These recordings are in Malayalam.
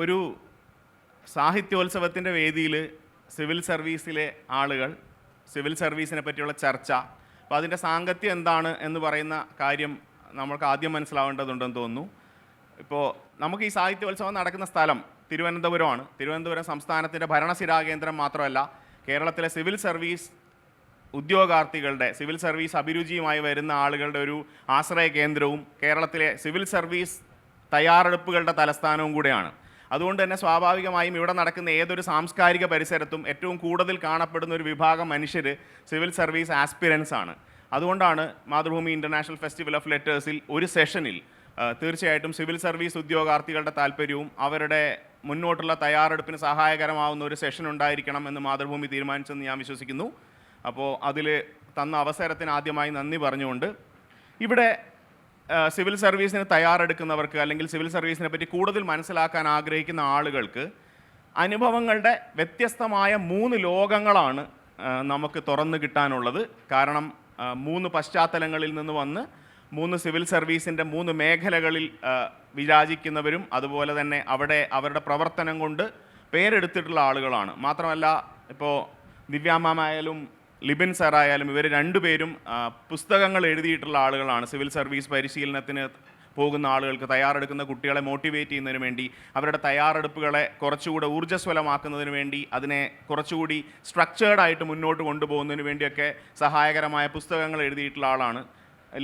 ഒരു സാഹിത്യോത്സവത്തിൻ്റെ വേദിയിൽ സിവിൽ സർവീസിലെ ആളുകൾ സിവിൽ സർവീസിനെ പറ്റിയുള്ള ചർച്ച, അപ്പോൾ അതിൻ്റെ സാങ്കത്യം എന്താണ് എന്ന് പറയുന്ന കാര്യം നമ്മൾക്ക് ആദ്യം മനസ്സിലാവേണ്ടതുണ്ടെന്ന് തോന്നുന്നു. ഇപ്പോൾ നമുക്ക് ഈ സാഹിത്യോത്സവം നടക്കുന്ന സ്ഥലം തിരുവനന്തപുരമാണ്. തിരുവനന്തപുരം സംസ്ഥാനത്തിൻ്റെ ഭരണസിരാകേന്ദ്രം മാത്രമല്ല, കേരളത്തിലെ സിവിൽ സർവീസ് ഉദ്യോഗാർത്ഥികളുടെ സിവിൽ സർവീസ് അഭിരുചിയുമായി വരുന്ന ആളുകളുടെ ഒരു ആശ്രയ കേന്ദ്രവും കേരളത്തിലെ സിവിൽ സർവീസ് തയ്യാറെടുപ്പുകളുടെ തലസ്ഥാനവും കൂടെയാണ്. അതുകൊണ്ട് തന്നെ സ്വാഭാവികമായും ഇവിടെ നടക്കുന്ന ഏതൊരു സാംസ്കാരിക പരിസരത്തും ഏറ്റവും കൂടുതൽ കാണപ്പെടുന്ന ഒരു വിഭാഗം മനുഷ്യർ സിവിൽ സർവീസ് ആസ്പിരൻസ് ആണ്. അതുകൊണ്ടാണ് മാതൃഭൂമി ഇൻ്റർനാഷണൽ ഫെസ്റ്റിവൽ ഓഫ് ലെറ്റേഴ്സിൽ ഒരു സെഷനിൽ തീർച്ചയായിട്ടും സിവിൽ സർവീസ് ഉദ്യോഗാർത്ഥികളുടെ താല്പര്യവും അവരുടെ മുന്നോട്ടുള്ള തയ്യാറെടുപ്പിന് സഹായകരമാവുന്ന ഒരു സെഷൻ ഉണ്ടായിരിക്കണം എന്ന് മാതൃഭൂമി തീരുമാനിച്ചെന്ന് ഞാൻ വിശ്വസിക്കുന്നു. അപ്പോൾ അതിൽ തന്ന അവസരത്തിന് ആദ്യമായി നന്ദി പറഞ്ഞുകൊണ്ട്, ഇവിടെ സിവിൽ സർവീസിന് തയ്യാറെടുക്കുന്നവർക്ക് അല്ലെങ്കിൽ സിവിൽ സർവീസിനെ പറ്റി കൂടുതൽ മനസ്സിലാക്കാൻ ആഗ്രഹിക്കുന്ന ആളുകൾക്ക് അനുഭവങ്ങളുടെ വ്യത്യസ്തമായ 3 ലോകങ്ങളാണ് നമുക്ക് തുറന്നു കിട്ടാനുള്ളത്. കാരണം 3 പശ്ചാത്തലങ്ങളിൽ നിന്ന് വന്ന് 3 സിവിൽ സർവീസിൻ്റെ 3 മേഖലകളിൽ വിരാജിക്കുന്നവരും അതുപോലെ തന്നെ അവിടെ അവരുടെ പ്രവർത്തനം കൊണ്ട് പേരെടുത്തിട്ടുള്ള ആളുകളാണ്. മാത്രമല്ല, ഇപ്പോൾ ദിവ്യാമായാലും ലിബിൻ സാറായാലും ഇവർ രണ്ടുപേരും പുസ്തകങ്ങൾ എഴുതിയിട്ടുള്ള ആളുകളാണ്. സിവിൽ സർവീസ് പരിശീലനത്തിന് പോകുന്ന ആളുകൾക്ക്, തയ്യാറെടുക്കുന്ന കുട്ടികളെ മോട്ടിവേറ്റ് ചെയ്യുന്നതിന് വേണ്ടി, അവരുടെ തയ്യാറെടുപ്പുകളെ കുറച്ചുകൂടെ ഊർജ്ജസ്വലമാക്കുന്നതിന് വേണ്ടി, അതിനെ കുറച്ചുകൂടി സ്ട്രക്ചേർഡായിട്ട് മുന്നോട്ട് കൊണ്ടുപോകുന്നതിന് വേണ്ടിയൊക്കെ സഹായകരമായ പുസ്തകങ്ങൾ എഴുതിയിട്ടുള്ള ആളാണ്.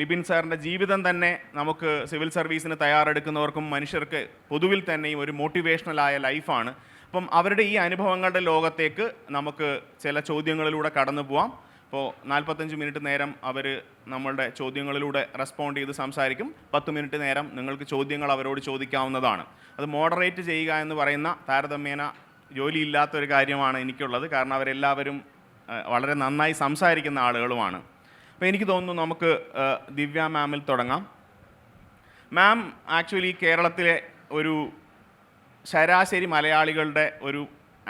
ലിബിൻ സാറിൻ്റെ ജീവിതം തന്നെ നമുക്ക് സിവിൽ സർവീസിന് തയ്യാറെടുക്കുന്നവർക്കും മനുഷ്യർക്ക് പൊതുവിൽ തന്നെയും ഒരു മോട്ടിവേഷണലായ ലൈഫാണ്. അപ്പം അവരുടെ ഈ അനുഭവങ്ങളുടെ ലോകത്തേക്ക് നമുക്ക് ചില ചോദ്യങ്ങളിലൂടെ കടന്നു പോവാം. അപ്പോൾ 45 മിനിറ്റ് നേരം അവർ നമ്മളുടെ ചോദ്യങ്ങളിലൂടെ റെസ്പോണ്ട് ചെയ്ത് സംസാരിക്കും. 10 മിനിറ്റ് നേരം നിങ്ങൾക്ക് ചോദ്യങ്ങൾ അവരോട് ചോദിക്കാവുന്നതാണ്. അത് മോഡറേറ്റ് ചെയ്യുക എന്ന് പറയുന്ന താരതമ്യേന ജോലിയില്ലാത്തൊരു കാര്യമാണ് എനിക്കുള്ളത്. കാരണം അവരെല്ലാവരും വളരെ നന്നായി സംസാരിക്കുന്ന ആളുകളുമാണ്. അപ്പോൾ എനിക്ക് തോന്നുന്നു നമുക്ക് ദിവ്യ മാമിൽ തുടങ്ങാം. മാം ആക്ച്വലി കേരളത്തിലെ ഒരു ശരാശരി മലയാളികളുടെ ഒരു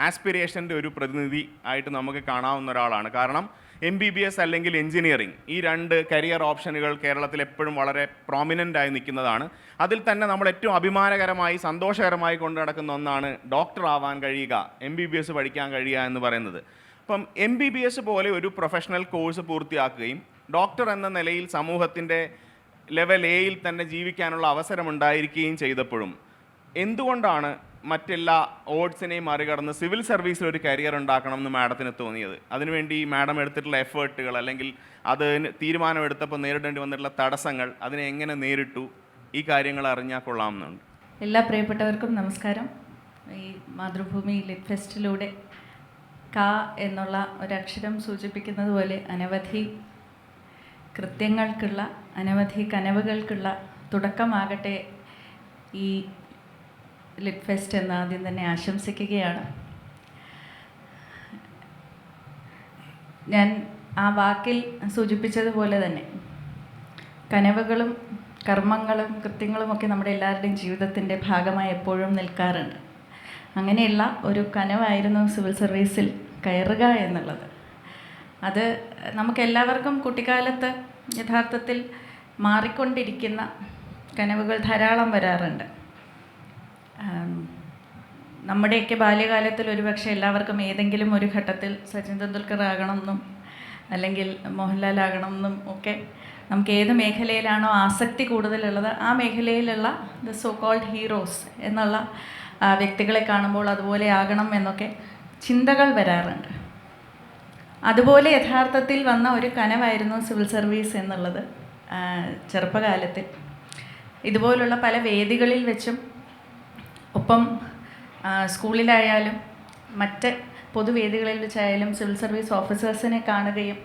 ആസ്പിരേഷൻ്റെ ഒരു പ്രതിനിധി ആയിട്ട് നമുക്ക് കാണാവുന്ന ഒരാളാണ്. കാരണം MBBS അല്ലെങ്കിൽ എൻജിനീയറിംഗ്, ഈ 2 കരിയർ ഓപ്ഷനുകൾ കേരളത്തിൽ എപ്പോഴും വളരെ പ്രോമിനൻ്റായി നിൽക്കുന്നതാണ്. അതിൽ തന്നെ നമ്മൾ ഏറ്റവും അഭിമാനകരമായി സന്തോഷകരമായി കൊണ്ടു നടക്കുന്ന ഒന്നാണ് ഡോക്ടർ ആവാൻ കഴിയുക, MBBS പഠിക്കാൻ കഴിയുക എന്ന് പറയുന്നത്. അപ്പം MBBS പോലെ ഒരു പ്രൊഫഷണൽ കോഴ്സ് പൂർത്തിയാക്കുകയും ഡോക്ടർ എന്ന നിലയിൽ സമൂഹത്തിൻ്റെ ലെവൽ എയിൽ തന്നെ ജീവിക്കാനുള്ള അവസരം ഉണ്ടായിരിക്കുകയും ചെയ്തപ്പോഴും എന്തുകൊണ്ടാണ് മറ്റെല്ലാ ഓഡ്സിനെയും മറികടന്ന് സിവിൽ സർവീസിൽ ഒരു കരിയർ ഉണ്ടാക്കണം എന്ന് മാഡത്തിന് തോന്നിയത്? അതിനുവേണ്ടി മാഡം എടുത്തിട്ടുള്ള എഫേർട്ടുകൾ അല്ലെങ്കിൽ അതിന് തീരുമാനമെടുത്തപ്പോൾ നേരിടേണ്ടി വന്നിട്ടുള്ള തടസ്സങ്ങൾ, അതിനെ എങ്ങനെ നേരിട്ടു? ഈ കാര്യങ്ങൾ അറിഞ്ഞാൽ കൊള്ളാമെന്നുണ്ട്. എല്ലാ പ്രിയപ്പെട്ടവർക്കും നമസ്കാരം. ഈ മാതൃഭൂമി ലിറ്റ് ഫെസ്റ്റിലൂടെ ക എന്നുള്ള ഒരക്ഷരം സൂചിപ്പിക്കുന്നത് പോലെ അനവധി കൃത്യങ്ങൾക്കുള്ള, അനവധി കനവുകൾക്കുള്ള തുടക്കമാകട്ടെ ഈ ലിറ്റ് ഫെസ്റ്റ് എന്ന് ആദ്യം തന്നെ ആശംസിക്കുകയാണ്. ഞാൻ ആ വാക്കിൽ സൂചിപ്പിച്ചതുപോലെ തന്നെ കനവുകളും കർമ്മങ്ങളും കൃത്യങ്ങളുമൊക്കെ നമ്മുടെ എല്ലാവരുടെയും ജീവിതത്തിൻ്റെ ഭാഗമായി എപ്പോഴും നിൽക്കാറുണ്ട്. അങ്ങനെയുള്ള ഒരു കനവായിരുന്നു സിവിൽ സർവീസിൽ കയറുക എന്നുള്ളത്. അത് നമുക്കെല്ലാവർക്കും കുട്ടിക്കാലത്ത് യഥാർത്ഥത്തിൽ മാറിക്കൊണ്ടിരിക്കുന്ന കനവുകൾ ധാരാളം വരാറുണ്ട്. നമ്മുടെയൊക്കെ ബാല്യകാലത്തിൽ ഒരുപക്ഷെ എല്ലാവർക്കും ഏതെങ്കിലും ഒരു ഘട്ടത്തിൽ സച്ചിൻ തെണ്ടുൽക്കർ ആകണമെന്നും അല്ലെങ്കിൽ മോഹൻലാൽ ആകണമെന്നും ഒക്കെ നമുക്ക് ഏത് മേഖലയിലാണോ ആസക്തി കൂടുതലുള്ളത് ആ മേഖലയിലുള്ള ദ സോ കോൾഡ് ഹീറോസ് എന്നുള്ള വ്യക്തികളെ കാണുമ്പോൾ അതുപോലെ ആകണം എന്നൊക്കെ ചിന്തകൾ വരാറുണ്ട്. അതുപോലെ യഥാർത്ഥത്തിൽ വന്ന ഒരു കനവായിരുന്നു സിവിൽ സർവീസ് എന്നുള്ളത്. ചെറുപ്പകാലത്തിൽ ഇതുപോലുള്ള പല വേദികളിൽ വെച്ചും ഒപ്പം സ്കൂളിലായാലും മറ്റ് പൊതുവേദികളിൽ വെച്ചായാലും സിവിൽ സർവീസ് ഓഫീസേഴ്സിനെ കാണുകയും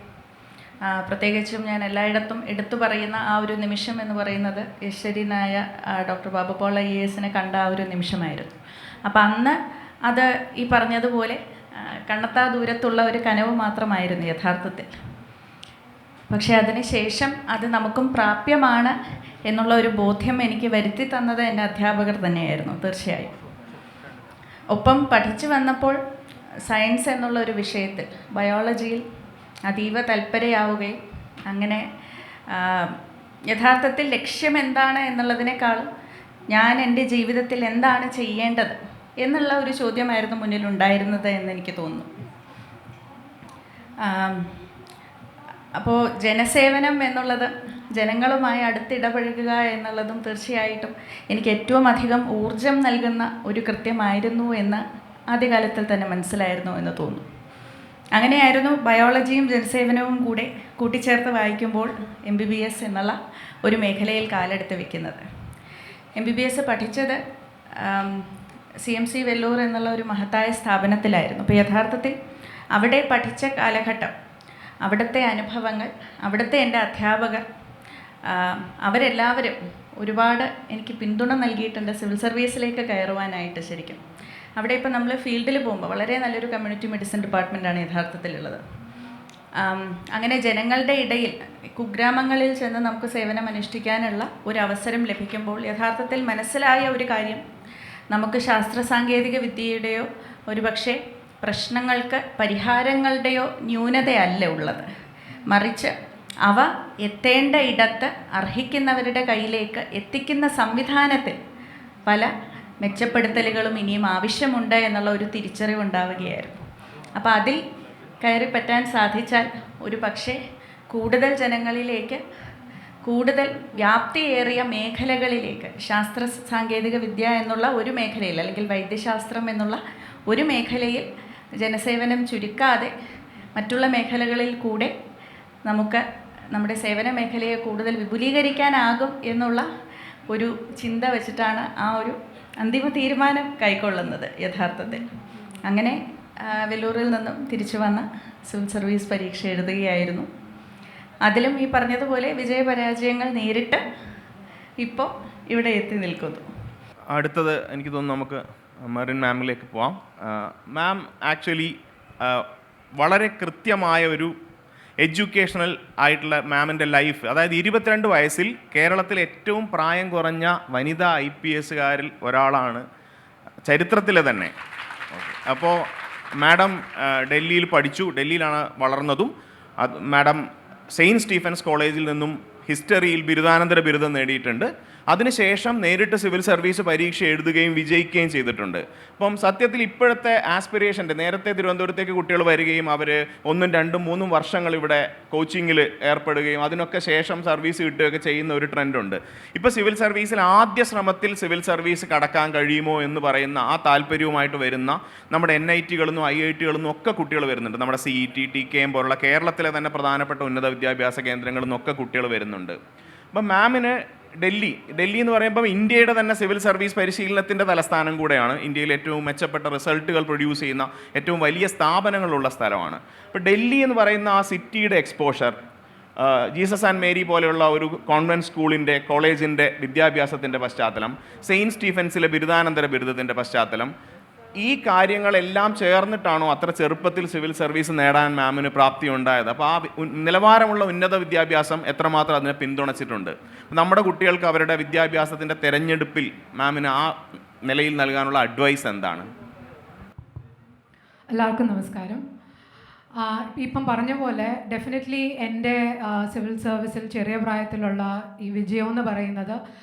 പ്രത്യേകിച്ചും ഞാൻ എല്ലായിടത്തും എടുത്തു പറയുന്ന ആ ഒരു നിമിഷം എന്ന് പറയുന്നത് യശ്വരീനായ ഡോക്ടർ ബാബു പോൾ IAS കണ്ട ആ ഒരു നിമിഷമായിരുന്നു. അപ്പം അന്ന് അത് ഈ പറഞ്ഞതുപോലെ കണ്ണെത്താ ദൂരത്തുള്ള ഒരു കനവ് മാത്രമായിരുന്നു യഥാർത്ഥത്തിൽ. പക്ഷേ അതിന് ശേഷം അത് നമുക്കും പ്രാപ്യമാണ് എന്നുള്ള ഒരു ബോധ്യം എനിക്ക് വരുത്തി തന്നത് എൻ്റെ അധ്യാപകർ തന്നെയായിരുന്നു തീർച്ചയായും. ഒപ്പം പഠിച്ചു വന്നപ്പോൾ സയൻസ് എന്നുള്ള ഒരു വിഷയത്തിൽ ബയോളജിയിൽ അതീവ തൽപരയാവുകയും അങ്ങനെ യഥാർത്ഥത്തിൽ ലക്ഷ്യം എന്താണ് എന്നുള്ളതിനേക്കാളും ഞാൻ എൻ്റെ ജീവിതത്തിൽ എന്താണ് ചെയ്യേണ്ടത് എന്നുള്ള ഒരു ചോദ്യമായിരുന്നു മുന്നിലുണ്ടായിരുന്നത് എന്നെനിക്ക് തോന്നുന്നു. അപ്പോൾ ജനസേവനം എന്നുള്ളത്, ജനങ്ങളുമായി അടുത്തിടപഴകുക എന്നുള്ളതും തീർച്ചയായിട്ടും എനിക്ക് ഏറ്റവും അധികം ഊർജം നൽകുന്ന ഒരു കൃത്യമായിരുന്നു എന്ന് ആദ്യകാലത്തിൽ തന്നെ മനസ്സിലായിരുന്നു എന്ന് തോന്നുന്നു. അങ്ങനെയായിരുന്നു ബയോളജിയും ജനസേവനവും കൂടെ കൂട്ടിച്ചേർത്ത് വായിക്കുമ്പോൾ MBBS എന്നുള്ള ഒരു മേഖലയിൽ കാലെടുത്ത് വെക്കുന്നത്. MBBS പഠിച്ചത് CMC വെല്ലൂർ എന്നുള്ള ഒരു മഹത്തായ സ്ഥാപനത്തിലായിരുന്നു. അപ്പോൾ യഥാർത്ഥത്തിൽ അവിടെ പഠിച്ച കാലഘട്ടം, അവിടുത്തെ അനുഭവങ്ങൾ, അവിടുത്തെ എൻ്റെ അധ്യാപകർ, അവരെല്ലാവരും ഒരുപാട് എനിക്ക് പിന്തുണ നൽകിയിട്ടുണ്ട് സിവിൽ സർവീസിലേക്ക് കയറുവാനായിട്ട്. ശരിക്കും അവിടെ ഇപ്പോൾ നമ്മൾ ഫീൽഡിൽ പോകുമ്പോൾ വളരെ നല്ലൊരു കമ്മ്യൂണിറ്റി മെഡിസിൻ ഡിപ്പാർട്ട്മെൻറ്റാണ് യഥാർത്ഥത്തിലുള്ളത്. അങ്ങനെ ജനങ്ങളുടെ ഇടയിൽ കുഗ്രാമങ്ങളിൽ ചെന്ന് നമുക്ക് സേവനം അനുഷ്ഠിക്കാനുള്ള ഒരു അവസരം ലഭിക്കുമ്പോൾ യഥാർത്ഥത്തിൽ മനസ്സിലായ ഒരു കാര്യം, നമുക്ക് ശാസ്ത്ര സാങ്കേതിക വിദ്യയുടെയോ ഒരുപക്ഷെ പ്രശ്നങ്ങൾക്ക് പരിഹാരങ്ങളുടെയോ ന്യൂനതയല്ല ഉള്ളത്, മറിച്ച് അവ എത്തേണ്ട ഇടത്ത് അർഹിക്കുന്നവരുടെ കയ്യിലേക്ക് എത്തിക്കുന്ന സംവിധാനത്തിൽ പല മെച്ചപ്പെടുത്തലുകളും ഇനിയും ആവശ്യമുണ്ട് എന്നുള്ള ഒരു തിരിച്ചറിവുണ്ടാവുകയായിരുന്നു. അപ്പോൾ അതിൽ കയറി പറ്റാൻ സാധിച്ചാൽ ഒരു പക്ഷേ കൂടുതൽ ജനങ്ങളിലേക്ക്, കൂടുതൽ വ്യാപ്തിയേറിയ മേഖലകളിലേക്ക്, ശാസ്ത്ര സാങ്കേതിക വിദ്യ എന്നുള്ള ഒരു മേഖലയിൽ, അല്ലെങ്കിൽ വൈദ്യശാസ്ത്രം എന്നുള്ള ഒരു മേഖലയിൽ ജനസേവനം ചുരുക്കാതെ മറ്റുള്ള മേഖലകളിൽ കൂടെ നമുക്ക് നമ്മുടെ സേവന മേഖലയെ കൂടുതൽ വിപുലീകരിക്കാനാകും എന്നുള്ള ഒരു ചിന്ത വെച്ചിട്ടാണ് ആ ഒരു അന്തിമ തീരുമാനം കൈക്കൊള്ളുന്നത് യഥാർത്ഥത്തിൽ. അങ്ങനെ വെല്ലൂരിൽ നിന്നും തിരിച്ചു വന്ന സിവിൽ സർവീസ് പരീക്ഷ എഴുതുകയായിരുന്നു. അതിലും ഈ പറഞ്ഞതുപോലെ വിജയപരാജയങ്ങൾ നേരിട്ട് ഇപ്പോൾ ഇവിടെ എത്തി നിൽക്കുന്നു. അടുത്തത് എനിക്ക് തോന്നുന്നു നമുക്ക് മെറിൻ മാമിലേക്ക് പോവാം. മാം ആക്ച്വലി വളരെ കൃത്യമായ ഒരു എഡ്യൂക്കേഷണൽ ആയിട്ടുള്ള മാമിൻ്റെ ലൈഫ്, അതായത് 22 വയസ്സിൽ കേരളത്തിൽ ഏറ്റവും പ്രായം കുറഞ്ഞ വനിതാ IPSകാരിൽ ഒരാളാണ്, ചരിത്രത്തിലെ തന്നെ. അപ്പോൾ മാഡം ഡൽഹിയിൽ പഠിച്ചു, ഡൽഹിയിലാണ് വളർന്നതും. മാഡം സെയിൻറ്റ് സ്റ്റീഫൻസ് കോളേജിൽ നിന്നും ഹിസ്റ്ററിയിൽ ബിരുദാനന്തര ബിരുദം നേടിയിട്ടുണ്ട്. അതിനുശേഷം നേരിട്ട് സിവിൽ സർവീസ് പരീക്ഷ എഴുതുകയും വിജയിക്കുകയും ചെയ്തിട്ടുണ്ട്. അപ്പം സത്യത്തിൽ ഇപ്പോഴത്തെ ആസ്പിറേഷൻ്റെ, നേരത്തെ തിരുവനന്തപുരത്തേക്ക് കുട്ടികൾ വരികയും അവർ 1, 2, 3 വർഷങ്ങൾ ഇവിടെ കോച്ചിങ്ങിൽ ഏർപ്പെടുകയും അതിനൊക്കെ ശേഷം സർവീസ് കിട്ടുകയൊക്കെ ചെയ്യുന്ന ഒരു ട്രെൻഡുണ്ട്. ഇപ്പോൾ സിവിൽ സർവീസിൽ ആദ്യ ശ്രമത്തിൽ സിവിൽ സർവീസ് കടക്കാൻ കഴിയുമോ എന്ന് പറയുന്ന ആ താല്പര്യവുമായിട്ട് വരുന്ന നമ്മുടെ NITകളിൽ നിന്നും IITകളിൽ നിന്നും ഒക്കെ കുട്ടികൾ വരുന്നുണ്ട്. നമ്മുടെ CET, TKM പോലുള്ള കേരളത്തിലെ തന്നെ പ്രധാനപ്പെട്ട ഉന്നത വിദ്യാഭ്യാസ കേന്ദ്രങ്ങളിൽ നിന്നൊക്കെ കുട്ടികൾ വരുന്നുണ്ട്. അപ്പം മാമിന് ഡൽഹി എന്ന് പറയുമ്പം ഇന്ത്യയുടെ തന്നെ സിവിൽ സർവീസ് പരിശീലനത്തിൻ്റെ തലസ്ഥാനം കൂടെയാണ്. ഇന്ത്യയിൽ ഏറ്റവും മെച്ചപ്പെട്ട റിസൾട്ടുകൾ പ്രൊഡ്യൂസ് ചെയ്യുന്ന ഏറ്റവും വലിയ സ്ഥാപനങ്ങളുള്ള സ്ഥലമാണ്. അപ്പോൾ ഡൽഹി എന്ന് പറയുന്ന ആ സിറ്റിയുടെ എക്സ്പോഷർ, ജീസസ് ആൻഡ് മേരി പോലെയുള്ള ഒരു കോൺവെൻറ്റ് സ്കൂളിൻ്റെ, കോളേജിൻ്റെ വിദ്യാഭ്യാസത്തിൻ്റെ പശ്ചാത്തലം, സെയിൻറ്റ് സ്റ്റീഫൻസിലെ ബിരുദാനന്തര ബിരുദത്തിൻ്റെ പശ്ചാത്തലം, ഈ കാര്യങ്ങളെല്ലാം ചേർന്നിട്ടാണോ അത്ര ചെറുപ്പത്തിൽ സിവിൽ സർവീസ് നേടാൻ മാമിന് പ്രാപ്തി ഉണ്ടായത്? അപ്പോൾ ആ നിലവാരമുള്ള ഉന്നത വിദ്യാഭ്യാസം എത്രമാത്രം അതിനെ പിന്തുണച്ചിട്ടുണ്ട്? നമ്മുടെ കുട്ടികൾക്ക് അവരുടെ വിദ്യാഭ്യാസത്തിൻ്റെ തെരഞ്ഞെടുപ്പിൽ മാമിന് ആ നിലയിൽ നൽകാനുള്ള അഡ്വൈസ് എന്താണ്? എല്ലാവർക്കും നമസ്കാരം. ഇപ്പം പറഞ്ഞ പോലെ ഡെഫിനറ്റ്ലി എൻ്റെ സിവിൽ സർവീസിൽ ചെറിയ പ്രായത്തിലുള്ള ഈ വിജയം എന്ന് പറയുന്നത്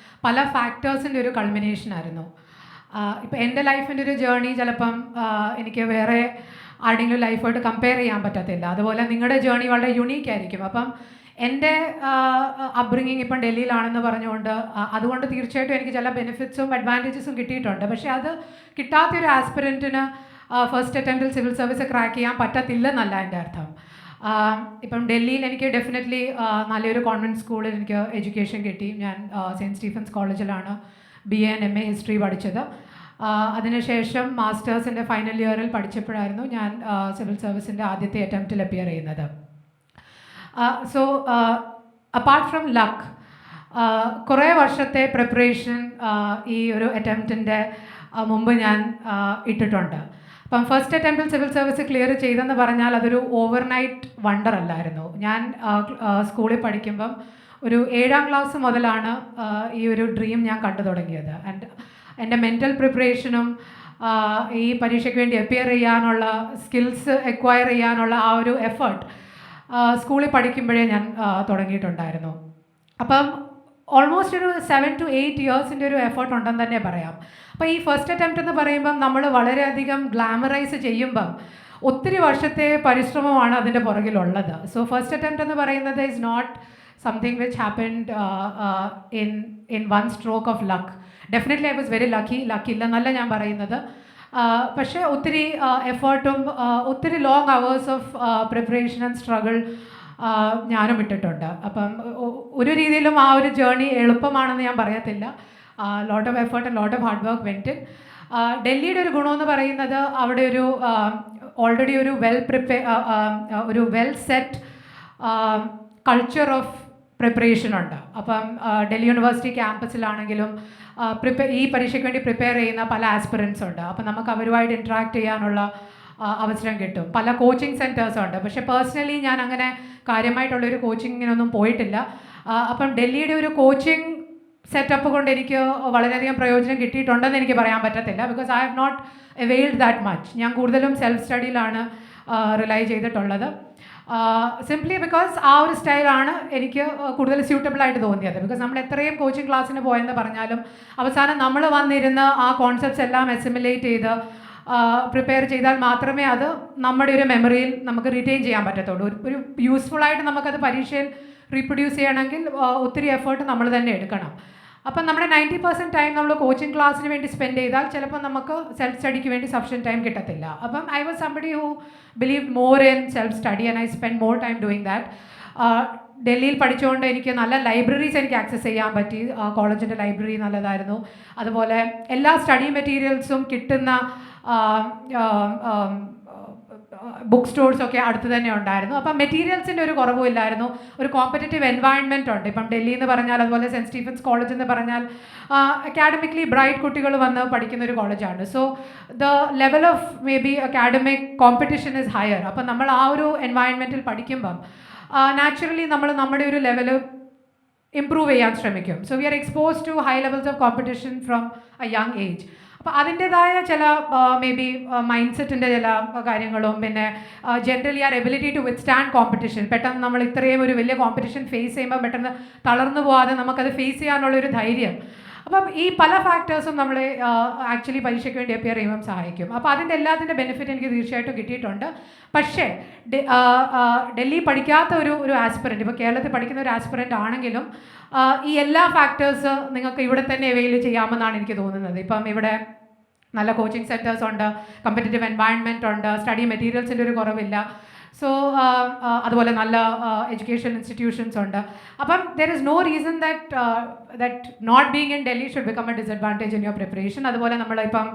പല ഫാക്ടേഴ്സിൻ്റെ ഒരു കൾമിനേഷനായിരുന്നു. ഇപ്പം എൻ്റെ ലൈഫിൻ്റെ ഒരു ജേർണി ചിലപ്പം എനിക്ക് വേറെ ആരുടെയെങ്കിലും ലൈഫായിട്ട് കമ്പയർ ചെയ്യാൻ പറ്റത്തില്ല. അതുപോലെ നിങ്ങളുടെ ജേർണി വളരെ യുണീക്ക് ആയിരിക്കും. അപ്പം എൻ്റെ അപ്ബ്രിങ്ങിങ് ഇപ്പം ഡൽഹിയിലാണെന്ന് പറഞ്ഞുകൊണ്ട് അതുകൊണ്ട് തീർച്ചയായിട്ടും എനിക്ക് ചില ബെനിഫിറ്റ്സും അഡ്വാൻറ്റേജസും കിട്ടിയിട്ടുണ്ട്. പക്ഷേ അത് കിട്ടാത്തൊരു ആസ്പിരൻറ്റിന് ഫസ്റ്റ് അറ്റംപ്റ്റിൽ സിവിൽ സർവീസ് ക്രാക്ക് ചെയ്യാൻ പറ്റത്തില്ലെന്നല്ല എൻ്റെ അർത്ഥം. ഇപ്പം ഡൽഹിയിൽ എനിക്ക് ഡെഫിനറ്റ്ലി നല്ലൊരു കോൺവെൻറ്റ് സ്കൂളിൽ എനിക്ക് എഡ്യൂക്കേഷൻ കിട്ടി. ഞാൻ സെയിൻറ്റ് സ്റ്റീഫൻസ് കോളേജിലാണ് BA and MA ഹിസ്റ്ററി പഠിച്ചത്. അതിനുശേഷം മാസ്റ്റേഴ്സിൻ്റെ ഫൈനൽ ഇയറിൽ പഠിച്ചപ്പോഴായിരുന്നു ഞാൻ സിവിൽ സർവീസിൻ്റെ ആദ്യത്തെ അറ്റംപ്റ്റിൽ അപ്പിയർ ചെയ്യുന്നത്. സോ അപ്പാർട്ട് ഫ്രം ലക്ക്, കുറേ വർഷത്തെ പ്രിപ്പറേഷൻ ഈ ഒരു അറ്റംപ്റ്റിൻ്റെ മുമ്പ് ഞാൻ ഇട്ടിട്ടുണ്ട്. അപ്പം ഫസ്റ്റ് അറ്റംപ്റ്റിൽ സിവിൽ സർവീസ് ക്ലിയർ ചെയ്തെന്ന് പറഞ്ഞാൽ അതൊരു ഓവർനൈറ്റ് വണ്ടർ അല്ലായിരുന്നു. ഞാൻ സ്കൂളിൽ പഠിക്കുമ്പം ഒരു 7ാം ക്ലാസ് മുതലാണ് ഈ ഒരു ഡ്രീം ഞാൻ കണ്ടു തുടങ്ങിയത്. ആൻഡ് എൻ്റെ മെൻ്റൽ പ്രിപ്പറേഷനും ഈ പരീക്ഷയ്ക്ക് വേണ്ടി അപ്പിയർ ചെയ്യാനുള്ള സ്കിൽസ് എക്വയർ ചെയ്യാനുള്ള ആ ഒരു എഫേർട്ട് സ്കൂളിൽ പഠിക്കുമ്പോഴേ ഞാൻ തുടങ്ങിയിട്ടുണ്ടായിരുന്നു. അപ്പം ഓൾമോസ്റ്റ് ഒരു 7 to 8 ഇയേഴ്സിൻ്റെ ഒരു എഫേർട്ട് ഉണ്ടെന്ന് തന്നെ പറയാം. അപ്പോൾ ഈ ഫസ്റ്റ് അറ്റംപ്റ്റ് എന്ന് പറയുമ്പം നമ്മൾ വളരെയധികം ഗ്ലാമറൈസ് ചെയ്യുമ്പം ഒത്തിരി വർഷത്തെ പരിശ്രമമാണ് അതിൻ്റെ പുറകിലുള്ളത്. സോ ഫസ്റ്റ് അറ്റംപ്റ്റ് എന്ന് പറയുന്നത് is not something which happened in one stroke of luck. Definitely I was very lucky ഇല്ലെന്നല്ല ഞാൻ പറയുന്നത്. പക്ഷേ ഒത്തിരി എഫേർട്ടും ഒത്തിരി long hours of preparation and struggle ഞാനും ഇട്ടിട്ടുണ്ട്. അപ്പം ഒരു രീതിയിലും ആ ഒരു ജേർണി എളുപ്പമാണെന്ന് ഞാൻ പറയത്തില്ല. Lot of effort and lot of hard work went in. ഡൽഹിയുടെ ഒരു ഗുണമെന്ന് പറയുന്നത് അവിടെ ഒരു ഓൾറെഡി ഒരു well set culture of preparation ഉണ്ട്. അപ്പം ഡൽഹി യൂണിവേഴ്സിറ്റി ക്യാമ്പസിലാണെങ്കിലും ഈ പരീക്ഷയ്ക്ക് വേണ്ടി പ്രിപ്പയർ ചെയ്യുന്ന പല ആസ്പിറൻസ് ഉണ്ട്. അപ്പം നമുക്ക് അവരുമായിട്ട് ഇൻട്രാക്ട് ചെയ്യാനുള്ള അവസരം കിട്ടും. പല കോച്ചിങ് സെൻറ്റേഴ്സും ഉണ്ട്. പക്ഷേ പേഴ്സണലി ഞാൻ അങ്ങനെ കാര്യമായിട്ടുള്ളൊരു കോച്ചിങ്ങിനൊന്നും പോയിട്ടില്ല. അപ്പം ഡൽഹിയുടെ ഒരു കോച്ചിങ് സെറ്റപ്പ് കൊണ്ട് എനിക്ക് വളരെയധികം പ്രയോജനം കിട്ടിയിട്ടുണ്ടെന്ന് എനിക്ക് പറയാൻ പറ്റത്തില്ല. Because I have not availed that much. ഞാൻ കൂടുതലും സെൽഫ് സ്റ്റഡിയിലാണ് റിലൈ ചെയ്തിട്ടുള്ളത്. സിംപ്ലി ബിക്കോസ് ആ ഒരു സ്റ്റൈലാണ് എനിക്ക് കൂടുതൽ സ്യൂട്ടബിളായിട്ട് തോന്നിയത്. ബിക്കോസ് നമ്മൾ എത്രയും കോച്ചിങ് ക്ലാസ്സിന് പോയെന്ന് പറഞ്ഞാലും അവസാനം നമ്മൾ വന്നിരുന്ന് ആ കോൺസെപ്റ്റ്സ് എല്ലാം അസിമിലേറ്റ് ചെയ്ത് പ്രിപ്പയർ ചെയ്താൽ മാത്രമേ അത് നമ്മുടെ ഒരു മെമ്മറിയിൽ നമുക്ക് റിറ്റെയിൻ ചെയ്യാൻ പറ്റത്തുള്ളൂ. ഒരു യൂസ്ഫുള്ളായിട്ട് നമുക്കത് പരീക്ഷയിൽ റീപ്രൊഡ്യൂസ് ചെയ്യണമെങ്കിൽ ഒത്തിരി എഫേർട്ട് നമ്മൾ തന്നെ എടുക്കണം. അപ്പം നമ്മുടെ 90% ടൈം നമ്മൾ കോച്ചിങ് ക്ലാസ്സിന് വേണ്ടി സ്പെൻഡ് ചെയ്താൽ ചിലപ്പോൾ നമുക്ക് സെൽഫ് സ്റ്റഡിക്ക് വേണ്ടി സഫിഷ്യൻറ്റ് ടൈം കിട്ടത്തില്ല. അപ്പം I was somebody who believe more in self study and I spend more time doing that. ഡൽഹിയിൽ പഠിച്ചുകൊണ്ട് എനിക്ക് നല്ല ലൈബ്രറീസ് എനിക്ക് ആക്സസ് ചെയ്യാൻ പറ്റി. കോളേജിൻ്റെ ലൈബ്രറി നല്ലതായിരുന്നു. അതുപോലെ എല്ലാ സ്റ്റഡി മെറ്റീരിയൽസും കിട്ടുന്ന ബുക്ക് സ്റ്റോഴ്സൊക്കെ അടുത്ത് തന്നെ ഉണ്ടായിരുന്നു. അപ്പം മെറ്റീരിയൽസിൻ്റെ ഒരു കുറവുമില്ലായിരുന്നു. ഒരു കോമ്പറ്റേറ്റീവ് എൻവയൺമെൻറ്റ് ഉണ്ട്. ഇപ്പം ഡൽഹി എന്ന് പറഞ്ഞാൽ, അതുപോലെ സെൻറ്റ് സ്റ്റീഫൻസ് കോളേജ് എന്ന് പറഞ്ഞാൽ അക്കാഡമിക്കലി ബ്രൈറ്റ് കുട്ടികൾ വന്ന് പഠിക്കുന്ന ഒരു കോളേജാണ്. So the level of may be academic competition is higher. അപ്പം നമ്മൾ ആ ഒരു എൻവയൺമെൻറ്റിൽ പഠിക്കുമ്പം നാച്ചുറലി നമ്മൾ നമ്മുടെ ഒരു ലെവല് ഇമ്പ്രൂവ് ചെയ്യാൻ ശ്രമിക്കും. So we are expose to high levels of competition from a young age. അപ്പോൾ അതിൻ്റേതായ ചില മേ ബി മൈൻഡ് സെറ്റിൻ്റെ ചില കാര്യങ്ങളും, പിന്നെ generally our ability to withstand competition. പെട്ടെന്ന് നമ്മൾ ഇത്രയും ഒരു വലിയ കോമ്പറ്റീഷൻ ഫേസ് ചെയ്യുമ്പോൾ പെട്ടെന്ന് തളർന്നു പോകാതെ നമുക്കത് ഫേസ് ചെയ്യാനുള്ളൊരു ധൈര്യം. അപ്പം ഈ പല ഫാക്ടേഴ്സും നമ്മളെ ആക്ച്വലി പരീക്ഷയ്ക്ക് വേണ്ടി അപ്പിയർ ചെയ്യുമ്പം സഹായിക്കും. അപ്പോൾ അതിൻ്റെ എല്ലാത്തിൻ്റെ ബെനിഫിറ്റ് എനിക്ക് തീർച്ചയായിട്ടും കിട്ടിയിട്ടുണ്ട്. പക്ഷേ ഡൽഹി പഠിക്കാത്ത ഒരു ആസ്പിറൻറ്റ്, ഇപ്പോൾ കേരളത്തിൽ പഠിക്കുന്ന ഒരു ആസ്പിറൻറ്റ് ആണെങ്കിലും ഈ എല്ലാ ഫാക്ടേഴ്സ് നിങ്ങൾക്ക് ഇവിടെ തന്നെ അവെയിൽ ചെയ്യാമെന്നാണ് എനിക്ക് തോന്നുന്നത്. ഇപ്പം ഇവിടെ നല്ല കോച്ചിങ് സെൻറ്റേഴ്സ് ഉണ്ട്, കമ്പറ്റേറ്റീവ് എൻവയൺമെൻറ്റ് ഉണ്ട്, സ്റ്റഡി മെറ്റീരിയൽസിൻ്റെ ഒരു കുറവില്ല. സോ അതുപോലെ നല്ല എഡ്യൂക്കേഷൻ ഇൻസ്റ്റിറ്റ്യൂഷൻസ് ഉണ്ട്. അപ്പം there is no reason that not being in Delhi should become a disadvantage in your preparation. അതുപോലെ നമ്മളിപ്പം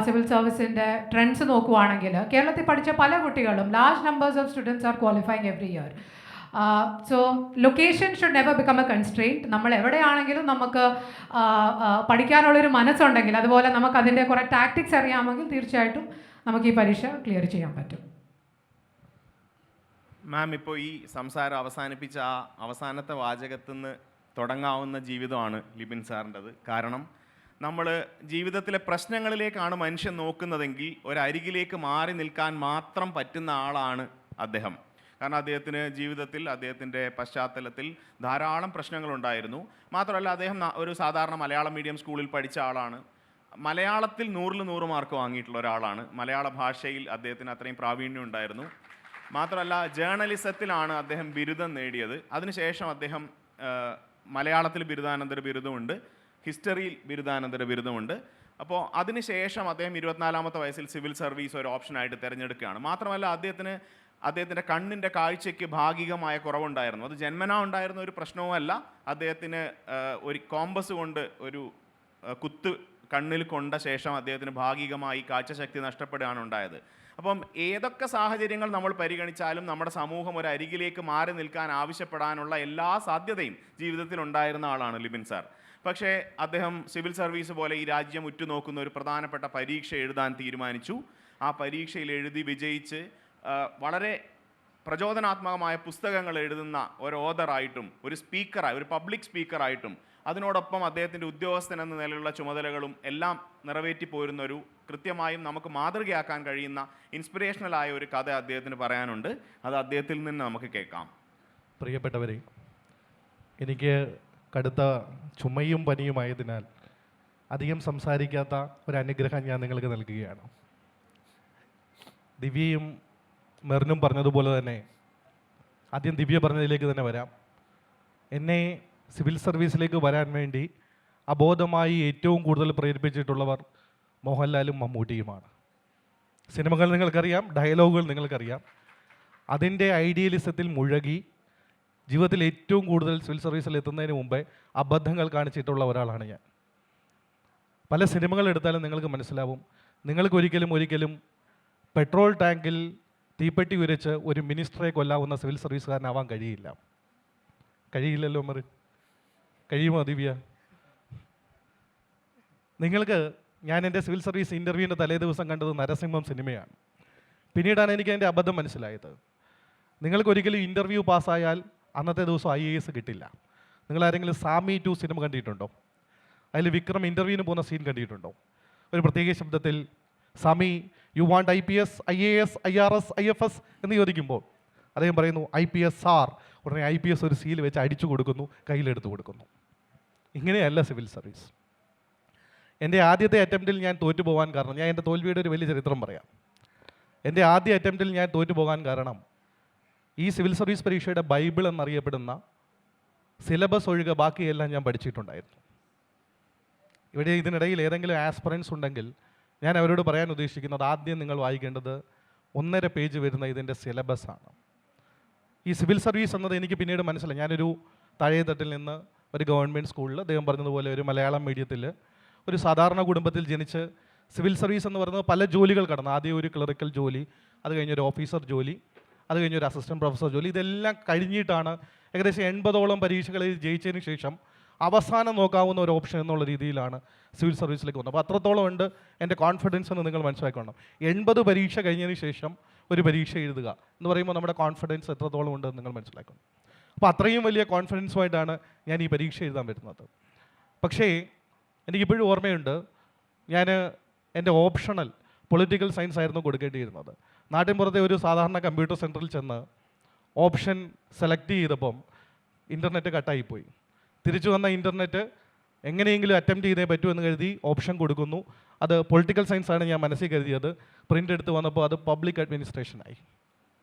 സിവിൽ സർവീസിൻ്റെ ട്രെൻഡ്സ് നോക്കുവാണെങ്കിൽ കേരളത്തിൽ പഠിച്ച പല കുട്ടികളും large numbers of students are qualifying every year. So location should never become A constraint. നമ്മൾ എവിടെയാണെങ്കിലും നമുക്ക് പഠിക്കാനുള്ളൊരു മനസ്സുണ്ടെങ്കിൽ, അതുപോലെ നമുക്ക് അതിൻ്റെ കുറേ ടാക്ടിക്സ് അറിയാമെങ്കിൽ തീർച്ചയായിട്ടും നമുക്ക് ഈ പരീക്ഷ ക്ലിയർ ചെയ്യാൻ പറ്റും. മാം, ഇപ്പോൾ ഈ സംസാരം അവസാനിപ്പിച്ച ആ അവസാനത്തെ വാചകത്തിൽ നിന്ന് തുടങ്ങാവുന്ന ജീവിതമാണ് ലിബിൻ സാറിൻ്റെത്. കാരണം നമ്മൾ ജീവിതത്തിലെ പ്രശ്നങ്ങളിലേക്കാണ് മനുഷ്യൻ നോക്കുന്നതെങ്കിൽ ഒരരികിലേക്ക് മാറി നിൽക്കാൻ മാത്രം പറ്റുന്ന ആളാണ് അദ്ദേഹം. കാരണം അദ്ദേഹത്തിന് ജീവിതത്തിൽ, അദ്ദേഹത്തിൻ്റെ പശ്ചാത്തലത്തിൽ ധാരാളം പ്രശ്നങ്ങളുണ്ടായിരുന്നു. മാത്രമല്ല അദ്ദേഹം ഒരു സാധാരണ മലയാളം മീഡിയം സ്കൂളിൽ പഠിച്ച ആളാണ്. മലയാളത്തിൽ 100-ൽ 100 മാർക്ക് വാങ്ങിയിട്ടുള്ള ഒരാളാണ്. മലയാള ഭാഷയിൽ അദ്ദേഹത്തിന് അത്രയും പ്രാവീണ്യം ഉണ്ടായിരുന്നു. മാത്രമല്ല ജേർണലിസത്തിലാണ് അദ്ദേഹം ബിരുദം നേടിയത്. അതിനുശേഷം അദ്ദേഹം മലയാളത്തിൽ ബിരുദാനന്തര ബിരുദമുണ്ട്, ഹിസ്റ്ററിയിൽ ബിരുദാനന്തര ബിരുദമുണ്ട്. അപ്പോൾ അതിനുശേഷം അദ്ദേഹം 24-ാമത്തെ വയസ്സിൽ സിവിൽ സർവീസ് ഒരു ഓപ്ഷനായിട്ട് തിരഞ്ഞെടുക്കുകയാണ്. മാത്രമല്ല അദ്ദേഹത്തിൻ്റെ കണ്ണിൻ്റെ കാഴ്ചയ്ക്ക് ഭാഗികമായ കുറവുണ്ടായിരുന്നു. അത് ജന്മനാ ഉണ്ടായിരുന്ന ഒരു പ്രശ്നവുമല്ല. അദ്ദേഹത്തിന് ഒരു കോമ്പസ് കൊണ്ട് ഒരു കുത്ത് കണ്ണിൽ കൊണ്ട ശേഷം അദ്ദേഹത്തിന് ഭാഗികമായി കാഴ്ചശക്തി നഷ്ടപ്പെടുകയാണ് ഉണ്ടായത്. അപ്പം ഏതൊക്കെ സാഹചര്യങ്ങൾ നമ്മൾ പരിഗണിച്ചാലും നമ്മുടെ സമൂഹം ഒരു അരികിലേക്ക് മാറി നിൽക്കാൻ ആവശ്യപ്പെടാനുള്ള എല്ലാ സാധ്യതയും ജീവിതത്തിൽ ഉണ്ടായിരുന്ന ആളാണ് ലിബിൻ സാർ. പക്ഷേ അദ്ദേഹം സിവിൽ സർവീസ് പോലെ ഈ രാജ്യം ഉറ്റുനോക്കുന്ന ഒരു പ്രധാനപ്പെട്ട പരീക്ഷ എഴുതാൻ തീരുമാനിച്ചു. ആ പരീക്ഷയിൽ എഴുതി വിജയിച്ച് വളരെ പ്രചോദനാത്മകമായ പുസ്തകങ്ങൾ എഴുതുന്ന ഒരു ഓഥറായിട്ടും ഒരു സ്പീക്കറായി, ഒരു പബ്ലിക് സ്പീക്കറായിട്ടും അതിനോടൊപ്പം അദ്ദേഹത്തിൻ്റെ ഉദ്യോഗസ്ഥൻ എന്ന നിലയിലുള്ള ചുമതലകളും എല്ലാം നിറവേറ്റി പോരുന്ന ഒരു കൃത്യമായും നമുക്ക് മാതൃകയാക്കാൻ കഴിയുന്ന ഇൻസ്പിറേഷണലായ ഒരു കഥ അദ്ദേഹത്തിന് പറയാനുണ്ട്. അത് അദ്ദേഹത്തിൽ നിന്ന് നമുക്ക് കേൾക്കാം. പ്രിയപ്പെട്ടവരെ, എനിക്ക് കടുത്ത ചുമയും പനിയുമായതിനാൽ അധികം സംസാരിക്കാത്ത ഒരു അനുഗ്രഹം ഞാൻ നിങ്ങൾക്ക് നൽകുകയാണ്. ദിവ്യയും മെറിനും പറഞ്ഞതുപോലെ തന്നെ ആദ്യം ദിവ്യ പറഞ്ഞതിലേക്ക് തന്നെ വരാം. എന്നെ സിവിൽ സർവീസിലേക്ക് വരാൻ വേണ്ടി അബോധമായി ഏറ്റവും കൂടുതൽ പ്രേരിപ്പിച്ചിട്ടുള്ളവർ മോഹൻലാലും മമ്മൂട്ടിയുമാണ്. സിനിമകൾ നിങ്ങൾക്കറിയാം, ഡയലോഗുകൾ നിങ്ങൾക്കറിയാം. അതിൻ്റെ ഐഡിയലിസത്തിൽ മുഴുകി ജീവിതത്തിൽ ഏറ്റവും കൂടുതൽ സിവിൽ സർവീസിൽ എത്തുന്നതിന് മുമ്പേ അബദ്ധങ്ങൾ കാണിച്ചിട്ടുള്ള ഒരാളാണ് ഞാൻ. പല സിനിമകൾ എടുത്താലും നിങ്ങൾക്ക് മനസ്സിലാവും, നിങ്ങൾക്ക് ഒരിക്കലും പെട്രോൾ ടാങ്കിൽ തീപ്പെട്ടി ഉരച്ച് ഒരു മിനിസ്റ്ററെ കൊല്ലാവുന്ന സിവിൽ സർവീസുകാരനാവാൻ കഴിയില്ലല്ലോ മെറി. കഴിയുമോ ദിവ്യ? നിങ്ങൾക്ക് ഞാൻ എൻ്റെ സിവിൽ സർവീസ് ഇൻ്റർവ്യൂവിൻ്റെ തലേ ദിവസം കണ്ടത് നരസിംഹം സിനിമയാണ്. പിന്നീടാണ് എനിക്ക് അതിൻ്റെ അബദ്ധം മനസ്സിലായത്. നിങ്ങൾക്ക് ഒരിക്കലും ഇൻ്റർവ്യൂ പാസ്സായാൽ അന്നത്തെ ദിവസം IAS കിട്ടില്ല. നിങ്ങളാരെങ്കിലും സാമി 2 സിനിമ കണ്ടിട്ടുണ്ടോ? അതിൽ വിക്രം ഇൻ്റർവ്യൂവിന് പോകുന്ന സീൻ കണ്ടിട്ടുണ്ടോ? ഒരു പ്രത്യേക ശബ്ദത്തിൽ സാമി you want IPS, IAS, IRS, IFS എന്ന് ചോദിക്കുമ്പോൾ അദ്ദേഹം പറയുന്നു IPS സാർ. ഉടനെ IPS ഒരു സീൽ വെച്ച് അടിച്ചു കൊടുക്കുന്നു, കയ്യിലെടുത്ത് കൊടുക്കുന്നു. ഇങ്ങനെയല്ല സിവിൽ സർവീസ്. എൻ്റെ ആദ്യത്തെ അറ്റംപ്റ്റിൽ ഞാൻ തോറ്റു പോകാൻ കാരണം, ഞാൻ എൻ്റെ തോൽവിയുടെ ഒരു വലിയ ചരിത്രം പറയാം. എൻ്റെ ആദ്യ അറ്റംപ്റ്റിൽ ഞാൻ തോറ്റു പോകാൻ കാരണം ഈ സിവിൽ സർവീസ് പരീക്ഷയുടെ ബൈബിൾ എന്നറിയപ്പെടുന്ന സിലബസ് ഒഴികെ ബാക്കിയെല്ലാം ഞാൻ പഠിച്ചിട്ടുണ്ടായിരുന്നു. ഇവിടെ ഇതിനിടയിൽ ഏതെങ്കിലും ആസ്പിറൻസ് ഉണ്ടെങ്കിൽ ഞാൻ അവരോട് പറയാൻ ഉദ്ദേശിക്കുന്നത്, ആദ്യം നിങ്ങൾ വായിക്കേണ്ടത് 1.5 പേജ് വരുന്ന ഇതിൻ്റെ സിലബസാണ്. ഈ സിവിൽ സർവീസ് എന്നത് എനിക്ക് പിന്നീട് മനസ്സിലായി. ഞാനൊരു താഴേത്തട്ടിൽ നിന്ന് ഒരു ഗവൺമെൻറ് സ്കൂളിൽ, അദ്ദേഹം പറഞ്ഞതുപോലെ ഒരു മലയാളം മീഡിയത്തിൽ, ഒരു സാധാരണ കുടുംബത്തിൽ ജനിച്ച് സിവിൽ സർവീസ് എന്ന് പറയുന്നത് പല ജോലികൾ കടന്നു. ആദ്യം ഒരു ക്ലറിക്കൽ ജോലി, അത് കഴിഞ്ഞൊരു ഓഫീസർ ജോലി, അത് കഴിഞ്ഞൊരു അസിസ്റ്റൻറ്റ് പ്രൊഫസർ ജോലി. ഇതെല്ലാം കഴിഞ്ഞിട്ടാണ് ഏകദേശം 80ഓളം പരീക്ഷകളിൽ ജയിച്ചതിന് ശേഷം അവസാനം നോക്കാവുന്ന ഒരു ഓപ്ഷൻ എന്നുള്ള രീതിയിലാണ് സിവിൽ സർവീസിലേക്ക് വന്നത്. അപ്പോൾ അത്രത്തോളം ഉണ്ട് എൻ്റെ കോൺഫിഡൻസ് എന്ന് നിങ്ങൾ മനസ്സിലാക്കണം. 80 പരീക്ഷ കഴിഞ്ഞതിന് ശേഷം ഒരു പരീക്ഷ എഴുതുക എന്ന് പറയുമ്പോൾ നമ്മുടെ കോൺഫിഡൻസ് എത്രത്തോളം ഉണ്ടെന്ന് നിങ്ങൾ മനസ്സിലാക്കണം. അപ്പോൾ അത്രയും വലിയ കോൺഫിഡൻസുമായിട്ടാണ് ഞാൻ ഈ പരീക്ഷ എഴുതാൻ വരുന്നത്. പക്ഷേ എനിക്കിപ്പോഴും ഓർമ്മയുണ്ട്, ഞാൻ എൻ്റെ ഓപ്ഷണൽ പൊളിറ്റിക്കൽ സയൻസ് ആയിരുന്നു കൊടുക്കേണ്ടിയിരുന്നത്. നാട്ടിൻപുറത്തെ ഒരു സാധാരണ കമ്പ്യൂട്ടർ സെൻറ്ററിൽ ചെന്ന് ഓപ്ഷൻ സെലക്ട് ചെയ്തപ്പം ഇൻ്റർനെറ്റ് കട്ടായിപ്പോയി. തിരിച്ചു വന്ന ഇൻ്റർനെറ്റ് എങ്ങനെയെങ്കിലും അറ്റംപ്റ്റ് ചെയ്തേ പറ്റുമെന്ന് കരുതി ഓപ്ഷൻ കൊടുക്കുന്നു. അത് പൊളിറ്റിക്കൽ സയൻസാണ് ഞാൻ മനസ്സിൽ കരുതിയത്. പ്രിൻ്റ് എടുത്ത് വന്നപ്പോൾ അത് പബ്ലിക് അഡ്മിനിസ്ട്രേഷനായി.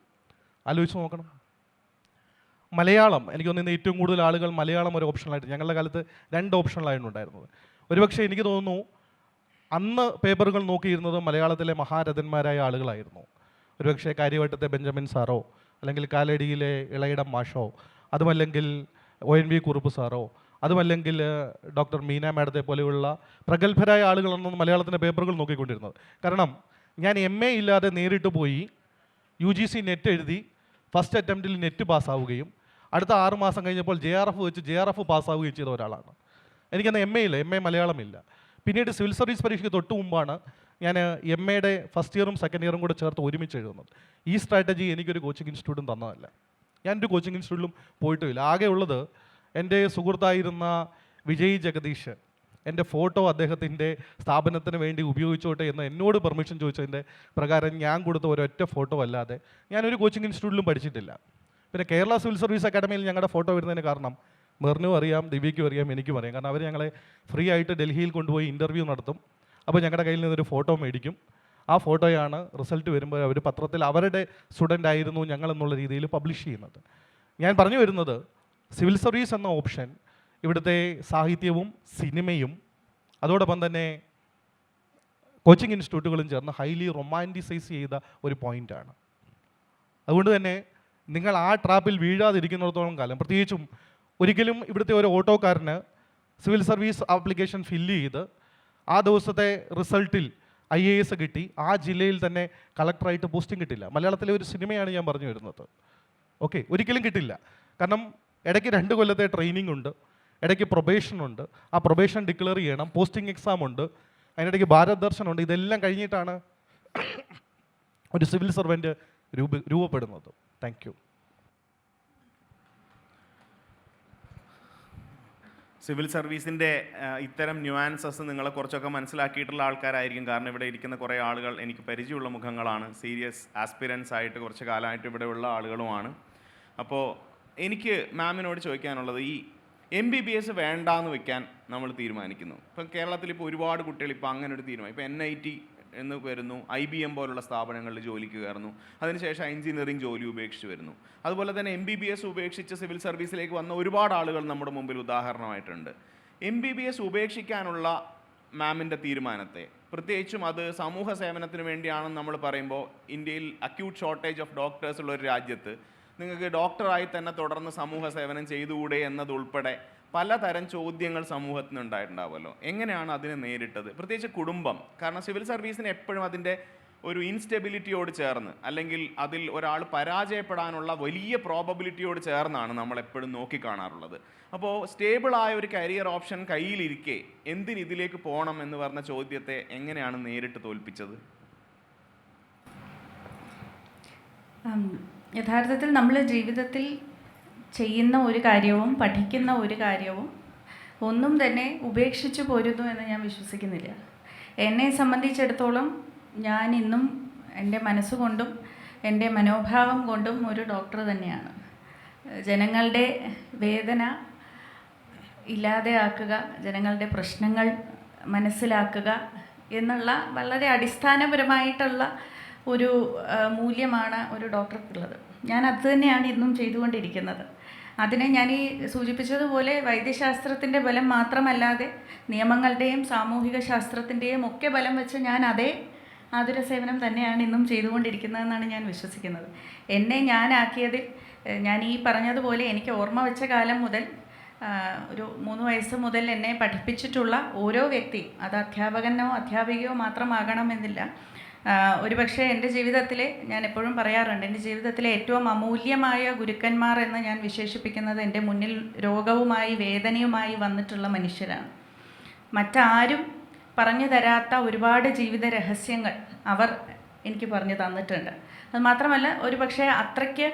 ആലോചിച്ച് നോക്കണം. മലയാളം, എനിക്ക് തോന്നുന്നു ഏറ്റവും കൂടുതൽ ആളുകൾ മലയാളം ഒരു ഓപ്ഷണലായിട്ട്, ഞങ്ങളുടെ കാലത്ത് 2 ഓപ്ഷണലായിരുന്നു ഉണ്ടായിരുന്നത്. ഒരുപക്ഷെ എനിക്ക് തോന്നുന്നു അന്ന് പേപ്പറുകൾ നോക്കിയിരുന്നത് മലയാളത്തിലെ മഹാരഥന്മാരായ ആളുകളായിരുന്നു. ഒരുപക്ഷെ കാര്യവട്ടത്തെ ബെഞ്ചമിൻ സാറോ, അല്ലെങ്കിൽ കാലടിയിലെ ഇളയിടം മാഷോ, അതുമല്ലെങ്കിൽ ONV കുറുപ്പ് സാറോ, അതുമല്ലെങ്കിൽ ഡോക്ടർ മീന മാഡത്തെ പോലെയുള്ള പ്രഗത്ഭരായ ആളുകളാണ് മലയാളത്തിൻ്റെ പേപ്പറുകൾ നോക്കിക്കൊണ്ടിരുന്നത്. കാരണം ഞാൻ MA ഇല്ലാതെ നേരിട്ട് പോയി UGC നെറ്റ് എഴുതി ഫസ്റ്റ് അറ്റംപ്റ്റിൽ നെറ്റ് പാസ്സാവുകയും അടുത്ത 6 മാസം കഴിഞ്ഞപ്പോൾ JRF വെച്ച് JRF പാസ്സാവുകയും ചെയ്ത ഒരാളാണ്. എനിക്കന്ന് MA ഇല്ല, MA മലയാളമില്ല. പിന്നീട് സിവിൽ സർവീസ് പരീക്ഷയ്ക്ക് തൊട്ട് മുമ്പാണ് ഞാൻ MAയുടെ ഫസ്റ്റ് ഇയറും സെക്കൻഡ് ഇയറും കൂടെ ചേർത്ത് ഒരുമിച്ച് എഴുതുന്നത്. ഈ സ്ട്രാറ്റജി എനിക്കൊരു കോച്ചിങ് ഇൻസ്റ്റിറ്റ്യൂട്ടും തന്നതല്ല. ഞാനൊരു കോച്ചിങ് ഇൻസ്റ്റിറ്റ്യൂട്ടിലും പോയിട്ടുമില്ല. ആകെ ഉള്ളത് എൻ്റെ സുഹൃത്തായിരുന്ന വിജയ് ജഗദീഷ് എൻ്റെ ഫോട്ടോ അദ്ദേഹത്തിൻ്റെ സ്ഥാപനത്തിന് വേണ്ടി ഉപയോഗിച്ചോട്ടെ എന്ന് എന്നോട് പെർമിഷൻ ചോദിച്ചതിൻ്റെ പ്രകാരം ഞാൻ കൊടുത്ത ഒരൊറ്റ ഫോട്ടോ അല്ലാതെ ഞാനൊരു കോച്ചിങ് ഇൻസ്റ്റിറ്റ്യൂട്ടിലും പഠിച്ചിട്ടില്ല. പിന്നെ കേരള സിവിൽ സർവീസ് അക്കാഡമിയിൽ ഞങ്ങളുടെ ഫോട്ടോ വരുന്നതിന് കാരണം മെറിനും അറിയാം, ദിവ്യയ്ക്കും അറിയാം, എനിക്കും അറിയാം. കാരണം അവർ ഞങ്ങളെ ഫ്രീ ആയിട്ട് ഡൽഹിയിൽ കൊണ്ടുപോയി ഇൻ്റർവ്യൂ നടത്തും. അപ്പോൾ ഞങ്ങളുടെ കയ്യിൽ നിന്നൊരു ഫോട്ടോ മേടിക്കും. ആ ഫോട്ടോയാണ് റിസൾട്ട് വരുമ്പോൾ അവർ പത്രത്തിൽ അവരുടെ സ്റ്റുഡൻ്റ് ആയിരുന്നു ഞങ്ങൾ എന്നുള്ള രീതിയിൽ പബ്ലിഷ് ചെയ്യുന്നത്. ഞാൻ പറഞ്ഞു വരുന്നത്, സിവിൽ സർവീസ് എന്ന ഓപ്ഷൻ ഇവിടുത്തെ സാഹിത്യവും സിനിമയും അതോടൊപ്പം തന്നെ കോച്ചിങ് ഇൻസ്റ്റിറ്റ്യൂട്ടുകളും ചേർന്ന് ഹൈലി റൊമാൻറ്റിസൈസ് ചെയ്ത ഒരു പോയിൻ്റാണ്. അതുകൊണ്ട് തന്നെ നിങ്ങൾ ആ ട്രാപ്പിൽ വീഴാതിരിക്കുന്നിടത്തോളം കാലം, പ്രത്യേകിച്ചും ഒരിക്കലും ഇവിടുത്തെ ഒരു ഓട്ടോക്കാരന് സിവിൽ സർവീസ് ആപ്ലിക്കേഷൻ ഫില്ല് ചെയ്ത് ആ ദിവസത്തെ റിസൾട്ടിൽ IAS കിട്ടി ആ ജില്ലയിൽ തന്നെ കളക്ടറായിട്ട് പോസ്റ്റിംഗ് കിട്ടില്ല. മലയാളത്തിലെ ഒരു സിനിമയാണ് ഞാൻ പറഞ്ഞു വരുന്നത്. ഓക്കെ, ഒരിക്കലും കിട്ടില്ല. കാരണം ഇടയ്ക്ക് 2 കൊല്ലത്തെ ട്രെയിനിങ് ഉണ്ട്, ഇടയ്ക്ക് പ്രൊബേഷൻ ഉണ്ട്, ആ പ്രൊബേഷൻ ഡിക്ലെയർ ചെയ്യണം, പോസ്റ്റിംഗ് എക്സാം ഉണ്ട്, അതിനിടയ്ക്ക് ഭാരത് ദർശൻ ഉണ്ട്. ഇതെല്ലാം കഴിഞ്ഞിട്ടാണ് ഒരു സിവിൽ സർവൻറ്റ് രൂപപ്പെടുന്നത്. Thank you. സിവിൽ സർവീസിൻ്റെ ഇത്തരം ന്യൂആൻസസ് നിങ്ങളെ കുറച്ചൊക്കെ മനസ്സിലാക്കിയിട്ടുള്ള ആൾക്കാരായിരിക്കും. കാരണം ഇവിടെ ഇരിക്കുന്ന കുറേ ആളുകൾ എനിക്ക് പരിചയമുള്ള മുഖങ്ങളാണ്. സീരിയസ് ആസ്പിരൻസ് ആയിട്ട് കുറച്ച് കാലമായിട്ട് ഇവിടെയുള്ള ആളുകളുമാണ്. അപ്പോൾ എനിക്ക് മാമിനോട് ചോദിക്കാനുള്ളത്, ഈ MBBS വേണ്ടാന്ന് വെക്കാൻ നമ്മൾ തീരുമാനിക്കുന്നു. ഇപ്പം കേരളത്തിൽ ഇപ്പോൾ ഒരുപാട് കുട്ടികൾ ഇപ്പോൾ അങ്ങനെ ഒരു തീരുമാനം, ഇപ്പോൾ NIT എന്ന് വരുന്നു, IBM പോലുള്ള സ്ഥാപനങ്ങളിൽ ജോലിക്ക് കയറുന്നു, അതിനുശേഷം എഞ്ചിനീയറിംഗ് ജോലി ഉപേക്ഷിച്ച് വരുന്നു. അതുപോലെ തന്നെ MBBS ഉപേക്ഷിച്ച് സിവിൽ സർവീസിലേക്ക് വന്ന ഒരുപാട് ആളുകൾ നമ്മുടെ മുമ്പിൽ ഉദാഹരണമായിട്ടുണ്ട്. MBBS ഉപേക്ഷിക്കാനുള്ള മാമിൻ്റെ തീരുമാനത്തെ, പ്രത്യേകിച്ചും അത് സമൂഹ സേവനത്തിന് വേണ്ടിയാണെന്ന് നമ്മൾ പറയുമ്പോൾ, ഇന്ത്യയിൽ അക്യൂട്ട് ഷോർട്ടേജ് ഓഫ് ഡോക്ടേഴ്സ് ഉള്ള ഒരു രാജ്യത്ത് നിങ്ങൾക്ക് ഡോക്ടറായി തന്നെ തുടർന്ന് സമൂഹ സേവനം ചെയ്തുകൂടെ എന്നതുൾപ്പെടെ പലതരം ചോദ്യങ്ങൾ സമൂഹത്തിന് ഉണ്ടായിട്ടുണ്ടാവുമല്ലോ. എങ്ങനെയാണ് അതിനെ നേരിട്ടത്? പ്രത്യേകിച്ച് കുടുംബം, കാരണം സിവിൽ സർവീസിന് എപ്പോഴും അതിൻ്റെ ഒരു ഇൻസ്റ്റെബിലിറ്റിയോട് ചേർന്ന്, അല്ലെങ്കിൽ അതിൽ ഒരാൾ പരാജയപ്പെടാനുള്ള വലിയ പ്രോബബിലിറ്റിയോട് ചേർന്നാണ് നമ്മൾ എപ്പോഴും നോക്കിക്കാണാറുള്ളത്. അപ്പോൾ സ്റ്റേബിളായ ഒരു കരിയർ ഓപ്ഷൻ കയ്യിലിരിക്കെ എന്തിന് ഇതിലേക്ക് പോകണം എന്ന് പറഞ്ഞ ചോദ്യത്തെ എങ്ങനെയാണ് നേരിട്ട് തോൽപ്പിച്ചത്? യഥാർത്ഥത്തിൽ നമ്മൾ ജീവിതത്തിൽ ചെയ്യുന്ന ഒരു കാര്യവും പഠിക്കുന്ന ഒരു കാര്യവും ഒന്നും തന്നെ ഉപേക്ഷിച്ചു പോരുന്നു എന്ന് ഞാൻ വിശ്വസിക്കുന്നില്ല. എന്നെ സംബന്ധിച്ചിടത്തോളം ഞാൻ ഇന്നും എൻ്റെ മനസ്സുകൊണ്ടും എൻ്റെ മനോഭാവം കൊണ്ടും ഒരു ഡോക്ടർ തന്നെയാണ്. ജനങ്ങളുടെ വേദന ഇല്ലാതെയാക്കുക, ജനങ്ങളുടെ പ്രശ്നങ്ങൾ മനസ്സിലാക്കുക എന്നുള്ള വളരെ അടിസ്ഥാനപരമായിട്ടുള്ള ഒരു മൂല്യമാണ് ഒരു ഡോക്ടർക്കുള്ളത്. ഞാൻ അത് തന്നെയാണ് ഇന്നും ചെയ്തുകൊണ്ടിരിക്കുന്നത്. അതിനെ ഞാൻ ഈ സൂചിപ്പിച്ചതുപോലെ വൈദ്യശാസ്ത്രത്തിൻ്റെ ബലം മാത്രമല്ലാതെ നിയമങ്ങളുടെയും സാമൂഹിക ശാസ്ത്രത്തിൻ്റെയും ഒക്കെ ബലം വെച്ച് ഞാൻ അതേ ആതുര സേവനം തന്നെയാണ് ഇന്നും ചെയ്തുകൊണ്ടിരിക്കുന്നതെന്നാണ് ഞാൻ വിശ്വസിക്കുന്നത്. എന്നെ ഞാനാക്കിയതിൽ, ഞാൻ ഈ പറഞ്ഞതുപോലെ എനിക്ക് ഓർമ്മ വെച്ച കാലം മുതൽ ഒരു 3 വയസ്സ് മുതൽ എന്നെ പഠിപ്പിച്ചിട്ടുള്ള ഓരോ വ്യക്തിയും, അത് അധ്യാപകനോ അധ്യാപികയോ മാത്രമാകണമെന്നില്ല. ഒരുപക്ഷെ എൻ്റെ ജീവിതത്തിലെ, ഞാൻ എപ്പോഴും പറയാറുണ്ട്, എൻ്റെ ജീവിതത്തിലെ ഏറ്റവും അമൂല്യമായ ഗുരുക്കന്മാർ എന്ന് ഞാൻ വിശേഷിപ്പിക്കുന്നത് എൻ്റെ മുന്നിൽ രോഗവുമായി വേദനയുമായി വന്നിട്ടുള്ള മനുഷ്യരാണ്. മറ്റാരും പറഞ്ഞു തരാത്ത ഒരുപാട് ജീവിത രഹസ്യങ്ങൾ അവർ എനിക്ക് പറഞ്ഞു തന്നിട്ടുണ്ട്. അത് മാത്രമല്ല, ഒരുപക്ഷെ അത്രയ്ക്ക്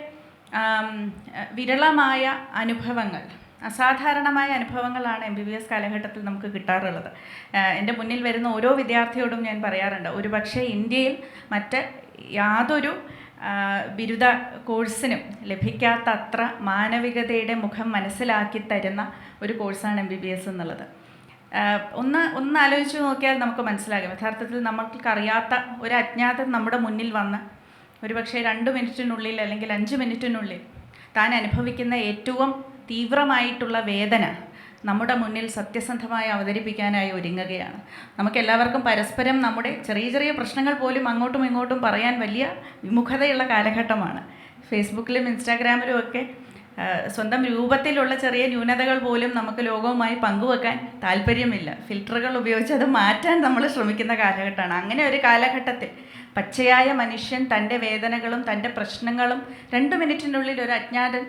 വിരളമായ അനുഭവങ്ങൾ, അസാധാരണമായ അനുഭവങ്ങളാണ് MBBS കാലഘട്ടത്തിൽ നമുക്ക് കിട്ടാറുള്ളത്. എൻ്റെ മുന്നിൽ വരുന്ന ഓരോ വിദ്യാർത്ഥിയോടും ഞാൻ പറയാറുണ്ട്, ഒരുപക്ഷെ ഇന്ത്യയിൽ മറ്റ് യാതൊരു ബിരുദ കോഴ്സിനും ലഭിക്കാത്ത അത്ര മാനവികതയുടെ മുഖം മനസ്സിലാക്കി തരുന്ന ഒരു കോഴ്സാണ് MBBS എന്നുള്ളത്. ഒന്ന് ആലോചിച്ച് നോക്കിയാൽ നമുക്ക് മനസ്സിലാകും. യഥാർത്ഥത്തിൽ നമ്മൾക്കറിയാത്ത ഒരു അജ്ഞാതൻ നമ്മുടെ മുന്നിൽ വന്ന് ഒരുപക്ഷെ 2 മിനിറ്റിനുള്ളിൽ അല്ലെങ്കിൽ 5 മിനിറ്റിനുള്ളിൽ താൻ അനുഭവിക്കുന്ന ഏറ്റവും തീവ്രമായിട്ടുള്ള വേദന നമ്മുടെ മുന്നിൽ സത്യസന്ധമായി അവതരിപ്പിക്കാനായി ഒരുങ്ങുകയാണ്. നമുക്കെല്ലാവർക്കും പരസ്പരം നമ്മുടെ ചെറിയ ചെറിയ പ്രശ്നങ്ങൾ പോലും അങ്ങോട്ടും ഇങ്ങോട്ടും പറയാൻ വലിയ വിമുഖതയുള്ള കാലഘട്ടമാണ്. ഫേസ്ബുക്കിലും ഇൻസ്റ്റാഗ്രാമിലും ഒക്കെ സ്വന്തം രൂപത്തിലുള്ള ചെറിയ ന്യൂനതകൾ പോലും നമുക്ക് ലോകവുമായി പങ്കുവെക്കാൻ താല്പര്യമില്ല. ഫിൽറ്ററുകൾ ഉപയോഗിച്ച് അത് മാറ്റാൻ നമ്മൾ ശ്രമിക്കുന്ന കാലഘട്ടമാണ്. അങ്ങനെ ഒരു കാലഘട്ടത്തിൽ പച്ചയായ മനുഷ്യൻ തൻ്റെ വേദനകളും തൻ്റെ പ്രശ്നങ്ങളും 2 മിനിറ്റിനുള്ളിൽ ഒരു അജ്ഞാതൻ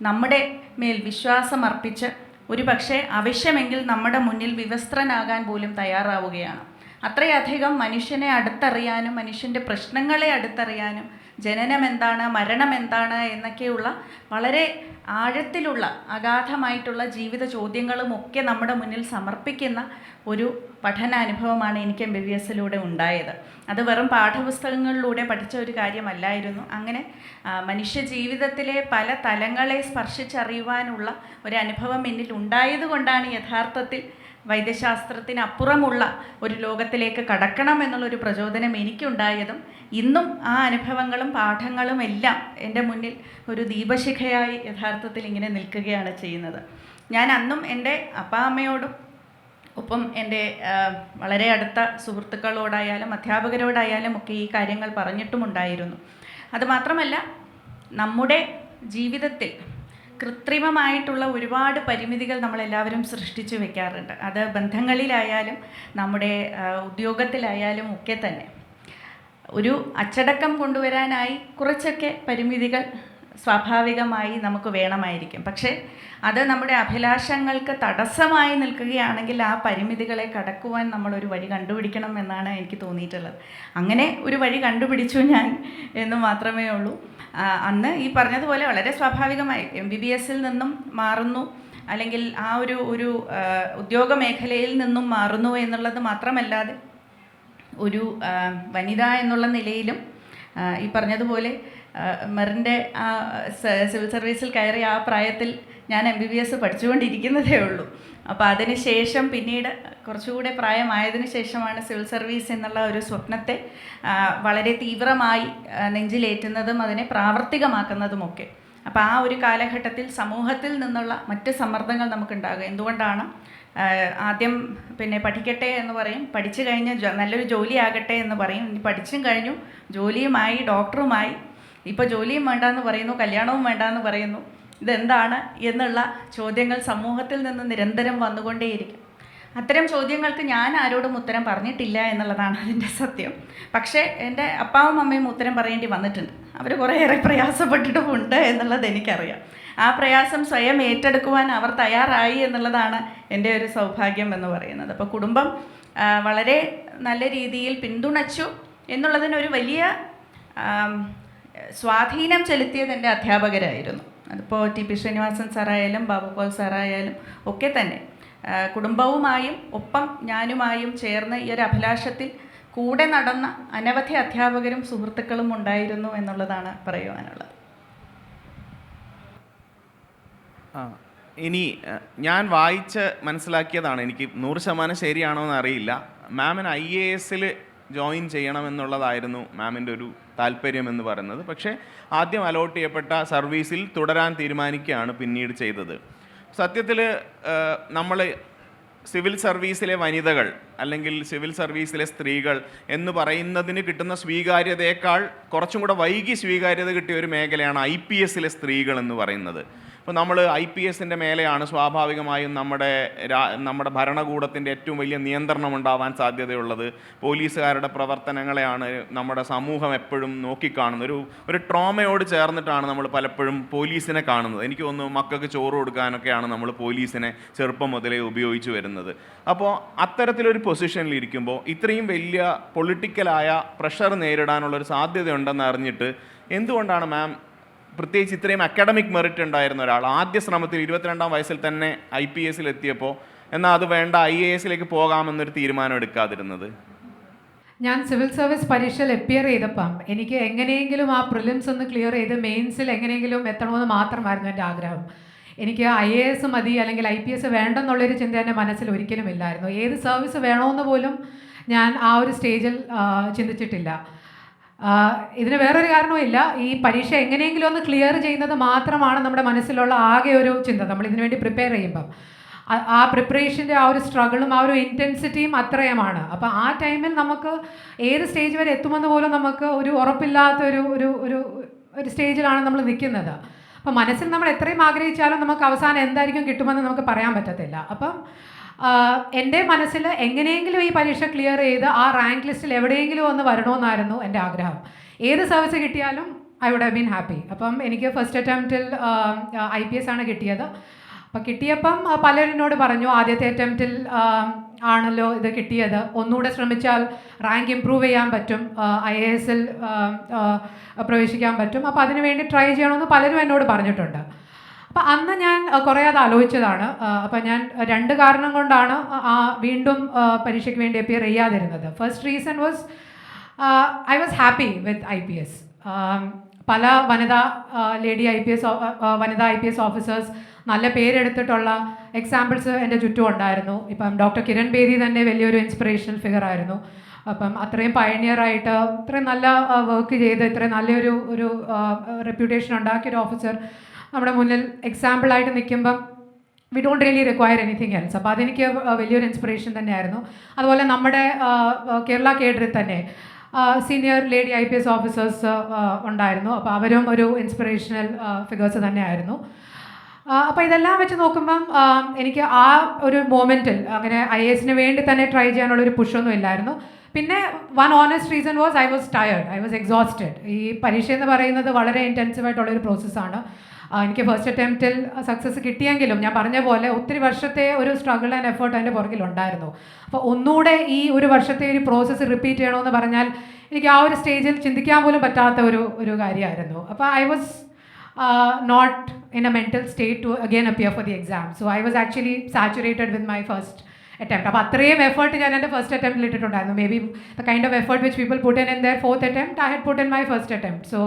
നമ്മുടെ മേൽ വിശ്വാസം അർപ്പിച്ച് ഒരു പക്ഷേ ആവശ്യമെങ്കിൽ നമ്മുടെ മുന്നിൽ വിവസ്ത്രനാകാൻ പോലും തയ്യാറാവുകയാണ്. അത്രയധികം മനുഷ്യനെ അടുത്തറിയാനും മനുഷ്യൻ്റെ പ്രശ്നങ്ങളെ അടുത്തറിയാനും ജനനം എന്താണ്, മരണം എന്താണ് എന്നൊക്കെയുള്ള വളരെ ആഴത്തിലുള്ള അഗാധമായിട്ടുള്ള ജീവിത ചോദ്യങ്ങളും ഒക്കെ നമ്മുടെ മുന്നിൽ സമർപ്പിക്കുന്ന ഒരു പഠനാനുഭവമാണ് എനിക്ക് MBBSലൂടെ ഉണ്ടായത്. അത് വെറും പാഠപുസ്തകങ്ങളിലൂടെ പഠിച്ച ഒരു കാര്യമല്ലായിരുന്നു. അങ്ങനെ മനുഷ്യ ജീവിതത്തിലെ പല തലങ്ങളെ സ്പർശിച്ചറിയുവാനുള്ള ഒരു അനുഭവം എന്നിൽ ഉണ്ടായതുകൊണ്ടാണ് യഥാർത്ഥത്തിൽ വൈദ്യശാസ്ത്രത്തിനപ്പുറമുള്ള ഒരു ലോകത്തിലേക്ക് കടക്കണം എന്നുള്ളൊരു പ്രചോദനം എനിക്കുണ്ടായതും ഇന്നും ആ അനുഭവങ്ങളും പാഠങ്ങളും എല്ലാം എൻ്റെ മുന്നിൽ ഒരു ദീപശിഖയായി യഥാർത്ഥത്തിൽ ഇങ്ങനെ നിൽക്കുകയാണ് ചെയ്യുന്നത്. ഞാൻ അന്നും എൻ്റെ അപ്പാ അമ്മയോടും ഒപ്പം എൻ്റെ വളരെ അടുത്ത സുഹൃത്തുക്കളോടായാലും അധ്യാപകരോടായാലും ഒക്കെ ഈ കാര്യങ്ങൾ പറഞ്ഞിട്ടുമുണ്ടായിരുന്നു. അതുമാത്രമല്ല, നമ്മുടെ ജീവിതത്തിൽ കൃത്രിമമായിട്ടുള്ള ഒരുപാട് പരിമിതികൾ നമ്മളെല്ലാവരും സൃഷ്ടിച്ചു വെക്കാറുണ്ട്. അത് ബന്ധങ്ങളിലായാലും നമ്മുടെ ഉദ്യോഗത്തിലായാലും ഒക്കെ തന്നെ. ഒരു അച്ചടക്കം കൊണ്ടുവരാനായി കുറച്ചൊക്കെ പരിമിതികൾ സ്വാഭാവികമായി നമുക്ക് വേണമായിരിക്കും. പക്ഷേ അത് നമ്മുടെ അഭിലാഷങ്ങൾക്ക് തടസ്സമായി നിൽക്കുകയാണെങ്കിൽ ആ പരിമിതികളെ കടക്കുവാൻ നമ്മളൊരു വഴി കണ്ടുപിടിക്കണം എന്നാണ് എനിക്ക് തോന്നിയിട്ടുള്ളത്. അങ്ങനെ ഒരു വഴി കണ്ടുപിടിച്ചു ഞാൻ എന്ന് മാത്രമേ ഉള്ളൂ. അന്ന് ഈ പറഞ്ഞതുപോലെ വളരെ സ്വാഭാവികമായി MBBSൽ നിന്നും മാറുന്നു, അല്ലെങ്കിൽ ആ ഒരു ഉദ്യോഗ മേഖലയിൽ നിന്നും മാറുന്നു എന്നുള്ളത് മാത്രമല്ലാതെ ഒരു വനിത എന്നുള്ള നിലയിലും ഈ പറഞ്ഞതുപോലെ മെറിൻ്റെ സിവിൽ സർവീസിൽ കയറിയ ആ പ്രായത്തിൽ ഞാൻ MBBS പഠിച്ചുകൊണ്ടിരിക്കുന്നതേ ഉള്ളൂ. അപ്പോൾ അതിന് ശേഷം പിന്നീട് കുറച്ചുകൂടെ പ്രായമായതിനു ശേഷമാണ് സിവിൽ സർവീസ് എന്നുള്ള ഒരു സ്വപ്നത്തെ വളരെ തീവ്രമായി നെഞ്ചിലേറ്റുന്നതും അതിനെ പ്രാവർത്തികമാക്കുന്നതുമൊക്കെ. അപ്പോൾ ആ ഒരു കാലഘട്ടത്തിൽ സമൂഹത്തിൽ നിന്നുള്ള മറ്റ് സമ്മർദ്ദങ്ങൾ നമുക്കുണ്ടാകും. എന്തുകൊണ്ടാണ് ആദ്യം പഠിക്കട്ടെ എന്ന് പറയും, പഠിച്ചു കഴിഞ്ഞ് നല്ലൊരു ജോലി ആകട്ടെ എന്ന് പറയും, ഇനി പഠിച്ചും കഴിഞ്ഞു ജോലിയുമായി ഡോക്ടറുമായി, ഇപ്പോൾ ജോലിയും വേണ്ടാന്ന് പറയുന്നു, കല്യാണവും വേണ്ടാന്ന് പറയുന്നു. ഇതെന്താണ് എന്നുള്ള ചോദ്യങ്ങൾ സമൂഹത്തിൽ നിന്ന് നിരന്തരം വന്നുകൊണ്ടേയിരിക്കും. അത്തരം ചോദ്യങ്ങൾക്ക് ഞാൻ ആരോടും ഉത്തരം പറഞ്ഞിട്ടില്ല എന്നുള്ളതാണ് അതിൻ്റെ സത്യം. പക്ഷേ എൻ്റെ അപ്പാവും അമ്മയും ഉത്തരം പറയേണ്ടി വന്നിട്ടുണ്ട്. അവർ കുറേയേറെ പ്രയാസപ്പെട്ടിട്ടുമുണ്ട് എന്നുള്ളത് എനിക്കറിയാം. ആ പ്രയാസം സ്വയം ഏറ്റെടുക്കുവാൻ അവർ തയ്യാറായി എന്നുള്ളതാണ് എൻ്റെ ഒരു സൗഭാഗ്യം എന്ന് പറയുന്നത്. അപ്പോൾ കുടുംബം വളരെ നല്ല രീതിയിൽ പിന്തുണച്ചു എന്നുള്ളതിനൊരു വലിയ സ്വാധീനം ചെലുത്തിയത് എൻ്റെ അധ്യാപകരായിരുന്നു. അതിപ്പോൾ TP ശ്രീനിവാസൻ സാറായാലും ബാബു പോൾ സാറായാലും ഒക്കെ തന്നെ കുടുംബവുമായും ഒപ്പം ഞാനുമായും ചേർന്ന് ഈ ഒരു അഭിലാഷത്തിൽ കൂടെ നടന്ന അനവധി അധ്യാപകരും സുഹൃത്തുക്കളും ഉണ്ടായിരുന്നു എന്നുള്ളതാണ് പറയുവാനുള്ളത്. ഇനി ഞാൻ വായിച്ച് മനസ്സിലാക്കിയതാണ്, എനിക്ക് 100% ശരിയാണോ എന്ന് അറിയില്ല. മാമിന് IAS ജോയിൻ ചെയ്യണമെന്നുള്ളതായിരുന്നു മാമിൻ്റെ ഒരു താല്പര്യം എന്ന് പറയുന്നത്. പക്ഷേ ആദ്യം അലോട്ട് ചെയ്യപ്പെട്ട സർവീസിൽ തുടരാൻ തീരുമാനിക്കുകയാണ് പിന്നീട് ചെയ്തത്. സത്യത്തിൽ നമ്മൾ സിവിൽ സർവീസിലെ വനിതകൾ അല്ലെങ്കിൽ സിവിൽ സർവീസിലെ സ്ത്രീകൾ എന്ന് പറയുന്നതിന് കിട്ടുന്ന സ്വീകാര്യതയേക്കാൾ കുറച്ചും കൂടെ വൈകി സ്വീകാര്യത കിട്ടിയ ഒരു മേഖലയാണ് IPS സ്ത്രീകൾ എന്ന് പറയുന്നത്. അപ്പോൾ നമ്മൾ IPS മേലെയാണ് സ്വാഭാവികമായും നമ്മുടെ ഭരണകൂടത്തിൻ്റെ ഏറ്റവും വലിയ നിയന്ത്രണം ഉണ്ടാവാൻ സാധ്യതയുള്ളത്. പോലീസുകാരുടെ പ്രവർത്തനങ്ങളെയാണ് നമ്മുടെ സമൂഹം എപ്പോഴും നോക്കിക്കാണുന്നത്. ഒരു ട്രോമയോട് ചേർന്നിട്ടാണ് നമ്മൾ പലപ്പോഴും പോലീസിനെ കാണുന്നത്. എനിക്ക് തോന്നുന്നു മക്കൾക്ക് ചോറ് കൊടുക്കാനൊക്കെയാണ് നമ്മൾ പോലീസിനെ ചെറുപ്പം മുതലേ ഉപയോഗിച്ച് വരുന്നത്. അപ്പോൾ അത്തരത്തിലൊരു പൊസിഷനിലിരിക്കുമ്പോൾ ഇത്രയും വലിയ പൊളിറ്റിക്കലായ പ്രഷർ നേരിടാനുള്ളൊരു സാധ്യതയുണ്ടെന്ന് അറിഞ്ഞിട്ട് എന്തുകൊണ്ടാണ് മാം, പ്രത്യേകിച്ച് ഇത്രയും അക്കാഡമിക് മെറിറ്റ് ഉണ്ടായിരുന്ന ഒരാൾ ആദ്യ ശ്രമത്തിൽ 22-ാം വയസ്സിൽ തന്നെ IPS എത്തിയപ്പോൾ എന്നാൽ അത് വേണ്ട IAS പോകാമെന്നൊരു തീരുമാനം എടുക്കാതിരുന്നത്? ഞാൻ സിവിൽ സർവീസ് പരീക്ഷയിൽ അപ്പിയർ ചെയ്തപ്പം എനിക്ക് എങ്ങനെയെങ്കിലും ആ പ്രിലിംസ് ഒന്ന് ക്ലിയർ ചെയ്ത് മെയിൻസിൽ എങ്ങനെയെങ്കിലും എത്തണമെന്ന് മാത്രമായിരുന്നു എൻ്റെ ആഗ്രഹം. എനിക്ക് IAS മതി അല്ലെങ്കിൽ IPS വേണ്ടെന്നുള്ളൊരു ചിന്ത എൻ്റെ മനസ്സിൽ ഒരിക്കലും ഇല്ലായിരുന്നു. ഏത് സർവീസ് വേണമെന്ന് പോലും ഞാൻ ആ ഒരു സ്റ്റേജിൽ ചിന്തിച്ചിട്ടില്ല. ഇതിന് വേറൊരു കാരണവുമില്ല, ഈ പരീക്ഷ എങ്ങനെയെങ്കിലും ഒന്ന് ക്ലിയർ ചെയ്യുന്നത് മാത്രമാണ് നമ്മുടെ മനസ്സിലുള്ള ആകെ ഒരു ചിന്ത. നമ്മൾ ഇതിനു വേണ്ടി പ്രിപ്പയർ ചെയ്യുമ്പം ആ പ്രിപ്പറേഷൻ്റെ ആ ഒരു സ്ട്രഗിളും ആ ഒരു ഇൻറ്റൻസിറ്റിയും അത്രയുമാണ്. അപ്പോൾ ആ ടൈമിൽ നമുക്ക് ഏത് സ്റ്റേജ് വരെ എത്തുമെന്ന് പോലും നമുക്ക് ഒരു ഉറപ്പില്ലാത്ത ഒരു സ്റ്റേജിലാണ് നമ്മൾ നിൽക്കുന്നത്. അപ്പോൾ മനസ്സിൽ നമ്മൾ എത്രയും ആഗ്രഹിച്ചാലും നമുക്ക് അവസാനം എന്തായിരിക്കും കിട്ടുമെന്ന് നമുക്ക് പറയാൻ പറ്റത്തില്ല. അപ്പം എൻ്റെ മനസ്സിൽ എങ്ങനെയെങ്കിലും ഈ പരീക്ഷ ക്ലിയർ ചെയ്ത് ആ റാങ്ക് ലിസ്റ്റിൽ എവിടെയെങ്കിലും ഒന്ന് വരണമെന്നായിരുന്നു എൻ്റെ ആഗ്രഹം. ഏത് സർവീസ് കിട്ടിയാലും I would have been happy. അപ്പം എനിക്ക് ഫസ്റ്റ് അറ്റംപ്റ്റിൽ IPS ആണ് കിട്ടിയത്. അപ്പോൾ കിട്ടിയപ്പം പലരും എന്നോട് പറഞ്ഞു, ആദ്യത്തെ അറ്റംപ്റ്റിൽ ആണല്ലോ ഇത് കിട്ടിയത്, ഒന്നുകൂടെ ശ്രമിച്ചാൽ റാങ്ക് ഇമ്പ്രൂവ് ചെയ്യാൻ പറ്റും, IAS പ്രവേശിക്കാൻ പറ്റും, അപ്പോൾ അതിന് വേണ്ടി ട്രൈ ചെയ്യണമെന്ന് പലരും എന്നോട് പറഞ്ഞിട്ടുണ്ട്. അപ്പോൾ അന്ന് ഞാൻ കുറേ അത് ആലോചിച്ചതാണ്. അപ്പോൾ ഞാൻ 2 കാരണം കൊണ്ടാണ് വീണ്ടും പരീക്ഷയ്ക്ക് വേണ്ടി അപ്പിയർ ചെയ്യാതിരുന്നത്. First reason was I was happy with IPS. പല വനിതാ IPS ഓഫീസേഴ്സ് നല്ല പേരെടുത്തിട്ടുള്ള എക്സാമ്പിൾസ് എൻ്റെ ചുറ്റും ഉണ്ടായിരുന്നു. ഇപ്പം ഡോക്ടർ കിരൺ ബേദി തന്നെ വലിയൊരു ഇൻസ്പിറേഷണൽ ഫിഗർ ആയിരുന്നു. അപ്പം അത്രയും പയനിയറായിട്ട് ഇത്രയും നല്ല വർക്ക് ചെയ്ത് ഇത്രയും നല്ലൊരു റെപ്യൂട്ടേഷൻ ഉണ്ടാക്കിയൊരു ഓഫീസർ നമ്മുടെ മുന്നിൽ എക്സാമ്പിളായിട്ട് നിൽക്കുമ്പം we don't really require anything else. അപ്പോൾ അതെനിക്ക് വലിയൊരു ഇൻസ്പിറേഷൻ തന്നെയായിരുന്നു. അതുപോലെ നമ്മുടെ കേരള കേഡറിൽ തന്നെ സീനിയർ ലേഡി IPS ഓഫീസേഴ്സ് ഉണ്ടായിരുന്നു. അപ്പോൾ അവരും ഒരു ഇൻസ്പിറേഷണൽ ഫിഗേഴ്സ് തന്നെയായിരുന്നു. അപ്പോൾ ഇതെല്ലാം വെച്ച് നോക്കുമ്പം എനിക്ക് ആ ഒരു മൊമെൻറ്റിൽ അങ്ങനെ IAS വേണ്ടി തന്നെ ട്രൈ ചെയ്യാനുള്ളൊരു പുഷൊന്നും ഇല്ലായിരുന്നു. പിന്നെ one honest reason was I was tired, I was exhausted. ഈ പരീക്ഷ എന്ന് പറയുന്നത് വളരെ ഇൻറ്റൻസീവായിട്ടുള്ളൊരു പ്രോസസ്സാണ്. എനിക്ക് ഫസ്റ്റ് അറ്റംപ്റ്റിൽ സക്സസ് കിട്ടിയെങ്കിലും ഞാൻ പറഞ്ഞ പോലെ ഒത്തിരി വർഷത്തെ ഒരു സ്ട്രഗിൾ ആൻഡ് എഫേർട്ട് അതിൻ്റെ പുറകിലുണ്ടായിരുന്നു. അപ്പോൾ ഒന്നുകൂടെ ഈ ഒരു വർഷത്തെ ഒരു പ്രോസസ്സ് റിപ്പീറ്റ് ചെയ്യണമെന്ന് പറഞ്ഞാൽ എനിക്ക് ആ ഒരു സ്റ്റേജിൽ ചിന്തിക്കാൻ പോലും പറ്റാത്ത ഒരു കാര്യമായിരുന്നു. അപ്പോൾ I was not in a mental state to again appear for the exam. So I was actually saturated with my first attempt. അപ്പോൾ അത്രയും എഫേർട്ട് ഞാൻ എൻ്റെ ഫസ്റ്റ് അറ്റംപ്റ്റിൽ ഇട്ടിട്ടുണ്ടായിരുന്നു. May be the kind of effort which people put in there fourth attempt I had put in my first attempt. So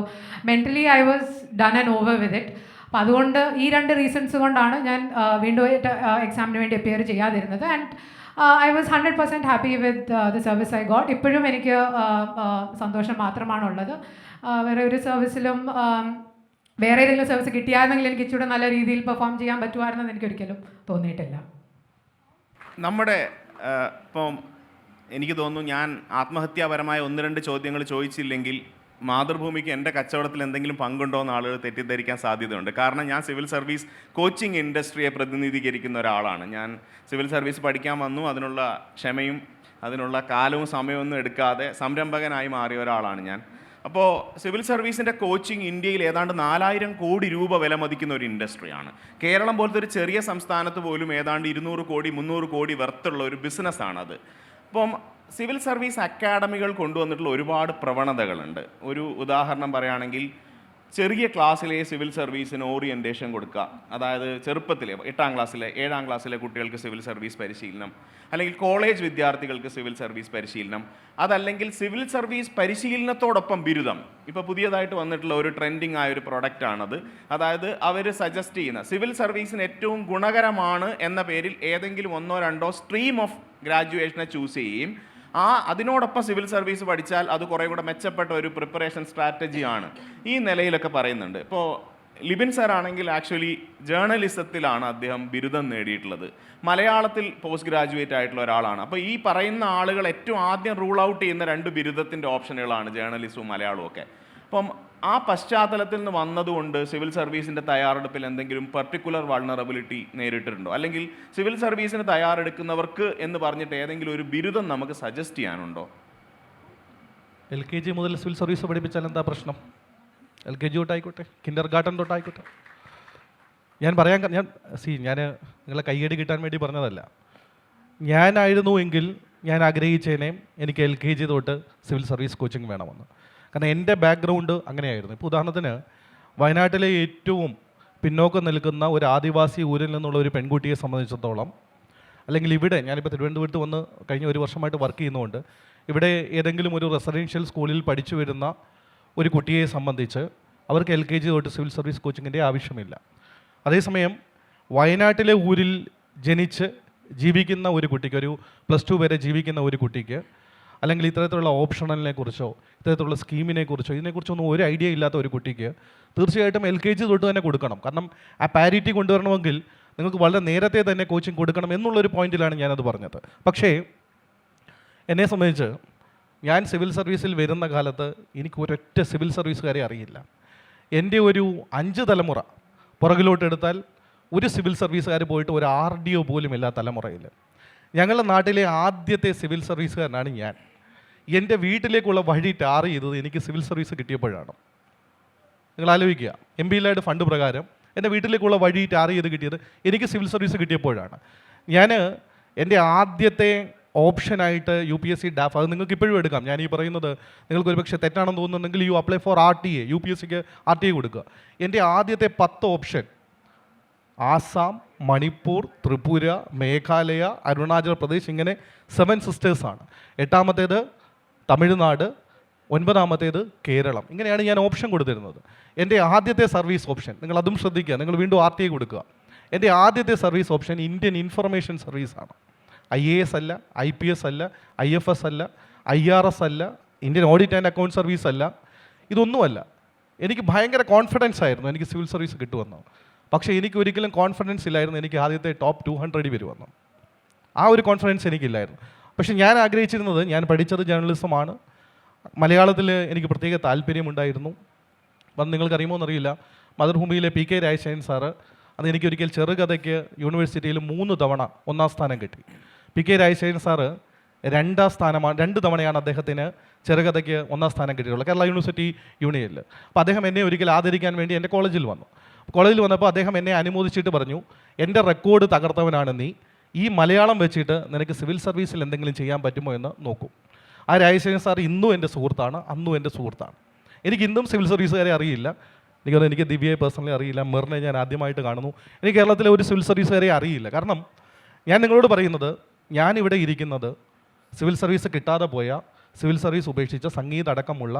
mentally I was done and over with it. അപ്പോൾ അതുകൊണ്ട് ഈ 2 റീസൺസ് കൊണ്ടാണ് ഞാൻ വീണ്ടും എക്സാമിന് വേണ്ടി അപ്പിയർ ചെയ്യാതിരുന്നത്. And I was 100% happy with the service I got. ഇപ്പോഴും എനിക്ക് സന്തോഷം മാത്രമാണുള്ളത്. വേറെ ഒരു സർവീസിലും വേറെ ഏതെങ്കിലും സർവീസ് കിട്ടിയായിരുന്നെങ്കിൽ എനിക്ക് ഇച്ചിരി നല്ല രീതിയിൽ പെർഫോം ചെയ്യാൻ പറ്റുമായിരുന്നെന്ന് എനിക്കൊരിക്കലും തോന്നിയിട്ടില്ല. നമ്മുടെ ഇപ്പം എനിക്ക് തോന്നുന്നു ഞാൻ ആത്മഹത്യാപരമായ 1-2 ചോദ്യങ്ങൾ ചോദിച്ചില്ലെങ്കിൽ മാതൃഭൂമിക്ക് എൻ്റെ കച്ചവടത്തിൽ എന്തെങ്കിലും പങ്കുണ്ടോ എന്ന് ആളുകൾ തെറ്റിദ്ധരിക്കാൻ സാധ്യതയുണ്ട്. കാരണം ഞാൻ സിവിൽ സർവീസ് കോച്ചിങ് ഇൻഡസ്ട്രിയെ പ്രതിനിധീകരിക്കുന്ന ഒരാളാണ്. ഞാൻ സിവിൽ സർവീസ് പഠിക്കാൻ വന്നു, അതിനുള്ള ക്ഷമയും അതിനുള്ള കാലവും സമയമൊന്നും എടുക്കാതെ സംരംഭകനായി മാറിയ ഒരാളാണ് ഞാൻ. അപ്പോൾ സിവിൽ സർവീസിൻ്റെ കോച്ചിങ് ഇന്ത്യയിൽ ഏതാണ്ട് 4000 കോടി രൂപ വില മതിക്കുന്ന ഒരു ഇൻഡസ്ട്രിയാണ്. കേരളം പോലത്തെ ഒരു ചെറിയ സംസ്ഥാനത്ത് പോലും ഏതാണ്ട് 200 കോടി 300 കോടി വെർത്തുള്ള ഒരു ബിസിനസ്സാണത്. അപ്പം സിവിൽ സർവീസ് അക്കാഡമികൾ കൊണ്ടുവന്നിട്ടുള്ള ഒരുപാട് പ്രവണതകളുണ്ട്. ഒരു ഉദാഹരണം പറയുകയാണെങ്കിൽ ചെറിയ ക്ലാസ്സിലെ സിവിൽ സർവീസിന് ഓറിയൻറ്റേഷൻ കൊടുക്കുക. അതായത് ചെറുപ്പത്തിലെ 8ാം ക്ലാസ്സിലെ 7ാം ക്ലാസ്സിലെ കുട്ടികൾക്ക് സിവിൽ സർവീസ് പരിശീലനം, അല്ലെങ്കിൽ കോളേജ് വിദ്യാർത്ഥികൾക്ക് സിവിൽ സർവീസ് പരിശീലനം, അതല്ലെങ്കിൽ സിവിൽ സർവീസ് പരിശീലനത്തോടൊപ്പം ബിരുദം. ഇപ്പോൾ പുതിയതായിട്ട് വന്നിട്ടുള്ള ഒരു ട്രെൻഡിങ് ആയ ഒരു പ്രൊഡക്റ്റാണത്. അതായത് അവർ സജസ്റ്റ് ചെയ്യുന്ന സിവിൽ സർവീസിന് ഏറ്റവും ഗുണകരമാണ് എന്ന പേരിൽ ഏതെങ്കിലും 1-2 സ്ട്രീം ഓഫ് ഗ്രാജുവേഷനെ ചൂസ് ചെയ്യുകയും അതിനോടൊപ്പം സിവിൽ സർവീസ് പഠിച്ചാൽ അത് കുറേ കൂടെ മെച്ചപ്പെട്ട ഒരു പ്രിപ്പറേഷൻ സ്ട്രാറ്റജിയാണ് ഈ നിലയിലൊക്കെ പറയുന്നുണ്ട്. ഇപ്പോൾ ലിബിൻ സാർ ആണെങ്കിൽ ആക്ച്വലി ജേർണലിസത്തിലാണ് അദ്ദേഹം ബിരുദം നേടിയിട്ടുള്ളത്. മലയാളത്തിൽ പോസ്റ്റ് ഗ്രാജുവേറ്റ് ആയിട്ടുള്ള ഒരാളാണ്. അപ്പോൾ ഈ പറയുന്ന ആളുകൾ ഏറ്റവും ആദ്യം റൂൾ ഔട്ട് ചെയ്യുന്ന 2 ബിരുദത്തിൻ്റെ ഓപ്ഷനുകളാണ് ജേർണലിസവും മലയാളവും ഒക്കെ. അപ്പം ആ പശ്ചാത്തലത്തിൽ നിന്ന് വന്നതുകൊണ്ട് സിവിൽ സർവീസിൻ്റെ തയ്യാറെടുപ്പിൽ എന്തെങ്കിലും പർട്ടിക്കുലർ വൾണറബിലിറ്റി നേരിട്ടിട്ടുണ്ടോ? അല്ലെങ്കിൽ സിവിൽ സർവീസിന് തയ്യാറെടുക്കുന്നവർക്ക് എന്ന് പറഞ്ഞിട്ട് ഏതെങ്കിലും ഒരു ബിരുദം നമുക്ക് സജസ്റ്റ് ചെയ്യാനുണ്ടോ? LKG മുതൽ സിവിൽ സർവീസ് പഠിപ്പിച്ചാൽ എന്താ പ്രശ്നം? LKG തൊട്ടായിക്കോട്ടെ, കിൻഡർ ഗാർട്ടൻ തൊട്ടായിക്കോട്ടെ. ഞാൻ നിങ്ങളെ കയ്യടി കിട്ടാൻ വേണ്ടി പറഞ്ഞതല്ല. ഞാനായിരുന്നു എങ്കിൽ ഞാൻ ആഗ്രഹിച്ചേനെ എനിക്ക് LKG തൊട്ട് സിവിൽ സർവീസ് കോച്ചിങ് വേണമെന്ന്. കാരണം എൻ്റെ ബാക്ക്ഗ്രൗണ്ട് അങ്ങനെയായിരുന്നു. ഇപ്പോൾ ഉദാഹരണത്തിന് വയനാട്ടിലെ ഏറ്റവും പിന്നോക്കം നിൽക്കുന്ന ഒരു ആദിവാസി ഊരിൽ നിന്നുള്ള ഒരു പെൺകുട്ടിയെ സംബന്ധിച്ചിടത്തോളം, അല്ലെങ്കിൽ ഇവിടെ ഞാനിപ്പോൾ തിരുവനന്തപുരത്ത് വന്ന് കഴിഞ്ഞ 1 വർഷമായിട്ട് വർക്ക് ചെയ്യുന്നതുകൊണ്ട് ഇവിടെ ഏതെങ്കിലും ഒരു റെസിഡൻഷ്യൽ സ്കൂളിൽ പഠിച്ചു വരുന്ന ഒരു കുട്ടിയെ സംബന്ധിച്ച് അവർക്ക് LKG തൊട്ട് സിവിൽ സർവീസ് കോച്ചിങ്ങിൻ്റെ ആവശ്യമില്ല. അതേസമയം വയനാട്ടിലെ ഊരിൽ ജനിച്ച് ജീവിക്കുന്ന ഒരു കുട്ടിക്ക്, ഒരു +2 വരെ ജീവിക്കുന്ന ഒരു കുട്ടിക്ക്, അല്ലെങ്കിൽ ഇത്തരത്തിലുള്ള ഓപ്ഷണലിനെ കുറിച്ചോ ഇത്തരത്തിലുള്ള സ്കീമിനെ കുറിച്ചോ ഇതിനെക്കുറിച്ചൊന്നും ഒരു ഐഡിയ ഇല്ലാത്ത ഒരു കുട്ടിക്ക് തീർച്ചയായിട്ടും LKG തൊട്ട് തന്നെ കൊടുക്കണം. കാരണം ആ പാരിറ്റി കൊണ്ടുവരണമെങ്കിൽ നിങ്ങൾക്ക് വളരെ നേരത്തെ തന്നെ കോച്ചിങ് കൊടുക്കണം എന്നുള്ളൊരു പോയിന്റിലാണ് ഞാനത് പറഞ്ഞത്. പക്ഷേ എന്നെ സംബന്ധിച്ച് ഞാൻ സിവിൽ സർവീസിൽ വരുന്ന കാലത്ത് എനിക്ക് ഒരൊറ്റ സിവിൽ സർവീസുകാരെ അറിയില്ല. എൻ്റെ ഒരു 5 തലമുറ പുറകിലോട്ട് എടുത്താൽ ഒരു സിവിൽ സർവീസുകാർ പോയിട്ട് ഒരു RDO പോലും ഇല്ല തലമുറയിൽ. ഞങ്ങളുടെ നാട്ടിലെ ആദ്യത്തെ സിവിൽ സർവീസുകാരനാണ് ഞാൻ. എൻ്റെ വീട്ടിലേക്കുള്ള വഴി ടാർ ചെയ്തത് എനിക്ക് സിവിൽ സർവീസ് കിട്ടിയപ്പോഴാണ്. നിങ്ങൾ ആലോചിക്കുക, MPLAD ഫണ്ട് പ്രകാരം എൻ്റെ വീട്ടിലേക്കുള്ള വഴി ടാർ ചെയ്ത് കിട്ടിയത് എനിക്ക് സിവിൽ സർവീസ് കിട്ടിയപ്പോഴാണ്. ഞാൻ എൻ്റെ ആദ്യത്തെ ഓപ്ഷനായിട്ട് UPSC DAF, അത് നിങ്ങൾക്ക് ഇപ്പോഴും എടുക്കാം. ഞാൻ ഈ പറയുന്നത് നിങ്ങൾക്ക് ഒരുപക്ഷെ തെറ്റാണെന്ന് തോന്നുന്നുണ്ടെങ്കിൽ U apply for RTA, UPSCക്ക് RTA കൊടുക്കുക. എൻ്റെ ആദ്യത്തെ 10 ഓപ്ഷൻ ആസാം, മണിപ്പൂർ, ത്രിപുര, മേഘാലയ, അരുണാചൽ പ്രദേശ്, ഇങ്ങനെ 7 സിസ്റ്റേഴ്സാണ്. 8ാമത്തേത് തമിഴ്നാട്, 9ാമത്തേത് കേരളം. ഇങ്ങനെയാണ് ഞാൻ ഓപ്ഷൻ കൊടുത്തിരുന്നത്. എൻ്റെ ആദ്യത്തെ സർവീസ് ഓപ്ഷൻ, നിങ്ങൾ അതും ശ്രദ്ധിക്കുക, നിങ്ങൾ വീണ്ടും RTA കൊടുക്കുക. എൻ്റെ ആദ്യത്തെ സർവീസ് ഓപ്ഷൻ ഇന്ത്യൻ ഇൻഫർമേഷൻ സർവീസാണ്. IAS അല്ല, IPS അല്ല, IFS അല്ല, IRS അല്ല, Indian audit and account service അല്ല, ഇതൊന്നുമല്ല. എനിക്ക് ഭയങ്കര കോൺഫിഡൻസ് ആയിരുന്നു എനിക്ക് സിവിൽ സർവീസ് കിട്ടുമെന്ന്. പക്ഷേ എനിക്ക് ഒരിക്കലും കോൺഫിഡൻസ് ഇല്ലായിരുന്നു എനിക്ക് ആദ്യത്തെ ടോപ്പ് 200 വരുമെന്ന്. ആ ഒരു കോൺഫിഡൻസ് എനിക്കില്ലായിരുന്നു. പക്ഷേ ഞാൻ ആഗ്രഹിച്ചിരുന്നത്, ഞാൻ പഠിച്ചത് ജേർണലിസമാണ്, മലയാളത്തിൽ എനിക്ക് പ്രത്യേക താല്പര്യമുണ്ടായിരുന്നു. അത് നിങ്ങൾക്കറിയുമോ എന്നറിയില്ല, മാതൃഭൂമിയിലെ PK രാജശേഖരൻ സാറ് അത് എനിക്കൊരിക്കൽ ചെറുകഥയ്ക്ക് യൂണിവേഴ്സിറ്റിയിൽ 3 തവണ 1ാം സ്ഥാനം കിട്ടി. PK രാജശേഖരൻ സാറ് 2ാം സ്ഥാനമാണ്, 2 തവണയാണ് അദ്ദേഹത്തിന് ചെറുകഥയ്ക്ക് 1ാം സ്ഥാനം കിട്ടിയിട്ടുള്ളത് കേരള യൂണിവേഴ്സിറ്റി യൂണിയനിൽ. അപ്പോൾ അദ്ദേഹം എന്നെ ഒരിക്കൽ ആദരിക്കാൻ വേണ്ടി എൻ്റെ കോളേജിൽ വന്നു. കോളേജിൽ വന്നപ്പോൾ അദ്ദേഹം എന്നെ അനുമോദിച്ചിട്ട് പറഞ്ഞു, എൻ്റെ റെക്കോർഡ് തകർത്തവനാണ് നീ, ഈ മലയാളം വെച്ചിട്ട് നിനക്ക് സിവിൽ സർവീസിൽ എന്തെങ്കിലും ചെയ്യാൻ പറ്റുമോ എന്ന് നോക്കൂ. ആ രാജശേഖരൻ സാർ ഇന്നും എൻ്റെ സുഹൃത്താണ്, അന്നും എൻ്റെ സുഹൃത്താണ്. എനിക്ക് ഇന്നും സിവിൽ സർവീസുകാരെ അറിയില്ല. എനിക്ക് ദിവ്യയെ പേഴ്സണലി അറിയില്ല, മെറിനെ ഞാൻ ആദ്യമായിട്ട് കാണുന്നു. എനിക്ക് കേരളത്തിലെ ഒരു സിവിൽ സർവീസുകാരെ അറിയില്ല. കാരണം ഞാൻ നിങ്ങളോട് പറയുന്നത്, ഞാനിവിടെ ഇരിക്കുന്നത് സിവിൽ സർവീസ് കിട്ടാതെ പോയ, സിവിൽ സർവീസ് ഉപേക്ഷിച്ച സംഗീത അടക്കമുള്ള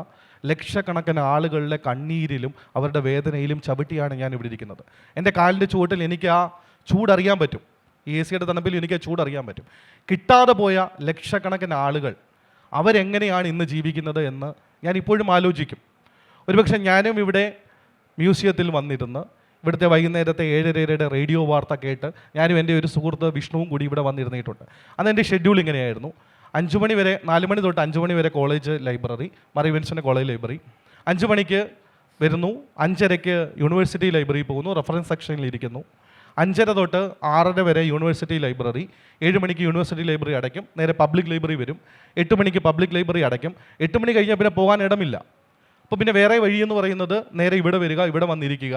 ലക്ഷക്കണക്കിന് ആളുകളുടെ കണ്ണീരിലും അവരുടെ വേദനയിലും ചവിട്ടിയാണ് ഞാൻ ഇവിടെ ഇരിക്കുന്നത്. എൻ്റെ കാലിൻ്റെ ചുവട്ടിൽ എനിക്ക് ആ ചൂടറിയാൻ പറ്റും. ഈ AC യുടെ തണുപ്പിൽ എനിക്ക് ആ ചൂടറിയാൻ പറ്റും. കിട്ടാതെ പോയ ലക്ഷക്കണക്കിന് ആളുകൾ അവരെങ്ങനെയാണ് ഇന്ന് ജീവിക്കുന്നത് എന്ന് ഞാൻ ഇപ്പോഴും ആലോചിക്കും. ഒരുപക്ഷെ ഞാനും ഇവിടെ മ്യൂസിയത്തിൽ വന്നിരുന്ന് ഇവിടുത്തെ വൈകുന്നേരത്തെ 7:30 റേഡിയോ വാർത്ത കേട്ട് ഞാനും എൻ്റെ ഒരു സുഹൃത്ത് വിഷ്ണുവും കൂടി ഇവിടെ വന്നിരുന്നിട്ടുണ്ട്. അന്ന് എൻ്റെ ഷെഡ്യൂൾ ഇങ്ങനെയായിരുന്നു: 5 മണി വരെ, 4 മണി തൊട്ട് 5 മണി വരെ കോളേജ് ലൈബ്രറി, മറി വിൻസൻ്റെ കോളേജ് ലൈബ്രറി. 5 മണിക്ക് വരുന്നു, 5:30 യൂണിവേഴ്സിറ്റി ലൈബ്രറി പോകുന്നു, റെഫറൻസ് സെക്ഷനിൽ ഇരിക്കുന്നു. 5:30 തൊട്ട് 6:30 വരെ യൂണിവേഴ്സിറ്റി ലൈബ്രറി. 7 മണിക്ക് യൂണിവേഴ്സിറ്റി ലൈബ്രറി അടയ്ക്കും, നേരെ പബ്ലിക് ലൈബ്രറി വരും. 8 മണിക്ക് പബ്ലിക് ലൈബ്രറി അടയ്ക്കും. 8 മണി കഴിഞ്ഞാൽ പിന്നെ പോകാൻ ഇടമില്ല. അപ്പോൾ പിന്നെ വേറെ വഴിയെന്ന് പറയുന്നത് നേരെ ഇവിടെ വരിക, ഇവിടെ വന്നിരിക്കുക,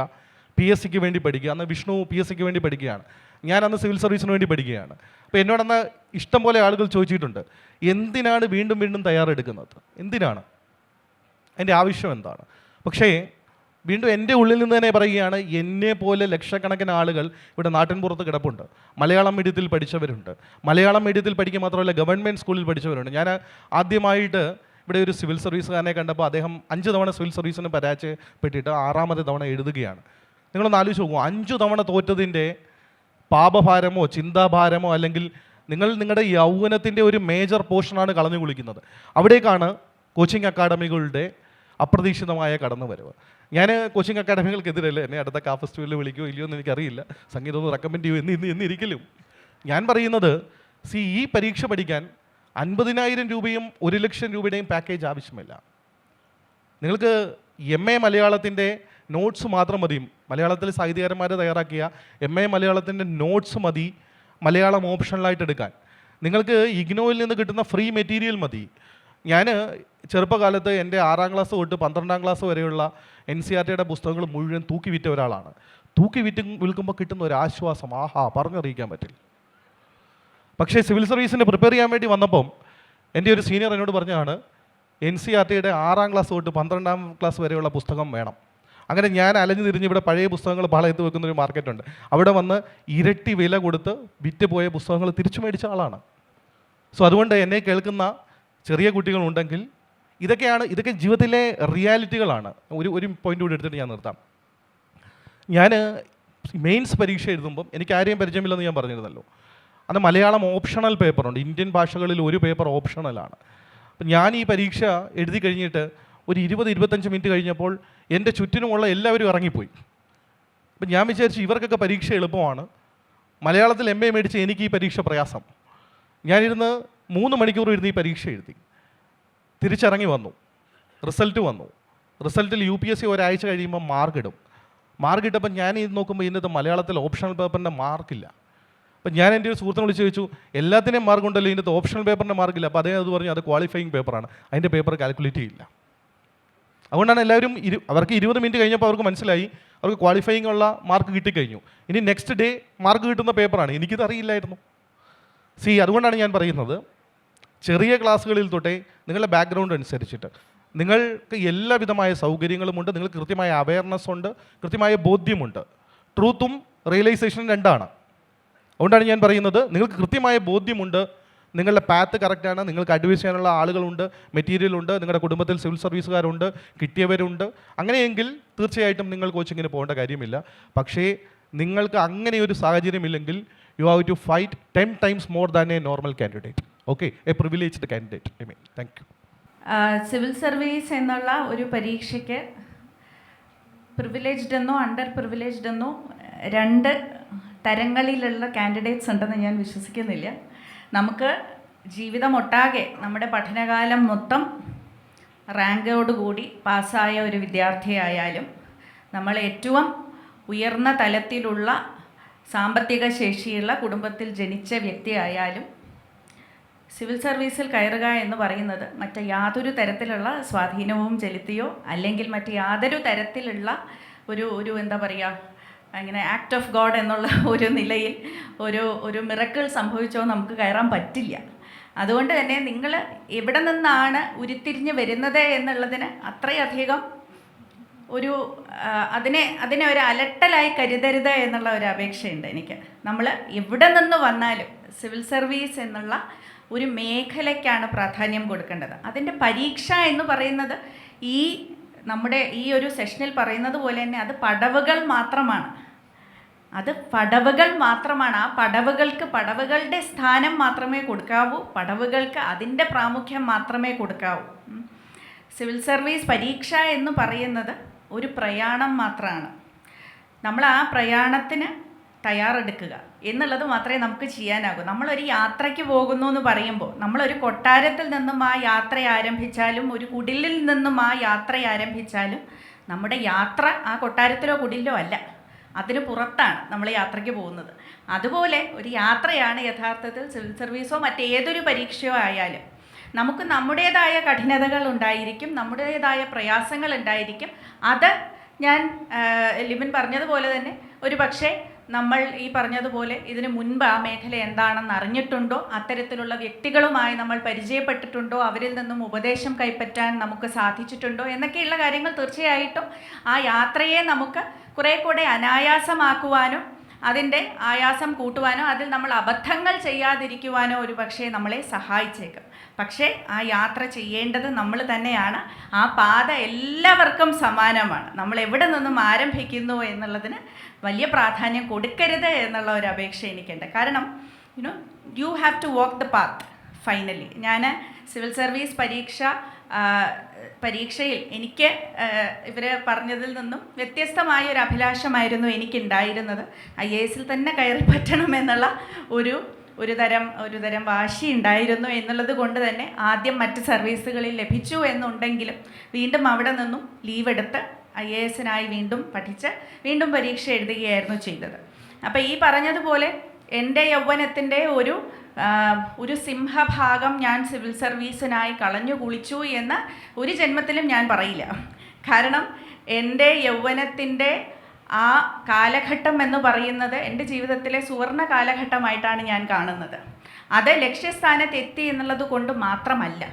PSCക്ക് വേണ്ടി പഠിക്കുക. അന്ന് വിഷ്ണു PSCക്ക് വേണ്ടി പഠിക്കുകയാണ്, ഞാനന്ന് സിവിൽ സർവീസിന് വേണ്ടി പഠിക്കുകയാണ്. അപ്പോൾ എന്നോടന്ന് ഇഷ്ടം പോലെ ആളുകൾ ചോദിച്ചിട്ടുണ്ട്, എന്തിനാണ് വീണ്ടും വീണ്ടും തയ്യാറെടുക്കുന്നത്, എന്തിനാണ്, അതിൻ്റെ ആവശ്യം എന്താണ്? പക്ഷേ വീണ്ടും എൻ്റെ ഉള്ളിൽ നിന്ന് തന്നെ പറയുകയാണ്, എന്നെ പോലെ ലക്ഷക്കണക്കിന് ആളുകൾ ഇവിടെ നാട്ടിൻപുറത്ത് കിടപ്പുണ്ട്. മലയാളം മീഡിയത്തിൽ പഠിച്ചവരുണ്ട്, മലയാളം മീഡിയത്തിൽ പഠിക്കുക മാത്രമല്ല ഗവൺമെൻറ് സ്കൂളിൽ പഠിച്ചവരുണ്ട്. ഞാൻ ആദ്യമായിട്ട് ഇവിടെ ഒരു സിവിൽ സർവീസുകാരനെ കണ്ടപ്പോൾ അദ്ദേഹം 5 തവണ സിവിൽ സർവീസിന് പരാജയപ്പെട്ടിട്ട് 6ാമത്തെ തവണ എഴുതുകയാണ്. നിങ്ങളൊന്ന് ആലോചിച്ച് നോക്കൂ, 5 തവണ തോറ്റതിൻ്റെ പാപഭാരമോ ചിന്താഭാരമോ അല്ലെങ്കിൽ നിങ്ങളുടെ യൗവനത്തിൻ്റെ ഒരു മേജർ പോർഷനാണ് കളഞ്ഞു കുളിക്കുന്നത്. അവിടേക്കാണ് കോച്ചിങ് അക്കാഡമികളുടെ അപ്രതീക്ഷിതമായ കടന്നുവരവ്. ഞാൻ കോച്ചിങ് അക്കാഡമികൾക്കെതിരല്ലേ, എന്നെ അടുത്ത ഫെസ്റ്റിവലിൽ വിളിക്കുമോ ഇല്ലയോ എന്ന് എനിക്കറിയില്ല, സംഗീതം ഒന്ന് റെക്കമെൻഡ് ചെയ്യുമോ എന്നിരിക്കലും. ഞാൻ പറയുന്നത്, ഈ പരീക്ഷ പഠിക്കാൻ 50,000 രൂപയും 1 ലക്ഷം രൂപയുടെയും പാക്കേജ് ആവശ്യമില്ല. നിങ്ങൾക്ക് MA മലയാളത്തിൻ്റെ നോട്ട്സ് മാത്രം മതി. മലയാളത്തിൽ സാഹിത്യകാരന്മാർ തയ്യാറാക്കിയ MA മലയാളത്തിൻ്റെ നോട്ട്സ് മതി മലയാളം ഓപ്ഷണലായിട്ട് എടുക്കാൻ. നിങ്ങൾക്ക് ഇഗ്നോയിൽ നിന്ന് കിട്ടുന്ന ഫ്രീ മെറ്റീരിയൽ മതി. ഞാൻ ചെറുപ്പകാലത്ത് എൻ്റെ 6ാം ക്ലാസ് തൊട്ട് 12ാം ക്ലാസ് വരെയുള്ള NCERTയുടെ പുസ്തകങ്ങൾ മുഴുവൻ തൂക്കി വിറ്റ ഒരാളാണ്. തൂക്കി വിൽക്കുമ്പോൾ കിട്ടുന്ന ഒരു ആശ്വാസം പറഞ്ഞറിയിക്കാൻ പറ്റില്ല. പക്ഷേ സിവിൽ സർവീസിന് പ്രിപ്പയർ ചെയ്യാൻ വേണ്ടി വന്നപ്പം എൻ്റെ ഒരു സീനിയർ എന്നോട് പറഞ്ഞതാണ്, NCERTയുടെ 6ാം ക്ലാസ് തൊട്ട് 12ാം ക്ലാസ് വരെയുള്ള പുസ്തകം വേണം. അങ്ങനെ ഞാൻ അലഞ്ഞു തിരിഞ്ഞ് ഇവിടെ പഴയ പുസ്തകങ്ങൾ പാളയത്ത് വെക്കുന്നൊരു മാർക്കറ്റുണ്ട്, അവിടെ വന്ന് ഇരട്ടി വില കൊടുത്ത് വിറ്റ് പോയ പുസ്തകങ്ങൾ തിരിച്ചു മേടിച്ച ആളാണ്. അതുകൊണ്ട് എന്നെ കേൾക്കുന്ന ചെറിയ കുട്ടികളുണ്ടെങ്കിൽ ഇതൊക്കെ ജീവിതത്തിലെ റിയാലിറ്റികളാണ്. ഒരു പോയിന്റ് കൂടി എടുത്തിട്ട് ഞാൻ നിർത്താം. ഞാൻ മെയിൻസ് പരീക്ഷ എഴുതുമ്പം എനിക്ക് ആരെയും പരിചയമില്ലെന്ന് ഞാൻ പറഞ്ഞിരുന്നല്ലോ. അന്ന് മലയാളം ഓപ്ഷണൽ പേപ്പറുണ്ട്, ഇന്ത്യൻ ഭാഷകളിൽ ഒരു പേപ്പർ ഓപ്ഷണലാണ്. അപ്പം ഞാൻ ഈ പരീക്ഷ എഴുതി കഴിഞ്ഞിട്ട് ഒരു 20-25 മിനിറ്റ് കഴിഞ്ഞപ്പോൾ എൻ്റെ ചുറ്റിനുമുള്ള എല്ലാവരും ഇറങ്ങിപ്പോയി. അപ്പം ഞാൻ വിചാരിച്ചു ഇവർക്കൊക്കെ പരീക്ഷ എളുപ്പമാണ്, മലയാളത്തിൽ MA മേടിച്ച് എനിക്ക് ഈ പരീക്ഷ പ്രയാസം. ഞാനിരുന്ന് 3 മണിക്കൂർ ഇരുന്ന് ഈ പരീക്ഷ എഴുതി, തിരിച്ചിറങ്ങി വന്നു, റിസൾട്ട് വന്നു. റിസൾട്ടിൽ UPSC ഒരാഴ്ച കഴിയുമ്പോൾ മാർക്ക് ഇട്ടപ്പോൾ ഞാൻ ഇത് നോക്കുമ്പോൾ ഇന്നത്തെ മലയാളത്തിൽ ഓപ്ഷണൽ പേപ്പറിൻ്റെ മാർക്കില്ല. അപ്പം ഞാൻ എൻ്റെ ഒരു സുഹൃത്തിനെ വിളിച്ച് ചോദിച്ചു, എല്ലാത്തിനെയും മാർക്കുണ്ടല്ലോ, ഇതിൻ്റെ ഓപ്ഷണൽ പേപ്പറിൻ്റെ മാർക്കില്ല. അപ്പോൾ അദ്ദേഹം അത് പറഞ്ഞു, അത് ക്വാളിഫയിങ് പേപ്പറാണ്, അതിൻ്റെ പേപ്പർ കാൽക്കുലേറ്റ് ചെയ്യില്ല. അതുകൊണ്ടാണ് എല്ലാവരും അവർക്ക് 20 മിനിറ്റ് കഴിഞ്ഞപ്പോൾ അവർക്ക് മനസ്സിലായി അവർക്ക് ക്വാളിഫയിങ് ഉള്ള മാർക്ക് കിട്ടിക്കഴിഞ്ഞു, ഇനി നെക്സ്റ്റ് ഡേ മാർക്ക് കിട്ടുന്ന പേപ്പറാണ്. എനിക്കിത് അറിയില്ലായിരുന്നു. അതുകൊണ്ടാണ് ഞാൻ പറയുന്നത്, ചെറിയ ക്ലാസ്സുകളിൽ തൊട്ടേ നിങ്ങളുടെ ബാക്ക്ഗ്രൗണ്ട് അനുസരിച്ചിട്ട് നിങ്ങൾക്ക് എല്ലാവിധമായ സൗകര്യങ്ങളുമുണ്ട്, നിങ്ങൾക്ക് കൃത്യമായ അവയർനെസ് ഉണ്ട്, കൃത്യമായ ബോധ്യമുണ്ട്. ട്രൂത്തും റിയലൈസേഷനും രണ്ടാണ്. അതുകൊണ്ടാണ് ഞാൻ പറയുന്നത്, നിങ്ങൾക്ക് കൃത്യമായ ബോധ്യമുണ്ട്, നിങ്ങളുടെ പാത്ത് കറക്റ്റാണ്, നിങ്ങൾക്ക് അഡ്വൈസ് ചെയ്യാനുള്ള ആളുകളുണ്ട്, മെറ്റീരിയലുണ്ട്, നിങ്ങളുടെ കുടുംബത്തിൽ സിവിൽ സർവീസുകാരുണ്ട്, കിട്ടിയവരുണ്ട്. അങ്ങനെയെങ്കിൽ തീർച്ചയായിട്ടും നിങ്ങൾ കോച്ചിങ്ങിന് പോകേണ്ട കാര്യമില്ല. പക്ഷേ നിങ്ങൾക്ക് അങ്ങനെ ഒരു സാഹചര്യമില്ലെങ്കിൽ you have to fight 10 times more than a normal candidate. Okay, a privileged candidate. Thank you. Civil service എന്നുള്ള ഒരു പരീക്ഷയ്ക്ക് പ്രിവിലേജ്ഡ് എന്നോ അണ്ടർ പ്രിവിലേജ്ഡ് എന്നോ 2 തരങ്ങളിലുള്ള കാൻഡിഡേറ്റ്സ് ഉണ്ടെന്ന് ഞാൻ വിശ്വസിക്കുന്നില്ല. നമുക്ക് ജീവിതമൊട്ടാകെ നമ്മുടെ പഠനകാലം മൊത്തം റാങ്കോടുകൂടി പാസ്സായ ഒരു വിദ്യാർത്ഥിയായാലും, നമ്മൾ ഏറ്റവും ഉയർന്ന തലത്തിലുള്ള സാമ്പത്തിക ശേഷിയുള്ള കുടുംബത്തിൽ ജനിച്ച വ്യക്തിയായാലും സിവിൽ സർവീസിൽ കയറുക എന്ന് പറയുന്നത് മറ്റ് യാതൊരു തരത്തിലുള്ള സ്വാധീനവും ചെലുത്തിയോ അല്ലെങ്കിൽ മറ്റ് യാതൊരു തരത്തിലുള്ള ഒരു എന്താ പറയുക, അങ്ങനെ ആക്ട് ഓഫ് ഗോഡ് എന്നുള്ള ഒരു നിലയിൽ ഒരു മിറക്കിൾ സംഭവിച്ചോ നമുക്ക് കയറാൻ പറ്റില്ല. അതുകൊണ്ട് തന്നെ നിങ്ങൾ എവിടെ നിന്നാണ് ഉരുത്തിരിഞ്ഞ് വരുന്നത് എന്നുള്ളതിന് അത്രയധികം അതിനെ ഒരു അലട്ടലായി കരുതരുത് എന്നുള്ള ഒരു അപേക്ഷയുണ്ട് എനിക്ക്. നമ്മൾ എവിടെ നിന്ന് വന്നാലും സിവിൽ സർവീസ് എന്നുള്ള ഒരു മേഖലയ്ക്കാണ് പ്രാധാന്യം കൊടുക്കേണ്ടത്. അതിൻ്റെ പരീക്ഷ എന്ന് പറയുന്നത് നമ്മുടെ ഈ ഒരു സെഷനിൽ പറയുന്നത് പോലെ തന്നെ അത് പടവുകൾ മാത്രമാണ്. ആ പടവുകൾക്ക് പടവുകളുടെ സ്ഥാനം മാത്രമേ കൊടുക്കാവൂ, പടവുകൾക്ക് അതിൻ്റെ പ്രാമുഖ്യം മാത്രമേ കൊടുക്കാവൂ. സിവിൽ സർവീസ് പരീക്ഷ എന്ന് പറയുന്നത് ഒരു പ്രയാണം മാത്രമാണ്. നമ്മൾ ആ പ്രയാണത്തിന് തയ്യാറെടുക്കുക എന്നുള്ളത് മാത്രമേ നമുക്ക് ചെയ്യാനാകൂ. നമ്മളൊരു യാത്രയ്ക്ക് പോകുന്നു എന്ന് പറയുമ്പോൾ നമ്മളൊരു കൊട്ടാരത്തിൽ നിന്നും ആ യാത്ര ആരംഭിച്ചാലും ഒരു കുടിലിൽ നിന്നും ആ യാത്ര ആരംഭിച്ചാലും നമ്മുടെ യാത്ര ആ കൊട്ടാരത്തിലോ കുടിലോ അല്ല, അതിന് പുറത്താണ് നമ്മൾ യാത്രയ്ക്ക് പോകുന്നത്. അതുപോലെ ഒരു യാത്രയാണ് യഥാർത്ഥത്തിൽ സിവിൽ സർവീസോ മറ്റേതൊരു പരീക്ഷയോ ആയാലും. നമുക്ക് നമ്മുടേതായ കഠിനതകൾ ഉണ്ടായിരിക്കും, നമ്മുടേതായ പ്രയാസങ്ങൾ ഉണ്ടായിരിക്കും. അത് ഞാൻ ലിബിൻ പറഞ്ഞതുപോലെ തന്നെ ഒരു പക്ഷേ നമ്മൾ ഈ പറഞ്ഞതുപോലെ ഇതിനു മുൻപ് ആ മേഖല എന്താണെന്ന് അറിഞ്ഞിട്ടുണ്ടോ, അത്തരത്തിലുള്ള വ്യക്തികളുമായി നമ്മൾ പരിചയപ്പെട്ടിട്ടുണ്ടോ, അവരിൽ നിന്നും ഉപദേശം കൈപ്പറ്റാൻ നമുക്ക് സാധിച്ചിട്ടുണ്ടോ എന്നൊക്കെയുള്ള കാര്യങ്ങൾ തീർച്ചയായിട്ടും ആ യാത്രയെ നമുക്ക് കുറേ കൂടെ അനായാസമാക്കുവാനോ അതിൻ്റെ ആയാസം കൂട്ടുവാനോ അതിൽ നമ്മൾ അബദ്ധങ്ങൾ ചെയ്യാതിരിക്കുവാനോ ഒരു പക്ഷേ നമ്മളെ സഹായിച്ചേക്കും. പക്ഷേ ആ യാത്ര ചെയ്യേണ്ടത് നമ്മൾ തന്നെയാണ്. ആ പാത എല്ലാവർക്കും സമാനമാണ്. നമ്മൾ എവിടെ നിന്നും ആരംഭിക്കുന്നു എന്നുള്ളതിന് വലിയ പ്രാധാന്യം കൊടുക്കരുത് എന്നുള്ള ഒരു അപേക്ഷ എനിക്കുണ്ട്. കാരണം you have to walk the path finally. ഞാൻ സിവിൽ സർവീസ് പരീക്ഷയിൽ എനിക്ക് ഇവർ പറഞ്ഞതിൽ നിന്നും വ്യത്യസ്തമായ ഒരു അഭിലാഷമായിരുന്നു എനിക്കുണ്ടായിരുന്നത്. IAS തന്നെ കയറി പറ്റണമെന്നുള്ള ഒരു തരം വാശി ഉണ്ടായിരുന്നു എന്നുള്ളത് കൊണ്ട് തന്നെ ആദ്യം മറ്റ് സർവീസുകളിൽ ലഭിച്ചു എന്നുണ്ടെങ്കിലും വീണ്ടും അവിടെ നിന്നും ലീവ് എടുത്ത് IASനായി വീണ്ടും പഠിച്ച് വീണ്ടും പരീക്ഷ എഴുതുകയായിരുന്നു ചെയ്തത്. അപ്പോൾ ഈ പറഞ്ഞതുപോലെ എൻ്റെ യൗവനത്തിൻ്റെ ഒരു സിംഹഭാഗം ഞാൻ സിവിൽ സർവീസിനായി കളഞ്ഞു കുളിച്ചു എന്ന് ഒരു ജന്മത്തിലും ഞാൻ പറയില്ല. കാരണം എൻ്റെ യൗവനത്തിൻ്റെ ആ കാലഘട്ടം എന്ന് പറയുന്നത് എൻ്റെ ജീവിതത്തിലെ സുവർണ കാലഘട്ടമായിട്ടാണ് ഞാൻ കാണുന്നത്. അത് ലക്ഷ്യസ്ഥാനത്ത് എത്തി എന്നുള്ളത് കൊണ്ട് മാത്രമല്ല,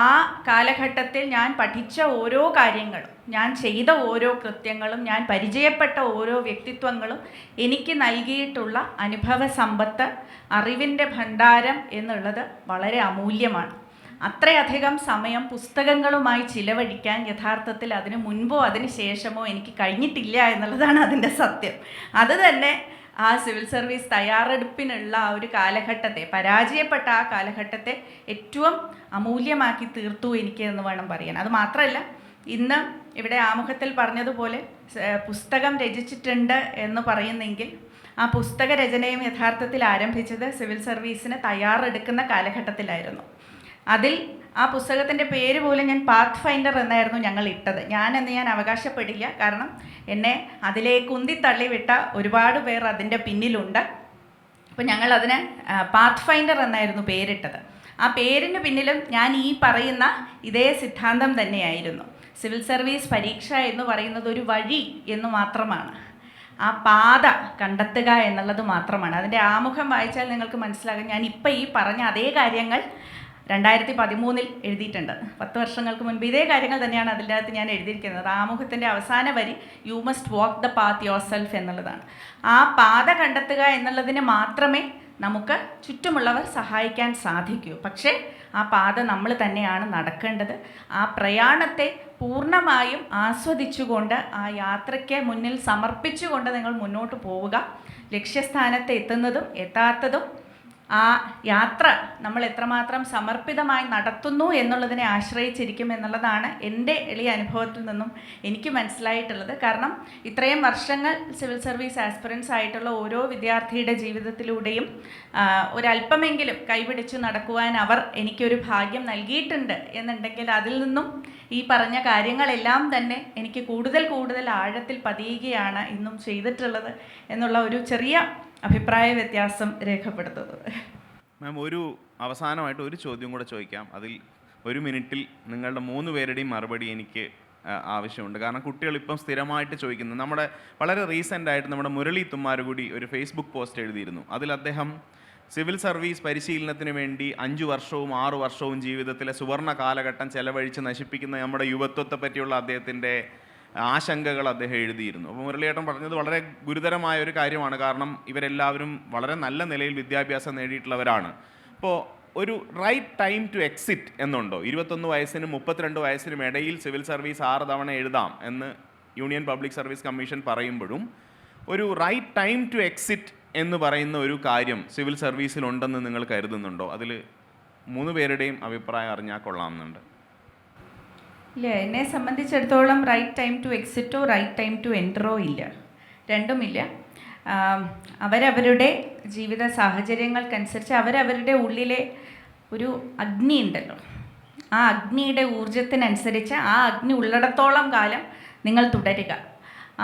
ആ കാലഘട്ടത്തിൽ ഞാൻ പഠിച്ച ഓരോ കാര്യങ്ങളും, ഞാൻ ചെയ്ത ഓരോ കൃത്യങ്ങളും, ഞാൻ പരിചയപ്പെട്ട ഓരോ വ്യക്തിത്വങ്ങളും എനിക്ക് നൽകിയിട്ടുള്ള അനുഭവ സമ്പത്ത്, അറിവിൻ്റെ ഭണ്ഡാരം എന്നുള്ളത് വളരെ അമൂല്യമാണ്. അത്രയധികം സമയം പുസ്തകങ്ങളുമായി ചിലവഴിക്കാൻ യഥാർത്ഥത്തിൽ അതിനു മുൻപോ അതിന് ശേഷമോ എനിക്ക് കഴിഞ്ഞിട്ടില്ല എന്നുള്ളതാണ് അതിൻ്റെ സത്യം. അത് തന്നെ ആ സിവിൽ സർവീസ് തയ്യാറെടുപ്പിനുള്ള ആ ഒരു കാലഘട്ടത്തെ, പരാജയപ്പെട്ട ആ കാലഘട്ടത്തെ ഏറ്റവും അമൂല്യമാക്കി തീർത്തു എനിക്ക് എന്ന് വേണം പറയാൻ. അത് മാത്രമല്ല, ഇന്ന് ഇവിടെ ആമുഖത്തിൽ പറഞ്ഞതുപോലെ പുസ്തകം രചിച്ചിട്ടുണ്ട് എന്ന് പറയുന്നെങ്കിൽ ആ പുസ്തക രചനയും യഥാർത്ഥത്തിൽ ആരംഭിച്ചത് സിവിൽ സർവീസിന് തയ്യാറെടുക്കുന്ന കാലഘട്ടത്തിലായിരുന്നു. അതിൽ ആ പുസ്തകത്തിൻ്റെ പേര് പോലും ഞാൻ പാത്ത് ഫൈൻഡർ എന്നായിരുന്നു ഞങ്ങൾ ഇട്ടത്. ഞാനെന്ന് ഞാൻ അവകാശപ്പെടില്ല, കാരണം എന്നെ അതിലേക്ക് ഉന്തിത്തള്ളി വിട്ട ഒരുപാട് പേർ അതിൻ്റെ പിന്നിലുണ്ട്. അപ്പോൾ ഞങ്ങളതിന് പാത്ത് ഫൈൻഡർ എന്നായിരുന്നു പേരിട്ടത്. ആ പേരിന് പിന്നിലും ഞാൻ ഈ പറയുന്ന ഇതേ സിദ്ധാന്തം തന്നെയായിരുന്നു. സിവിൽ സർവീസ് പരീക്ഷ എന്ന് പറയുന്നത് ഒരു വഴി എന്ന് മാത്രമാണ്, ആ പാത കണ്ടെത്തുക എന്നുള്ളത് മാത്രമാണ്. അതിൻ്റെ ആമുഖം വായിച്ചാൽ നിങ്ങൾക്ക് മനസ്സിലാകും. ഞാൻ ഇപ്പം ഈ പറഞ്ഞ അതേ കാര്യങ്ങൾ 2013 എഴുതിയിട്ടുണ്ട്. 10 വർഷങ്ങൾക്ക് മുൻപ് ഇതേ കാര്യങ്ങൾ തന്നെയാണ് അതിൻ്റെ അകത്ത് ഞാൻ എഴുതിയിരിക്കുന്നത്. ആമുഖത്തിൻ്റെ അവസാന വരി you must walk the path your self എന്നുള്ളതാണ്. ആ പാത കണ്ടെത്തുക എന്നുള്ളതിന് മാത്രമേ നമുക്ക് ചുറ്റുമുള്ളവർ സഹായിക്കാൻ സാധിക്കൂ. പക്ഷേ ആ പാത നമ്മൾ തന്നെയാണ് നടക്കേണ്ടത്. ആ പ്രയാണത്തെ പൂർണ്ണമായും ആസ്വദിച്ചുകൊണ്ട് ആ യാത്രയ്ക്ക് മുന്നിൽ സമർപ്പിച്ചുകൊണ്ട് നിങ്ങൾ മുന്നോട്ട് പോവുക. ലക്ഷ്യസ്ഥാനത്ത് എത്തുന്നതും എത്താത്തതും ആ യാത്ര നമ്മൾ എത്രമാത്രം സമർപ്പിതമായി നടത്തുന്നു എന്നുള്ളതിനെ ആശ്രയിച്ചിരിക്കും എന്നുള്ളതാണ് എൻ്റെ എളിയ അനുഭവത്തിൽ നിന്നും എനിക്ക് മനസ്സിലായിട്ടുള്ളത്. കാരണം ഇത്രയും വർഷങ്ങൾ സിവിൽ സർവീസ് ആസ്പിറൻസ് ആയിട്ടുള്ള ഓരോ വിദ്യാർത്ഥിയുടെ ജീവിതത്തിലൂടെയും ഒരല്പമെങ്കിലും കൈപിടിച്ചു നടക്കുവാൻ അവർ എനിക്കൊരു ഭാഗ്യം നൽകിയിട്ടുണ്ട് എന്നുണ്ടെങ്കിൽ അതിൽ നിന്നും ഈ പറഞ്ഞ കാര്യങ്ങളെല്ലാം തന്നെ എനിക്ക് കൂടുതൽ ആഴത്തിൽ പതിയുകയാണ് ഇന്നും ചെയ്തിട്ടുള്ളത് എന്നുള്ള ഒരു ചെറിയ അഭിപ്രായ വ്യത്യാസം രേഖപ്പെടുത്തുന്നത്. മാം, അവസാനമായിട്ട് ഒരു ചോദ്യം കൂടെ ചോദിക്കാം. അതിൽ 1 മിനിറ്റിൽ നിങ്ങളുടെ 3 പേരുടെയും മറുപടി എനിക്ക് ആവശ്യമുണ്ട്. കാരണം കുട്ടികൾ ഇപ്പം സ്ഥിരമായിട്ട് ചോദിക്കുന്നത്, നമ്മുടെ വളരെ റീസെൻ്റ് ആയിട്ട് നമ്മുടെ മുരളി തുമ്മാരുകൂടി ഒരു ഫേസ്ബുക്ക് പോസ്റ്റ് എഴുതിയിരുന്നു. അതിൽ അദ്ദേഹം സിവിൽ സർവീസ് പരിശീലനത്തിന് വേണ്ടി 5 വർഷവും 6 വർഷവും ജീവിതത്തിലെ സുവർണ കാലഘട്ടം ചെലവഴിച്ച് നശിപ്പിക്കുന്ന നമ്മുടെ യുവത്വത്തെ പറ്റിയുള്ള അദ്ദേഹത്തിൻ്റെ ആശങ്കകൾ അദ്ദേഹം എഴുതിയിരുന്നു. അപ്പോൾ മുരളിയേട്ടൻ പറഞ്ഞത് വളരെ ഗുരുതരമായ ഒരു കാര്യമാണ്. കാരണം ഇവരെല്ലാവരും വളരെ നല്ല നിലയിൽ വിദ്യാഭ്യാസം നേടിയിട്ടുള്ളവരാണ്. അപ്പോൾ ഒരു റൈറ്റ് ടൈം ടു എക്സിറ്റ് എന്നുണ്ടോ? 21 വയസ്സിനും 32 വയസ്സിനും ഇടയിൽ സിവിൽ സർവീസ് 6 തവണ എഴുതാം എന്ന് യൂണിയൻ പബ്ലിക് സർവീസ് കമ്മീഷൻ പറയുമ്പോഴും ഒരു റൈറ്റ് ടൈം ടു എക്സിറ്റ് എന്ന് പറയുന്ന ഒരു കാര്യം സിവിൽ സർവീസിലുണ്ടെന്ന് നിങ്ങൾ കരുതുന്നുണ്ടോ? അതിൽ 3 പേരുടെയും അഭിപ്രായം അറിഞ്ഞാൽ കൊള്ളാമെന്നുണ്ട്. ഇല്ല, എന്നെ സംബന്ധിച്ചിടത്തോളം റൈറ്റ് ടൈം ടു എക്സിറ്റോ റൈറ്റ് ടൈം ടു എൻറ്ററോ ഇല്ല, രണ്ടുമില്ല. അവരവരുടെ ജീവിത സാഹചര്യങ്ങൾക്കനുസരിച്ച് അവരവരുടെ ഉള്ളിലെ ഒരു അഗ്നി ഉണ്ടല്ലോ, ആ അഗ്നിയുടെ ഊർജത്തിനനുസരിച്ച് ആ അഗ്നി ഉള്ളിടത്തോളം കാലം നിങ്ങൾ തുടരുക.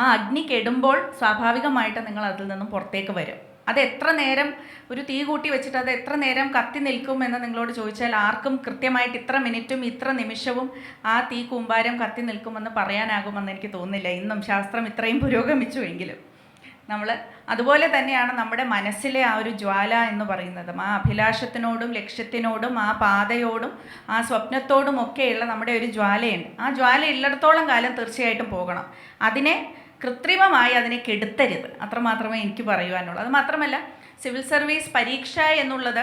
ആ അഗ്നി കെടുമ്പോൾ സ്വാഭാവികമായിട്ട് നിങ്ങൾ അതിൽ നിന്നും പുറത്തേക്ക് വരും. അത് എത്ര നേരം ഒരു തീ കൂട്ടി വെച്ചിട്ട് അത് എത്ര നേരം കത്തി നിൽക്കുമെന്ന് നിങ്ങളോട് ചോദിച്ചാൽ ആർക്കും കൃത്യമായിട്ട് ഇത്ര മിനിറ്റും ഇത്ര നിമിഷവും ആ തീ കൂമ്പാരം കത്തി നിൽക്കുമെന്ന് പറയാനാകുമെന്ന് എനിക്ക് തോന്നുന്നില്ല. ഇന്നും ശാസ്ത്രം ഇത്രയും പുരോഗമിച്ചുവെങ്കിലും നമ്മൾ അതുപോലെ തന്നെയാണ് നമ്മുടെ മനസ്സിലെ ആ ഒരു ജ്വാല എന്ന് പറയുന്നതും ആ അഭിലാഷത്തിനോടും ലക്ഷ്യത്തിനോടും ആ പാതയോടും ആ സ്വപ്നത്തോടും ഒക്കെയുള്ള നമ്മുടെ ഒരു ജ്വാലയുണ്ട്. ആ ജ്വാല ഉള്ളിടത്തോളം കാലം തീർച്ചയായിട്ടും പോകണം. അതിനെ കൃത്രിമമായി അതിനെ കെടുത്തരുത്, അത്രമാത്രമേ എനിക്ക് പറയുവാനുള്ളൂ. അത് മാത്രമല്ല, സിവിൽ സർവീസ് പരീക്ഷ എന്നുള്ളത്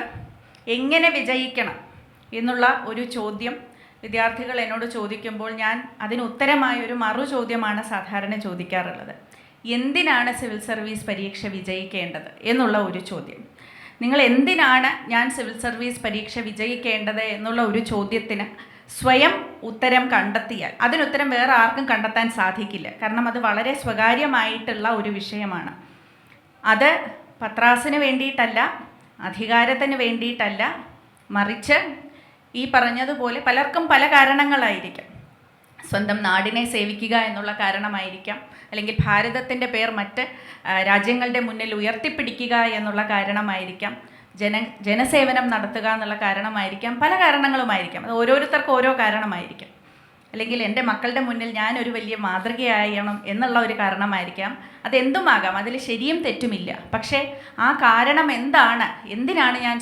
എങ്ങനെ വിജയിക്കണം എന്നുള്ള ഒരു ചോദ്യം വിദ്യാർത്ഥികൾ എന്നോട് ചോദിക്കുമ്പോൾ ഞാൻ അതിന് ഉത്തരമായ ഒരു മറു ചോദ്യമാണ് സാധാരണ ചോദിക്കാറുള്ളത്. എന്തിനാണ് സിവിൽ സർവീസ് പരീക്ഷ വിജയിക്കേണ്ടത് എന്നുള്ള ഒരു ചോദ്യം. നിങ്ങൾ എന്തിനാണ് ഞാൻ സിവിൽ സർവീസ് പരീക്ഷ വിജയിക്കേണ്ടത് എന്നുള്ള ഒരു ചോദ്യത്തിന് സ്വയം ഉത്തരം കണ്ടെത്തിയാൽ അതിനുത്തരം വേറെ ആർക്കും കണ്ടെത്താൻ സാധിക്കില്ല. കാരണം അത് വളരെ സ്വകാര്യമായിട്ടുള്ള ഒരു വിഷയമാണ്. അത് പത്രാസിന് വേണ്ടിയിട്ടല്ല, അധികാരത്തിന് വേണ്ടിയിട്ടല്ല, മറിച്ച് ഈ പറഞ്ഞതുപോലെ പലർക്കും പല കാരണങ്ങളായിരിക്കാം. സ്വന്തം നാടിനെ സേവിക്കുക എന്നുള്ള കാരണമായിരിക്കാം, അല്ലെങ്കിൽ ഭാരതത്തിൻ്റെ പേർ മറ്റ് രാജ്യങ്ങളുടെ മുന്നിൽ ഉയർത്തിപ്പിടിക്കുക എന്നുള്ള കാരണമായിരിക്കാം, ജനസേവനം നടത്തുക എന്നുള്ള കാരണമായിരിക്കാം, പല കാരണങ്ങളുമായിരിക്കാം. അത് ഓരോരുത്തർക്കും ഓരോ കാരണമായിരിക്കാം. അല്ലെങ്കിൽ എൻ്റെ മക്കളുടെ മുന്നിൽ ഞാനൊരു വലിയ മാതൃകയായണം എന്നുള്ള ഒരു കാരണമായിരിക്കാം. അതെന്തുമാകാം, അതിൽ ശരിയും തെറ്റുമില്ല. പക്ഷേ ആ കാരണം എന്താണ്, എന്തിനാണ് ഞാൻ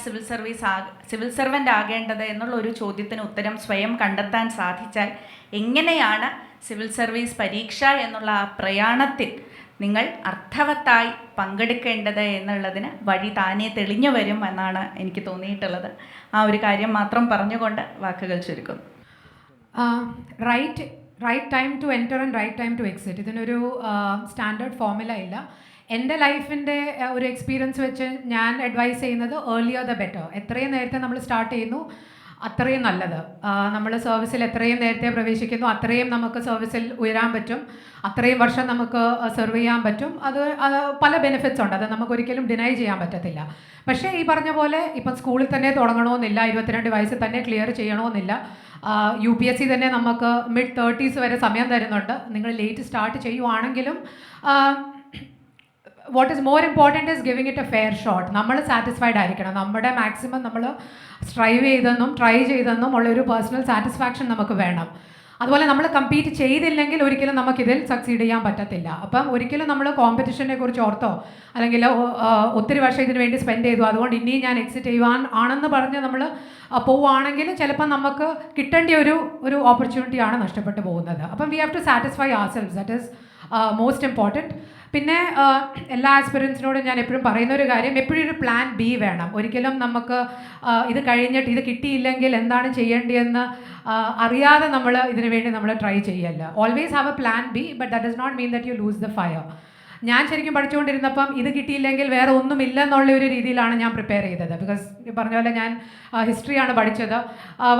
സിവിൽ സർവൻ്റ് ആകേണ്ടത് എന്നുള്ള ഒരു ചോദ്യത്തിന് ഉത്തരം സ്വയം കണ്ടെത്താൻ സാധിച്ചാൽ എങ്ങനെയാണ് സിവിൽ സർവീസ് പരീക്ഷ എന്നുള്ള ആ പ്രയാണത്തിൽ നിങ്ങൾ അർത്ഥവത്തായി പങ്കെടുക്കേണ്ടത് എന്നുള്ളതിന് വഴി താനേ തെളിഞ്ഞു വരും എന്നാണ് എനിക്ക് തോന്നിയിട്ടുള്ളത്. ആ ഒരു കാര്യം മാത്രം പറഞ്ഞുകൊണ്ട് വാക്കുകൾ ചുരുക്കുന്നു. Right time to enter and right time to exit, ഇതിനൊരു സ്റ്റാൻഡേർഡ് ഫോർമുല ഇല്ല. എൻ്റെ ലൈഫിൻ്റെ ഒരു എക്സ്പീരിയൻസ് വെച്ച് ഞാൻ അഡ്വൈസ് ചെയ്യുന്നത് ഏർലിയർ ദ ബെറ്റർ. എത്രയും നേരത്തെ നമ്മൾ സ്റ്റാർട്ട് ചെയ്യുന്നു അത്രയും നല്ലത്. നമ്മൾ സർവീസിൽ എത്രയും നേരത്തെ പ്രവേശിക്കുന്നു അത്രയും നമുക്ക് സർവീസിൽ ഉയരാൻ പറ്റും, അത്രയും വർഷം നമുക്ക് സെർവ് ചെയ്യാൻ പറ്റും. അത് പല ബെനിഫിറ്റ്സ് ഉണ്ട്, അത് നമുക്കൊരിക്കലും ഡിനൈ ചെയ്യാൻ പറ്റത്തില്ല. പക്ഷേ ഈ പറഞ്ഞ പോലെ ഇപ്പം സ്കൂളിൽ തന്നെ തുടങ്ങണമെന്നില്ല, 22 വയസ്സിൽ തന്നെ ക്ലിയർ ചെയ്യണമെന്നില്ല. UPSC തന്നെ നമുക്ക് mid-30s വരെ സമയം തരുന്നുണ്ട്. നിങ്ങൾ ലേറ്റ് സ്റ്റാർട്ട് ചെയ്യുവാണെങ്കിലും what is more important is giving it a fair shot. നമ്മൾ സാറ്റിസ്ഫൈഡ് ആയിരിക്കണം. നമ്മുടെ മാക്സിമം നമ്മൾ സ്ട്രൈവ് ചെയ്തെന്നും ട്രൈ ചെയ്തെന്നും ഉള്ളൊരു പേഴ്സണൽ സാറ്റിസ്ഫാക്ഷൻ നമുക്ക് വേണം. അതുപോലെ നമ്മൾ കമ്പീറ്റ് ചെയ്തില്ലെങ്കിൽ ഒരിക്കലും നമുക്കിതിൽ സക്സീഡ് ചെയ്യാൻ പറ്റത്തില്ല. അപ്പം ഒരിക്കലും നമ്മൾ കോമ്പറ്റീഷനെ കുറിച്ച് ഓർത്തോ അല്ലെങ്കിൽ ഒത്തിരി വർഷം ഇതിനു വേണ്ടി സ്പെൻഡ് ചെയ്തു അതുകൊണ്ട് ഇനിയും ഞാൻ എക്സിറ്റ് ചെയ്യുവാൻ ആണെന്ന് പറഞ്ഞ് നമ്മൾ പോവുകയാണെങ്കിൽ ചിലപ്പോൾ നമുക്ക് കിട്ടേണ്ട ഒരു ഓപ്പർച്യൂണിറ്റിയാണ് നഷ്ടപ്പെട്ടു പോകുന്നത്. അപ്പം we have to satisfy ourselves, that is most important. പിന്നെ എല്ലാ ആസ്പിറൻസിനോടും ഞാൻ എപ്പോഴും പറയുന്ന ഒരു കാര്യം, എപ്പോഴും ഒരു പ്ലാൻ ബി വേണം. ഒരിക്കലും നമുക്ക് ഇത് കഴിഞ്ഞിട്ട് ഇത് കിട്ടിയില്ലെങ്കിൽ എന്താണ് ചെയ്യേണ്ടതെന്ന് അറിയാതെ നമ്മൾ ഇതിനു വേണ്ടി നമ്മൾ ട്രൈ ചെയ്യല്ല. Always have a plan B, but that does not mean that you lose the fire. ഞാൻ ശരിക്കും പഠിച്ചുകൊണ്ടിരുന്നപ്പം ഇത് കിട്ടിയില്ലെങ്കിൽ വേറെ ഒന്നുമില്ല എന്നുള്ള ഒരു രീതിയിലാണ് ഞാൻ പ്രിപ്പയർ ചെയ്തത്. ബിക്കോസ് പറഞ്ഞ പോലെ ഞാൻ ഹിസ്റ്ററിയാണ് പഠിച്ചത്.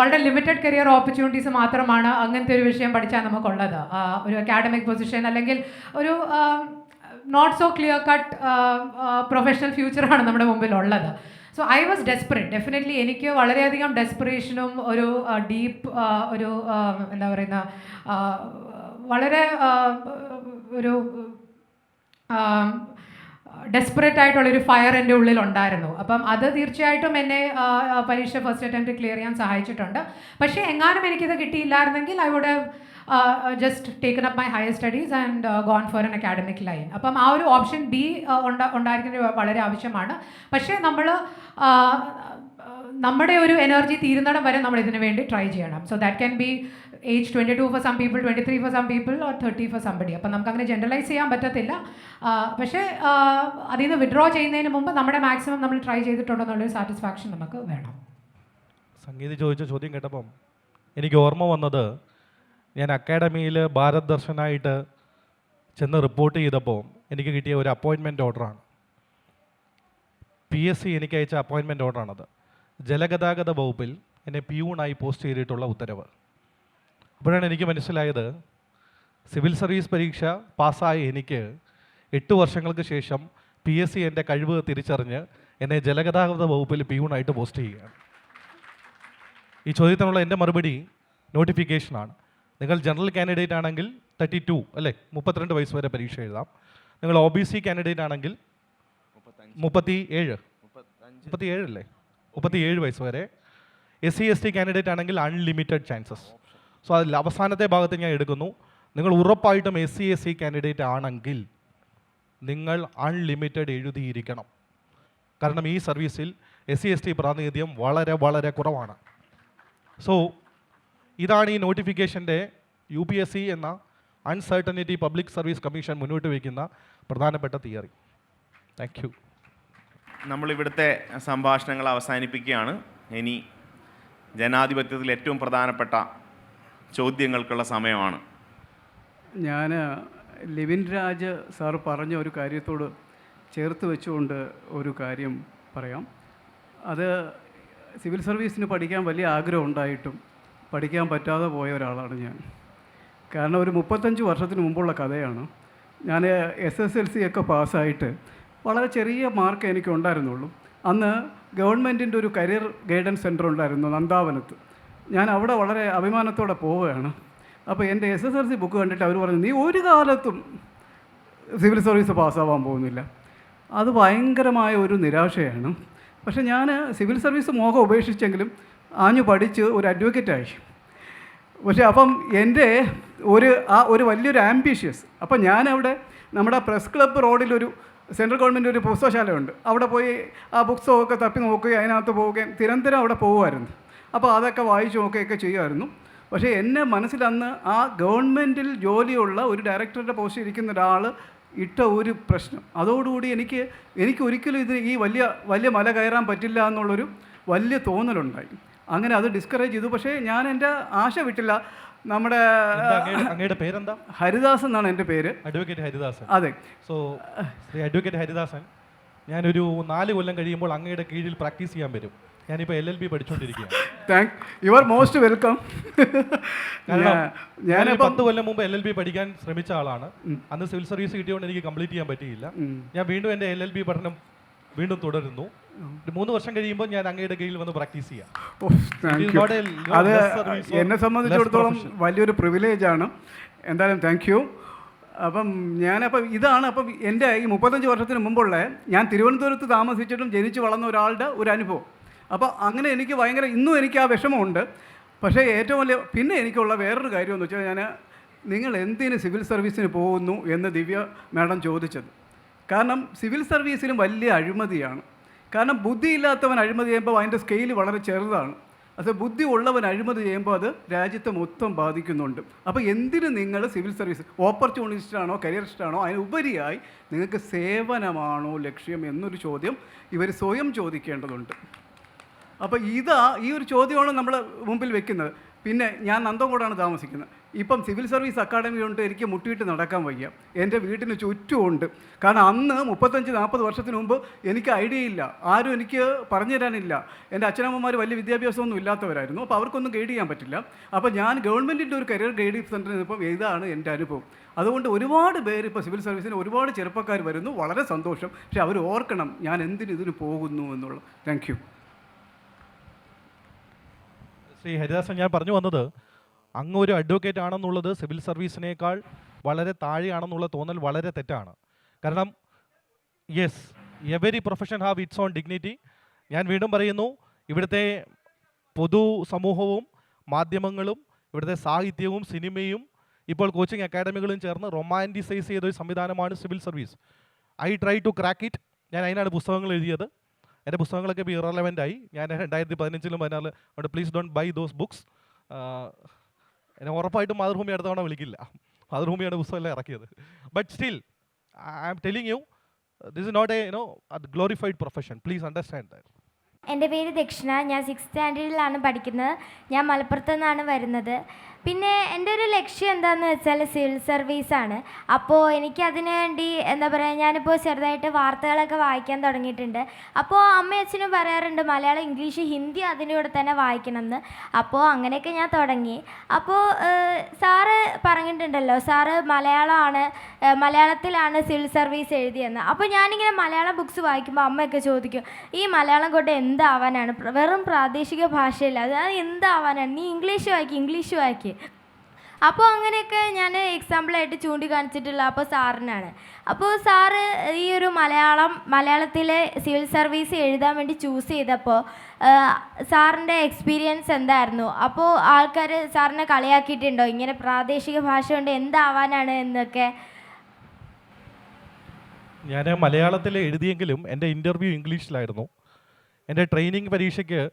വളരെ ലിമിറ്റഡ് കരിയർ ഓപ്പർച്യൂണിറ്റീസ് മാത്രമാണ് അങ്ങനത്തെ ഒരു വിഷയം പഠിച്ചാൽ നമുക്കുള്ളത്. ഒരു അക്കാഡമിക് പൊസിഷൻ അല്ലെങ്കിൽ ഒരു not so clear cut professional ഫ്യൂച്ചറാണ് നമ്മുടെ മുമ്പിലുള്ളത്. So I was desperate. Definitely എനിക്ക് വളരെയധികം ഡെസ്പറേഷനും ഒരു ഡീപ്പ് ഒരു എന്താ പറയുന്ന വളരെ ഒരു ഡെസ്പറേറ്റ് ആയിട്ടുള്ളൊരു ഫയർ എൻ്റെ ഉള്ളിലുണ്ടായിരുന്നു. അപ്പം അത് തീർച്ചയായിട്ടും എന്നെ പരീക്ഷ ഫസ്റ്റ് അറ്റംപ്റ്റ് ക്ലിയർ ചെയ്യാൻ സഹായിച്ചിട്ടുണ്ട്. പക്ഷേ എങ്ങാനും എനിക്കിത് കിട്ടിയില്ലായിരുന്നെങ്കിൽ I would have just taken up my higher studies and gone for an academic line. അപ്പം ആ ഒരു ഓപ്ഷൻ ബി ഉണ്ടായിരിക്കുന്നത് വളരെ ആവശ്യമാണ്. പക്ഷേ നമ്മൾ നമ്മുടെ ഒരു എനർജി തീരുന്നിടം വരെ നമ്മൾ ഇതിനു വേണ്ടി ട്രൈ ചെയ്യണം. So that can be age 22 for some people, 23 for some people, or 30 for somebody. അപ്പം നമുക്ക് അങ്ങനെ ജനറലൈസ് ചെയ്യാൻ പറ്റത്തില്ല. പക്ഷേ അതിൽ നിന്ന് വിഡ്രോ ചെയ്യുന്നതിന് മുമ്പ് നമ്മുടെ മാക്സിമം നമ്മൾ ട്രൈ ചെയ്തിട്ടുണ്ടെന്നുള്ളൊരു സാറ്റിസ്ഫാക്ഷൻ നമുക്ക് വേണം. സംഗീത ചോദിച്ച ചോദ്യം കേട്ടപ്പം എനിക്ക് ഓർമ്മ വന്നത്, ഞാൻ അക്കാഡമിയിൽ ഭാരത് ദർശനായിട്ട് ചെന്ന് റിപ്പോർട്ട് ചെയ്തപ്പോൾ എനിക്ക് കിട്ടിയ ഒരു അപ്പോയിൻമെൻറ്റ് ഓർഡറാണ്. PSC എനിക്ക് അയച്ച അപ്പോയിൻമെൻറ്റ് ഓർഡറാണത്. ജലഗതാഗത വകുപ്പിൽ എന്നെ പിയൂണായി പോസ്റ്റ് ചെയ്തിട്ടുള്ള ഉത്തരവ്. അപ്പോഴാണ് എനിക്ക് മനസ്സിലായത്, സിവിൽ സർവീസ് പരീക്ഷ പാസ്സായ എനിക്ക് 8 വർഷങ്ങൾക്ക് ശേഷം PSC എൻ്റെ കഴിവ് തിരിച്ചറിഞ്ഞ് എന്നെ ജലഗതാഗത വകുപ്പിൽ പിയൂണായിട്ട് പോസ്റ്റ് ചെയ്യുകയാണ്. ഈ ചോദ്യത്തിനുള്ള എൻ്റെ മറുപടി നോട്ടിഫിക്കേഷനാണ്. നിങ്ങൾ ജനറൽ കാൻഡിഡേറ്റ് ആണെങ്കിൽ 32 അല്ലേ, 32 വയസ്സ് വരെ പരീക്ഷ എഴുതാം. നിങ്ങൾ OBC കാൻഡിഡേറ്റ് ആണെങ്കിൽ 37 അല്ലേ, 37 വയസ്സ് വരെ. SC/ST കാൻഡിഡേറ്റ് ആണെങ്കിൽ അൺലിമിറ്റഡ് ചാൻസസ്. സോ അതിൽ അവസാനത്തെ ഭാഗത്ത് ഞാൻ എടുക്കുന്നു, നിങ്ങൾ ഉറപ്പായിട്ടും SC/SC കാൻഡിഡേറ്റ് ആണെങ്കിൽ നിങ്ങൾ അൺലിമിറ്റഡ് എഴുതിയിരിക്കണം. കാരണം ഈ സർവീസിൽ SC/ST പ്രാതിനിധ്യം വളരെ വളരെ കുറവാണ്. സോ ഇതാണ് ഈ നോട്ടിഫിക്കേഷൻ്റെ UPSC എന്ന അൺസർട്ടനിറ്റി പബ്ലിക് സർവീസ് കമ്മീഷൻ മുന്നോട്ട് വയ്ക്കുന്ന പ്രധാനപ്പെട്ട തിയറി. Thank you. നമ്മളിവിടുത്തെ സംഭാഷണങ്ങൾ അവസാനിപ്പിക്കുകയാണ്. ഇനി ജനാധിപത്യത്തിൽ ഏറ്റവും പ്രധാനപ്പെട്ട ചോദ്യങ്ങൾക്കുള്ള സമയമാണ്. ഞാൻ ലിവിൻ രാജ് സാർ പറഞ്ഞ ഒരു കാര്യത്തോട് ചേർത്ത് വെച്ചുകൊണ്ട് ഒരു കാര്യം പറയാം. അത് സിവിൽ സർവീസിന് പഠിക്കാൻ വലിയ ആഗ്രഹം ഉണ്ടായിട്ടും പഠിക്കാൻ പറ്റാതെ പോയ ഒരാളാണ് ഞാൻ. കാരണം ഒരു 35 വർഷത്തിന് മുമ്പുള്ള കഥയാണ്. ഞാൻ SSLC ഒക്കെ പാസ്സായിട്ട് വളരെ ചെറിയ മാർക്ക് എനിക്ക് ഉണ്ടായിരുന്നുള്ളൂ. അന്ന് ഗവൺമെൻറ്റിൻ്റെ ഒരു കരിയർ ഗൈഡൻസ് സെൻറ്റർ ഉണ്ടായിരുന്നു നന്ദാവനത്ത്. ഞാൻ അവിടെ വളരെ അഭിമാനത്തോടെ പോവുകയാണ്. അപ്പോൾ എൻ്റെ SSLC ബുക്ക് കണ്ടിട്ട് അവർ പറഞ്ഞു, നീ ഒരു കാലത്തും സിവിൽ സർവീസ് പാസ്സാവാൻ പോകുന്നില്ല. അത് ഭയങ്കരമായ ഒരു നിരാശയാണ്. പക്ഷേ ഞാൻ സിവിൽ സർവീസ് മോഹം ഉപേക്ഷിച്ചെങ്കിലും ആഞ്ഞു പഠിച്ച് ഒരു അഡ്വക്കേറ്റായി. പക്ഷേ അപ്പം എൻ്റെ ഒരു വലിയൊരു ആംബിഷ്യസ്. അപ്പം ഞാനവിടെ നമ്മുടെ പ്രസ് ക്ലബ്ബ് റോഡിലൊരു സെൻട്രൽ ഗവൺമെൻറ് ഒരു പുസ്തകശാലയുണ്ട്. അവിടെ പോയി ആ ബുക്സൊക്കെ തപ്പി നോക്കുകയും അതിനകത്ത് പോവുകയും നിരന്തരം അവിടെ പോകുമായിരുന്നു. അപ്പോൾ അതൊക്കെ വായിച്ചു നോക്കുകയൊക്കെ ചെയ്യുമായിരുന്നു. പക്ഷേ എന്നെ മനസ്സിലന്ന് ആ ഗവൺമെൻറ്റിൽ ജോലിയുള്ള ഒരു ഡയറക്ടറുടെ പോസ്റ്റ് ഇരിക്കുന്ന ഒരാൾ ഇട്ട ഒരു പ്രശ്നം, അതോടുകൂടി എനിക്ക് ഒരിക്കലും ഈ വലിയ മല കയറാൻ പറ്റില്ല എന്നുള്ളൊരു വലിയ തോന്നലുണ്ടായി. അങ്ങനെ അത് ഡിസ്കറേജ് ചെയ്തു. പക്ഷേ ഞാൻ എൻ്റെ ആശ വിട്ടില്ല. നമ്മുടെ അങ്ങയുടെ പേരെന്താ? ഹരിദാസൻ എന്നാണ് എൻ്റെ പേര്. അഡ്വക്കേറ്റ് ഹരിദാസൻ. അതെ. സോ ശ്രീ അഡ്വക്കേറ്റ് ഹരിദാസൻ, ഞാനൊരു 4 കൊല്ലം കഴിയുമ്പോൾ അങ്ങയുടെ കീഴിൽ പ്രാക്ടീസ് ചെയ്യാൻ വരും. ഞാനിപ്പോൾ LLB പഠിച്ചുകൊണ്ടിരിക്കുകയാണ്. You are most welcome. ഞാൻ 10 കൊല്ലം മുമ്പ് LLB പഠിക്കാൻ ശ്രമിച്ച ആളാണ്. അന്ന് സിവിൽ സർവീസ് കിട്ടിയതുകൊണ്ട് എനിക്ക് കംപ്ലീറ്റ് ചെയ്യാൻ പറ്റിയില്ല. ഞാൻ വീണ്ടും എൻ്റെ LLB പഠനം വീണ്ടും തുടരുന്നു. 3 വർഷം കഴിയുമ്പോൾ ഞാൻ അങ്ങയുടെ കീഴിൽ വന്ന് പ്രാക്ടീസ് ചെയ്യാം. അത് എന്നെ സംബന്ധിച്ചിടത്തോളം വലിയൊരു പ്രിവിലേജാണ്. എന്തായാലും താങ്ക് യു. അപ്പം ഇതാണ് എൻ്റെ ഈ 35 വർഷത്തിന് മുമ്പുള്ള ഞാൻ തിരുവനന്തപുരത്ത് താമസിച്ചിട്ടും ജനിച്ച് വളർന്ന ഒരാളുടെ ഒരു അനുഭവം. അപ്പോൾ അങ്ങനെ എനിക്ക് ഇന്നും എനിക്ക് ആ വിഷമമുണ്ട്. പക്ഷേ ഏറ്റവും വലിയ പിന്നെ എനിക്കുള്ള വേറൊരു കാര്യം എന്ന് വെച്ചാൽ, നിങ്ങൾ എന്തിന് സിവിൽ സർവീസിന് പോകുന്നു എന്ന് ദിവ്യ മാഡം ചോദിച്ചത്. കാരണം സിവിൽ സർവീസിലും വലിയ അഴിമതിയാണ്. കാരണം ബുദ്ധിയില്ലാത്തവൻ അഴിമതി ചെയ്യുമ്പോൾ അതിൻ്റെ സ്കെയിൽ വളരെ ചെറുതാണ്. അത് ബുദ്ധി ഉള്ളവൻ അഴിമതി ചെയ്യുമ്പോൾ അത് രാജ്യത്തെ മൊത്തം ബാധിക്കുന്നുണ്ട്. അപ്പോൾ എന്തിന് നിങ്ങൾ സിവിൽ സർവീസ് ഓപ്പർച്യൂണിസ്റ്റാണോ കരിയറിസ്റ്റാണോ, അതിനുപരിയായി നിങ്ങൾക്ക് സേവനമാണോ ലക്ഷ്യം എന്നൊരു ചോദ്യം ഇവർ സ്വയം ചോദിക്കേണ്ടതുണ്ട്. അപ്പോൾ ഈ ഒരു ചോദ്യമാണ് നമ്മൾ മുമ്പിൽ വെക്കുന്നത്. പിന്നെ ഞാൻ നന്ദൻകോടാണ് താമസിക്കുന്നത്. ഇപ്പം സിവിൽ സർവീസ് അക്കാഡമി കൊണ്ട് എനിക്ക് മുട്ടിയിട്ട് നടക്കാൻ വയ്യ. എൻ്റെ വീട്ടിന് ചുറ്റുമുണ്ട്. കാരണം അന്ന് 35-40 വർഷത്തിന് മുമ്പ് എനിക്ക് ഐഡിയ ഇല്ല, ആരും എനിക്ക് പറഞ്ഞു തരാനില്ല. എൻ്റെ അച്ഛനമ്മമാർ വലിയ വിദ്യാഭ്യാസമൊന്നും ഇല്ലാത്തവരായിരുന്നു. അപ്പോൾ അവർക്കൊന്നും ഗൈഡ് ചെയ്യാൻ പറ്റില്ല. അപ്പോൾ ഞാൻ ഗവൺമെൻറ്റിൻ്റെ ഒരു കരിയർ ഗൈഡിംഗ് സെൻറ്ററിൽ നിന്നിപ്പം ഇതാണ് എൻ്റെ അനുഭവം. അതുകൊണ്ട് ഒരുപാട് പേര് ഇപ്പോൾ സിവിൽ സർവീസിന് ഒരുപാട് ചെറുപ്പക്കാർ വരുന്നു, വളരെ സന്തോഷം. പക്ഷേ അവർ ഓർക്കണം ഞാൻ ഇതിന് പോകുന്നു എന്നുള്ളത്. Thank you. ശ്രീ ഹരിദാസൻ, ഞാൻ പറഞ്ഞു വന്നത്, അങ്ങ് ഒരു അഡ്വക്കേറ്റ് ആണെന്നുള്ളത് സിവിൽ സർവീസിനേക്കാൾ വളരെ താഴെയാണെന്നുള്ള തോന്നൽ വളരെ തെറ്റാണ്. കാരണം yes, every profession have its on dignity. ഞാൻ വീണ്ടും പറയുന്നു, ഇവിടുത്തെ പൊതു സമൂഹവും മാധ്യമങ്ങളും ഇവിടുത്തെ സാഹിത്യവും സിനിമയും ഇപ്പോൾ കോച്ചിങ് അക്കാഡമികളും ചേർന്ന് റൊമാൻറ്റിസൈസ് ചെയ്തൊരു സംവിധാനമാണ് civil service. I try to crack it. ഞാൻ അതിനാണ് പുസ്തകങ്ങൾ എഴുതിയത്. എൻ്റെ പുസ്തകങ്ങളൊക്കെ ഇപ്പോൾ ഇറലവൻ്റ് ആയി. ഞാൻ 2015-ലും 2016 അവിടെ please don't buy those books. എന്നെ ഉറപ്പായിട്ടും മാതൃഭൂമി അടുത്ത തവണ വിളിക്കില്ല. മാതൃഭൂമിയാണ് പുസ്തകമെല്ലാം ഇറക്കിയത്. But still I am telling you, this is not a glorified profession. Please understand that. എൻ്റെ പേര് ദക്ഷിണ. ഞാൻ 6th സ്റ്റാൻഡേർഡിലാണ് പഠിക്കുന്നത്. ഞാൻ മലപ്പുറത്തു നിന്നാണ് വരുന്നത്. പിന്നെ എൻ്റെ ഒരു ലക്ഷ്യം എന്താണെന്ന് വെച്ചാൽ സിവിൽ സർവീസാണ്. അപ്പോൾ എനിക്കതിന് വേണ്ടി എന്താ പറയുക, ഞാനിപ്പോൾ ചെറുതായിട്ട് വാർത്തകളൊക്കെ വായിക്കാൻ തുടങ്ങിയിട്ടുണ്ട്. അപ്പോൾ അമ്മയും അച്ഛനും പറയാറുണ്ട് മലയാളം, ഇംഗ്ലീഷ്, ഹിന്ദി അതിൻ്റെ കൂടെ തന്നെ വായിക്കണം എന്ന്. അപ്പോൾ അങ്ങനെയൊക്കെ ഞാൻ തുടങ്ങി. അപ്പോൾ സാറ് പറഞ്ഞിട്ടുണ്ടല്ലോ, സാറ് മലയാളത്തിലാണ് സിവിൽ സർവീസ് എഴുതിയെന്ന്. അപ്പോൾ ഞാനിങ്ങനെ മലയാളം ബുക്സ് വായിക്കുമ്പോൾ അമ്മയൊക്കെ ചോദിക്കും, ഈ മലയാളം കൊണ്ട് എന്താവാനാണ്, വെറും പ്രാദേശിക ഭാഷയില്ല, അത് എന്താവാനാണ്, നീ ഇംഗ്ലീഷ് വായിക്ക്. അപ്പോൾ അങ്ങനെയൊക്കെ ഞാൻ എക്സാമ്പിളായിട്ട് ചൂണ്ടിക്കാണിച്ചിട്ടുള്ള അപ്പോൾ സാറിനാണ്. അപ്പോൾ സാറ് ഈ ഒരു മലയാളത്തിലെ സിവിൽ സർവീസ് എഴുതാൻ വേണ്ടി ചൂസ് ചെയ്തപ്പോൾ സാറിൻ്റെ എക്സ്പീരിയൻസ് എന്തായിരുന്നു? അപ്പോൾ ആൾക്കാർ സാറിനെ കളിയാക്കിയിട്ടുണ്ടോ, ഇങ്ങനെ പ്രാദേശിക ഭാഷ കൊണ്ട് എന്താവാനാണ് എന്നൊക്കെ? ഞാൻ മലയാളത്തിൽ എഴുതിയെങ്കിലും എൻ്റെ ഇൻ്റർവ്യൂ ഇംഗ്ലീഷിലായിരുന്നു. എൻ്റെ ട്രെയിനിങ് പരീക്ഷയ്ക്ക്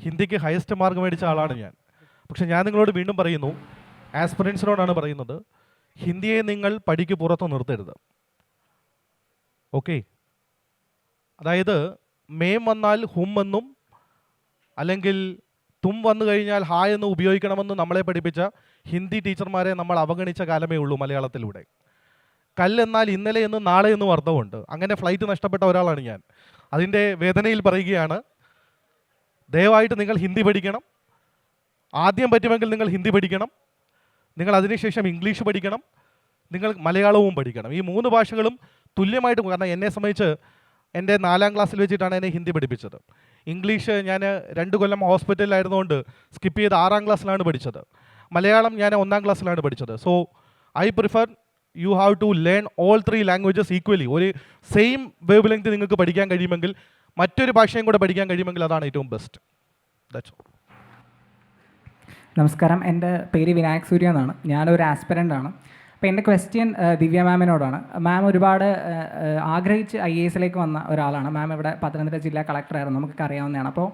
ഹിന്ദിക്ക് ഹയസ്റ്റ് മാർക്ക് മേടിച്ച ആളാണ് ഞാൻ. പക്ഷെ ഞാൻ നിങ്ങളോട് വീണ്ടും പറയുന്നു, ആസ്പിറൻസിനോടാണ് പറയുന്നത്, ഹിന്ദിയെ നിങ്ങൾ പടിക്ക് പുറത്ത് നിർത്തരുത്. ഓക്കെ? അതായത് മേം വന്നാൽ ഹും എന്നും അല്ലെങ്കിൽ തും വന്നു കഴിഞ്ഞാൽ ഹാ എന്ന് ഉപയോഗിക്കണമെന്ന് നമ്മളെ പഠിപ്പിച്ച ഹിന്ദി ടീച്ചർമാരെ നമ്മൾ അവഗണിച്ച കാലമേ ഉള്ളൂ മലയാളത്തിലൂടെ. കല്ലെന്നാൽ ഇന്നലെ എന്നും നാളെ എന്നും അർത്ഥമുണ്ട്. അങ്ങനെ ഫ്ലൈറ്റ് നഷ്ടപ്പെട്ട ഒരാളാണ് ഞാൻ. അതിൻ്റെ വേദനയിൽ പറയുകയാണ്, ദയവായിട്ട് നിങ്ങൾ ഹിന്ദി പഠിക്കണം. ആദ്യം പറ്റുമെങ്കിൽ നിങ്ങൾ ഹിന്ദി പഠിക്കണം, നിങ്ങൾ അതിനുശേഷം ഇംഗ്ലീഷ് പഠിക്കണം, നിങ്ങൾ മലയാളവും പഠിക്കണം. ഈ 3 ഭാഷകളും തുല്യമായിട്ട്, കാരണം എന്നെ സംബന്ധിച്ച് എൻ്റെ 4ാം ക്ലാസ്സിൽ വെച്ചിട്ടാണ് എന്നെ ഹിന്ദി പഠിപ്പിച്ചത്. ഇംഗ്ലീഷ് ഞാൻ 2 കൊല്ലം ഹോസ്പിറ്റലിലായിരുന്നുകൊണ്ട് സ്കിപ്പ് ചെയ്ത് 6ാം ക്ലാസ്സിലാണ് പഠിച്ചത്. മലയാളം ഞാൻ 1ാം ക്ലാസ്സിലാണ് പഠിച്ചത്. So I prefer you have to learn all 3 languages equally. ഒരു സെയിം വേവ് ലെങ്ത് നിങ്ങൾക്ക് പഠിക്കാൻ കഴിയുമെങ്കിൽ, മറ്റൊരു ഭാഷയും കൂടെ പഠിക്കാൻ കഴിയുമെങ്കിൽ അതാണ് ഏറ്റവും ബെസ്റ്റ്. That's all. നമസ്കാരം, എൻ്റെ പേര് വിനായക് സൂര്യ എന്നാണ്. ഞാനൊരു ആസ്പിരൻ്റ് ആണ്. അപ്പോൾ എൻ്റെ ക്വസ്റ്റ്യൻ ദിവ്യ മാമിനോടാണ്. മാം ഒരുപാട് ആഗ്രഹിച്ച് IAS വന്ന ഒരാളാണ്. മാം ഇവിടെ പത്തനംതിട്ട ജില്ലാ കളക്ടറായിരുന്നു, നമുക്കൊക്കെ അറിയാവുന്നതാണ്. അപ്പോൾ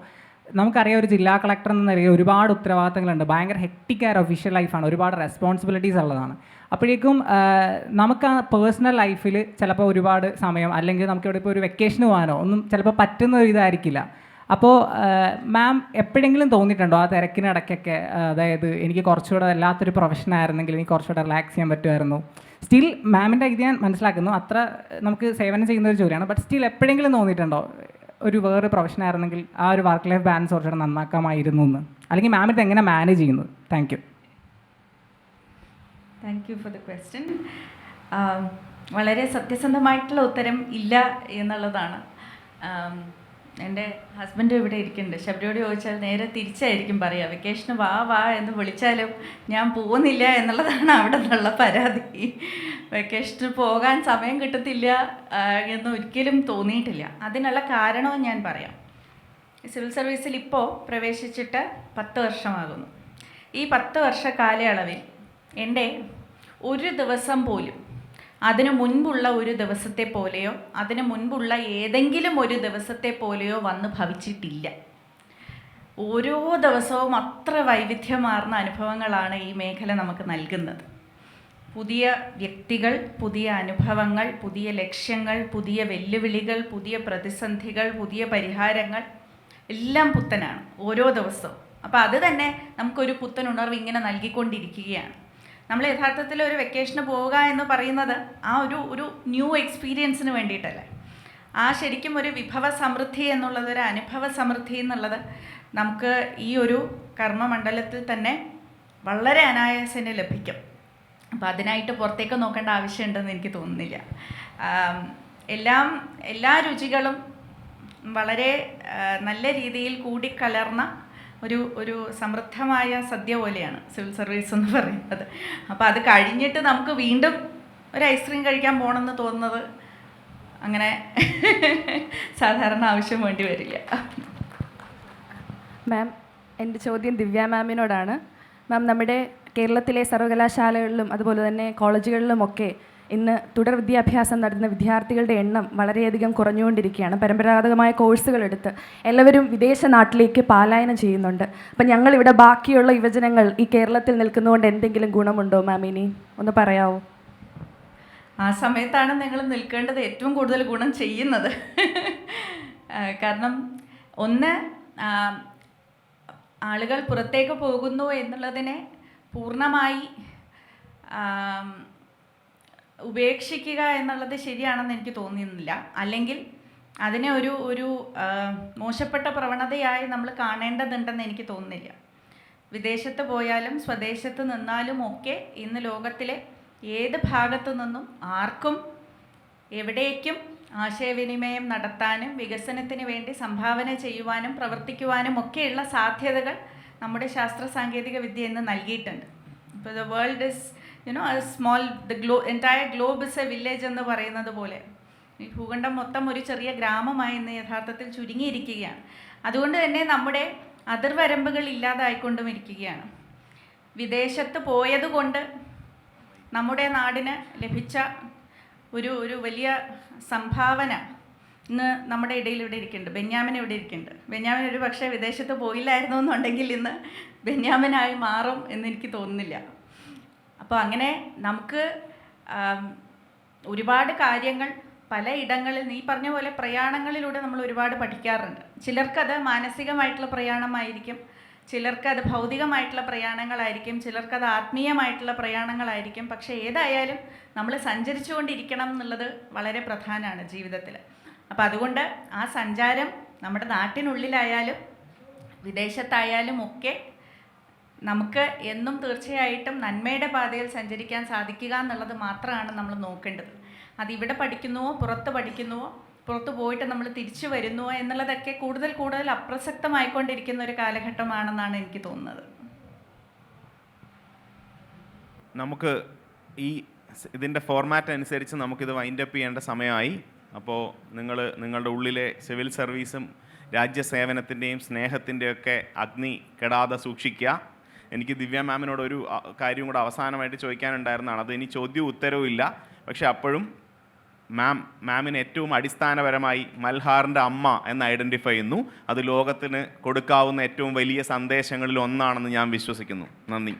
നമുക്കറിയാം, ഒരു ജില്ലാ കളക്ടർ എന്ന നിലയിൽ ഒരുപാട് ഉത്തരവാദിത്തങ്ങളുണ്ട്. ഭയങ്കര ഹെക്റ്റിക്കായ ഒഫീഷ്യൽ ലൈഫാണ്, ഒരുപാട് റെസ്പോൺസിബിലിറ്റീസ് ഉള്ളതാണ്. അപ്പോഴേക്കും നമുക്ക് ആ പേഴ്സണൽ ലൈഫിൽ ചിലപ്പോൾ ഒരുപാട് സമയം, അല്ലെങ്കിൽ നമുക്കിവിടെ ഇപ്പോൾ ഒരു വെക്കേഷന് പോകാനോ ഒന്നും ചിലപ്പോൾ പറ്റുന്ന ഒരു ഇതായിരിക്കില്ല. അപ്പോൾ മാം എപ്പോഴെങ്കിലും തോന്നിയിട്ടുണ്ടോ ആ തിരക്കിനിടയ്ക്കൊക്കെ, അതായത് എനിക്ക് കുറച്ചുകൂടെ വല്ലാത്തൊരു പ്രൊഫഷനായിരുന്നെങ്കിൽ എനിക്ക് കുറച്ചുകൂടെ റിലാക്സ് ചെയ്യാൻ പറ്റുമായിരുന്നു? സ്റ്റിൽ മാമിൻ്റെ ഇത് ഞാൻ മനസ്സിലാക്കുന്നു, അത്ര നമുക്ക് സേവനം ചെയ്യുന്ന ഒരു ജോലിയാണ്. ബട്ട് സ്റ്റിൽ എപ്പോഴെങ്കിലും തോന്നിയിട്ടുണ്ടോ ഒരു വേറെ പ്രൊഫഷനായിരുന്നെങ്കിൽ ആ ഒരു വർക്ക് ലൈഫ് ബാലൻസ് കുറച്ചുകൂടെ നന്നാക്കാമായിരുന്നു എന്ന്? അല്ലെങ്കിൽ മാം ഇത് എങ്ങനെ മാനേജ് ചെയ്യുന്നത്? Thank you for the question. വളരെ സത്യസന്ധമായിട്ടുള്ള ഉത്തരം ഇല്ല എന്നുള്ളതാണ്. എൻ്റെ ഹസ്ബൻഡ് ഇവിടെ ഇരിക്കുന്നുണ്ട്. ശബരിയോട് ചോദിച്ചാൽ നേരെ തിരിച്ചായിരിക്കും പറയുക, വെക്കേഷന് വാ എന്ന് വിളിച്ചാലും ഞാൻ പോകുന്നില്ല എന്നുള്ളതാണ് അവിടെ നിന്നുള്ള പരാതി. വെക്കേഷന് പോകാൻ സമയം കിട്ടത്തില്ല എന്ന് ഒരിക്കലും തോന്നിയിട്ടില്ല. അതിനുള്ള കാരണവും ഞാൻ പറയാം. സിവിൽ സർവീസിൽ ഇപ്പോൾ പ്രവേശിച്ചിട്ട് 10 വർഷമാകുന്നു. ഈ 10 വർഷ കാലയളവിൽ എൻ്റെ ഒരു ദിവസം പോലും അതിനു മുൻപുള്ള ഒരു ദിവസത്തെ പോലെയോ അതിനു മുൻപുള്ള ഏതെങ്കിലും ഒരു ദിവസത്തെ പോലെയോ വന്ന് ഭവിച്ചിട്ടില്ല. ഓരോ ദിവസവും അത്ര വൈവിധ്യമാർന്ന അനുഭവങ്ങളാണ് ഈ മേഖല നമുക്ക് നൽകുന്നത്. പുതിയ വ്യക്തികൾ, പുതിയ അനുഭവങ്ങൾ, പുതിയ ലക്ഷ്യങ്ങൾ, പുതിയ വെല്ലുവിളികൾ, പുതിയ പ്രതിസന്ധികൾ, പുതിയ പരിഹാരങ്ങൾ എല്ലാം പുത്തനാണ് ഓരോ ദിവസവും. അപ്പോൾ അത് തന്നെ നമുക്കൊരു പുത്തൻ ഉണർവ് ഇങ്ങനെ നൽകിക്കൊണ്ടിരിക്കുകയാണ്. നമ്മൾ യഥാർത്ഥത്തിൽ ഒരു വെക്കേഷന് പോവുക എന്ന് പറയുന്നത് ആ ഒരു ന്യൂ എക്സ്പീരിയൻസിന് വേണ്ടിയിട്ടല്ലേ. ആ ശരിക്കും ഒരു വിഭവ സമൃദ്ധി എന്നുള്ളത്, ഒരു അനുഭവ സമൃദ്ധി എന്നുള്ളത് നമുക്ക് ഈ ഒരു കർമ്മമണ്ഡലത്തിൽ തന്നെ വളരെ അനായാസേന ലഭിക്കും. അപ്പോൾ അതിനായിട്ട് പുറത്തേക്ക് നോക്കേണ്ട ആവശ്യമുണ്ടെന്ന് എനിക്ക് തോന്നുന്നില്ല. എല്ലാ രുചികളും വളരെ നല്ല രീതിയിൽ കൂടിക്കലർന്ന ഒരു സമൃദ്ധമായ സദ്യ പോലെയാണ് സിവിൽ സർവീസ് എന്ന് പറയുന്നത്. അപ്പോൾ അത് കഴിഞ്ഞിട്ട് നമുക്ക് വീണ്ടും ഒരു ഐസ്ക്രീം കഴിക്കാൻ പോകണമെന്ന് തോന്നുന്നത് അങ്ങനെ സാധാരണ ആവശ്യം വേണ്ടി വരില്ല. മാം, എൻ്റെ ചോദ്യം ദിവ്യ മാമിനോടാണ്. മാം, നമ്മുടെ കേരളത്തിലെ സർവകലാശാലകളിലും അതുപോലെ തന്നെ കോളേജുകളിലുമൊക്കെ ഇന്ന് തുടർ വിദ്യാഭ്യാസം നടത്തുന്ന വിദ്യാർത്ഥികളുടെ എണ്ണം വളരെയധികം കുറഞ്ഞുകൊണ്ടിരിക്കുകയാണ്. പരമ്പരാഗതമായ കോഴ്സുകൾ എടുത്ത് എല്ലാവരും വിദേശ നാട്ടിലേക്ക് പലായനം ചെയ്യുന്നുണ്ട്. അപ്പം ഞങ്ങളിവിടെ ബാക്കിയുള്ള യുവജനങ്ങൾ ഈ കേരളത്തിൽ നിൽക്കുന്നതുകൊണ്ട് എന്തെങ്കിലും ഗുണമുണ്ടോ മാം? ഇനി ഒന്ന് പറയാമോ? ആ സമയത്താണ് നിങ്ങൾ നിൽക്കേണ്ടത് ഏറ്റവും കൂടുതൽ ഗുണം ചെയ്യുന്നത്. കാരണം ഒന്ന്, ആളുകൾ പുറത്തേക്ക് പോകുന്നു എന്നുള്ളതിനെ പൂർണ്ണമായി ഉപേക്ഷിക്കുക എന്നുള്ളത് ശരിയാണെന്ന് എനിക്ക് തോന്നുന്നില്ല. അല്ലെങ്കിൽ അതിനെ ഒരു മോശപ്പെട്ട പ്രവണതയായി നമ്മൾ കാണേണ്ടതുണ്ടെന്ന് എനിക്ക് തോന്നുന്നില്ല. വിദേശത്ത് പോയാലും സ്വദേശത്ത് നിന്നാലും ഒക്കെ ഇന്ന് ലോകത്തിലെ ഏത് ഭാഗത്തു നിന്നും ആർക്കും എവിടേക്കും ആശയവിനിമയം നടത്താനും വികസനത്തിന് വേണ്ടി സംഭാവന ചെയ്യുവാനും പ്രവർത്തിക്കുവാനും ഒക്കെയുള്ള സാധ്യതകൾ നമ്മുടെ ശാസ്ത്ര സാങ്കേതിക വിദ്യ ഇന്ന് നൽകിയിട്ടുണ്ട്. ഇപ്പോൾ the world is entire globe is A village എന്ന് പറയുന്നത് പോലെ ഈ ഭൂഖണ്ഡം മൊത്തം ഒരു ചെറിയ ഗ്രാമമായി ഇന്ന് യഥാർത്ഥത്തിൽ ചുരുങ്ങിയിരിക്കുകയാണ്. അതുകൊണ്ട് തന്നെ നമ്മുടെ അതിർവരമ്പുകൾ ഇല്ലാതായിക്കൊണ്ടും ഇരിക്കുകയാണ്. വിദേശത്ത് പോയതുകൊണ്ട് നമ്മുടെ നാടിന് ലഭിച്ച ഒരു വലിയ സംഭാവന ഇന്ന് നമ്മുടെ ഇടയിൽ ഇവിടെ ഇരിക്കുന്നുണ്ട്. ബെന്യാമിൻ ഇവിടെ ഇരിക്കുന്നുണ്ട്. ബെന്യാമിൻ ഒരു പക്ഷേ വിദേശത്ത് പോയില്ലായിരുന്നു എന്നുണ്ടെങ്കിൽ ഇന്ന് ബെന്യാമിനായി മാറും എന്നെനിക്ക് തോന്നുന്നില്ല. അപ്പോൾ അങ്ങനെ നമുക്ക് ഒരുപാട് കാര്യങ്ങൾ പല ഇടങ്ങളിൽ നീ പറഞ്ഞ പോലെ പ്രയാണങ്ങളിലൂടെ നമ്മൾ ഒരുപാട് പഠിക്കാറുണ്ട്. ചിലർക്കത് മാനസികമായിട്ടുള്ള പ്രയാണമായിരിക്കും, ചിലർക്കത് ഭൗതികമായിട്ടുള്ള പ്രയാണങ്ങളായിരിക്കും, ചിലർക്കത് ആത്മീയമായിട്ടുള്ള പ്രയാണങ്ങളായിരിക്കും. പക്ഷേ ഏതായാലും നമ്മൾ സഞ്ചരിച്ചുകൊണ്ടിരിക്കണം എന്നുള്ളത് വളരെ പ്രധാനമാണ് ജീവിതത്തിൽ. അപ്പോൾ അതുകൊണ്ട് ആ സഞ്ചാരം നമ്മുടെ നാട്ടിനുള്ളിലായാലും വിദേശത്തായാലും ഒക്കെ നമുക്ക് എന്നും തീർച്ചയായിട്ടും നന്മയുടെ പാതയിൽ സഞ്ചരിക്കാൻ സാധിക്കുക എന്നുള്ളത് മാത്രമാണ് നമ്മൾ നോക്കേണ്ടത്. അതിവിടെ പഠിക്കുന്നുവോ പുറത്ത് പഠിക്കുന്നുവോ പുറത്ത് പോയിട്ട് നമ്മൾ തിരിച്ചു വരുന്നുവോ എന്നുള്ളതൊക്കെ കൂടുതൽ കൂടുതൽ അപ്രസക്തമായിക്കൊണ്ടിരിക്കുന്ന ഒരു കാലഘട്ടമാണെന്നാണ് എനിക്ക് തോന്നുന്നത്. നമുക്ക് ഇതിൻ്റെ ഫോർമാറ്റ് അനുസരിച്ച് നമുക്കിത് വൈൻഡപ്പ് ചെയ്യേണ്ട സമയമായി. അപ്പോൾ നിങ്ങളുടെ ഉള്ളിലെ സിവിൽ സർവീസും രാജ്യസേവനത്തിൻ്റെയും സ്നേഹത്തിൻ്റെയൊക്കെ അഗ്നി കെടാതെ സൂക്ഷിക്കുക. എനിക്ക് ദിവ്യ മാമിനോട് ഒരു കാര്യം കൂടെ അവസാനമായിട്ട് ചോദിക്കാനുണ്ടായിരുന്നതാണ്. അത് ഇനി ചോദ്യവും ഉത്തരവും ഇല്ല. പക്ഷേ അപ്പോഴും മാമിന് ഏറ്റവും അടിസ്ഥാനപരമായി മൽഹാറിൻ്റെ അമ്മ എന്ന് ഐഡൻറ്റിഫൈ ചെയ്യുന്നു. അത് ലോകത്തിന് കൊടുക്കാവുന്ന ഏറ്റവും വലിയ സന്ദേശങ്ങളിൽ ഒന്നാണെന്ന് ഞാൻ വിശ്വസിക്കുന്നു. നന്ദി.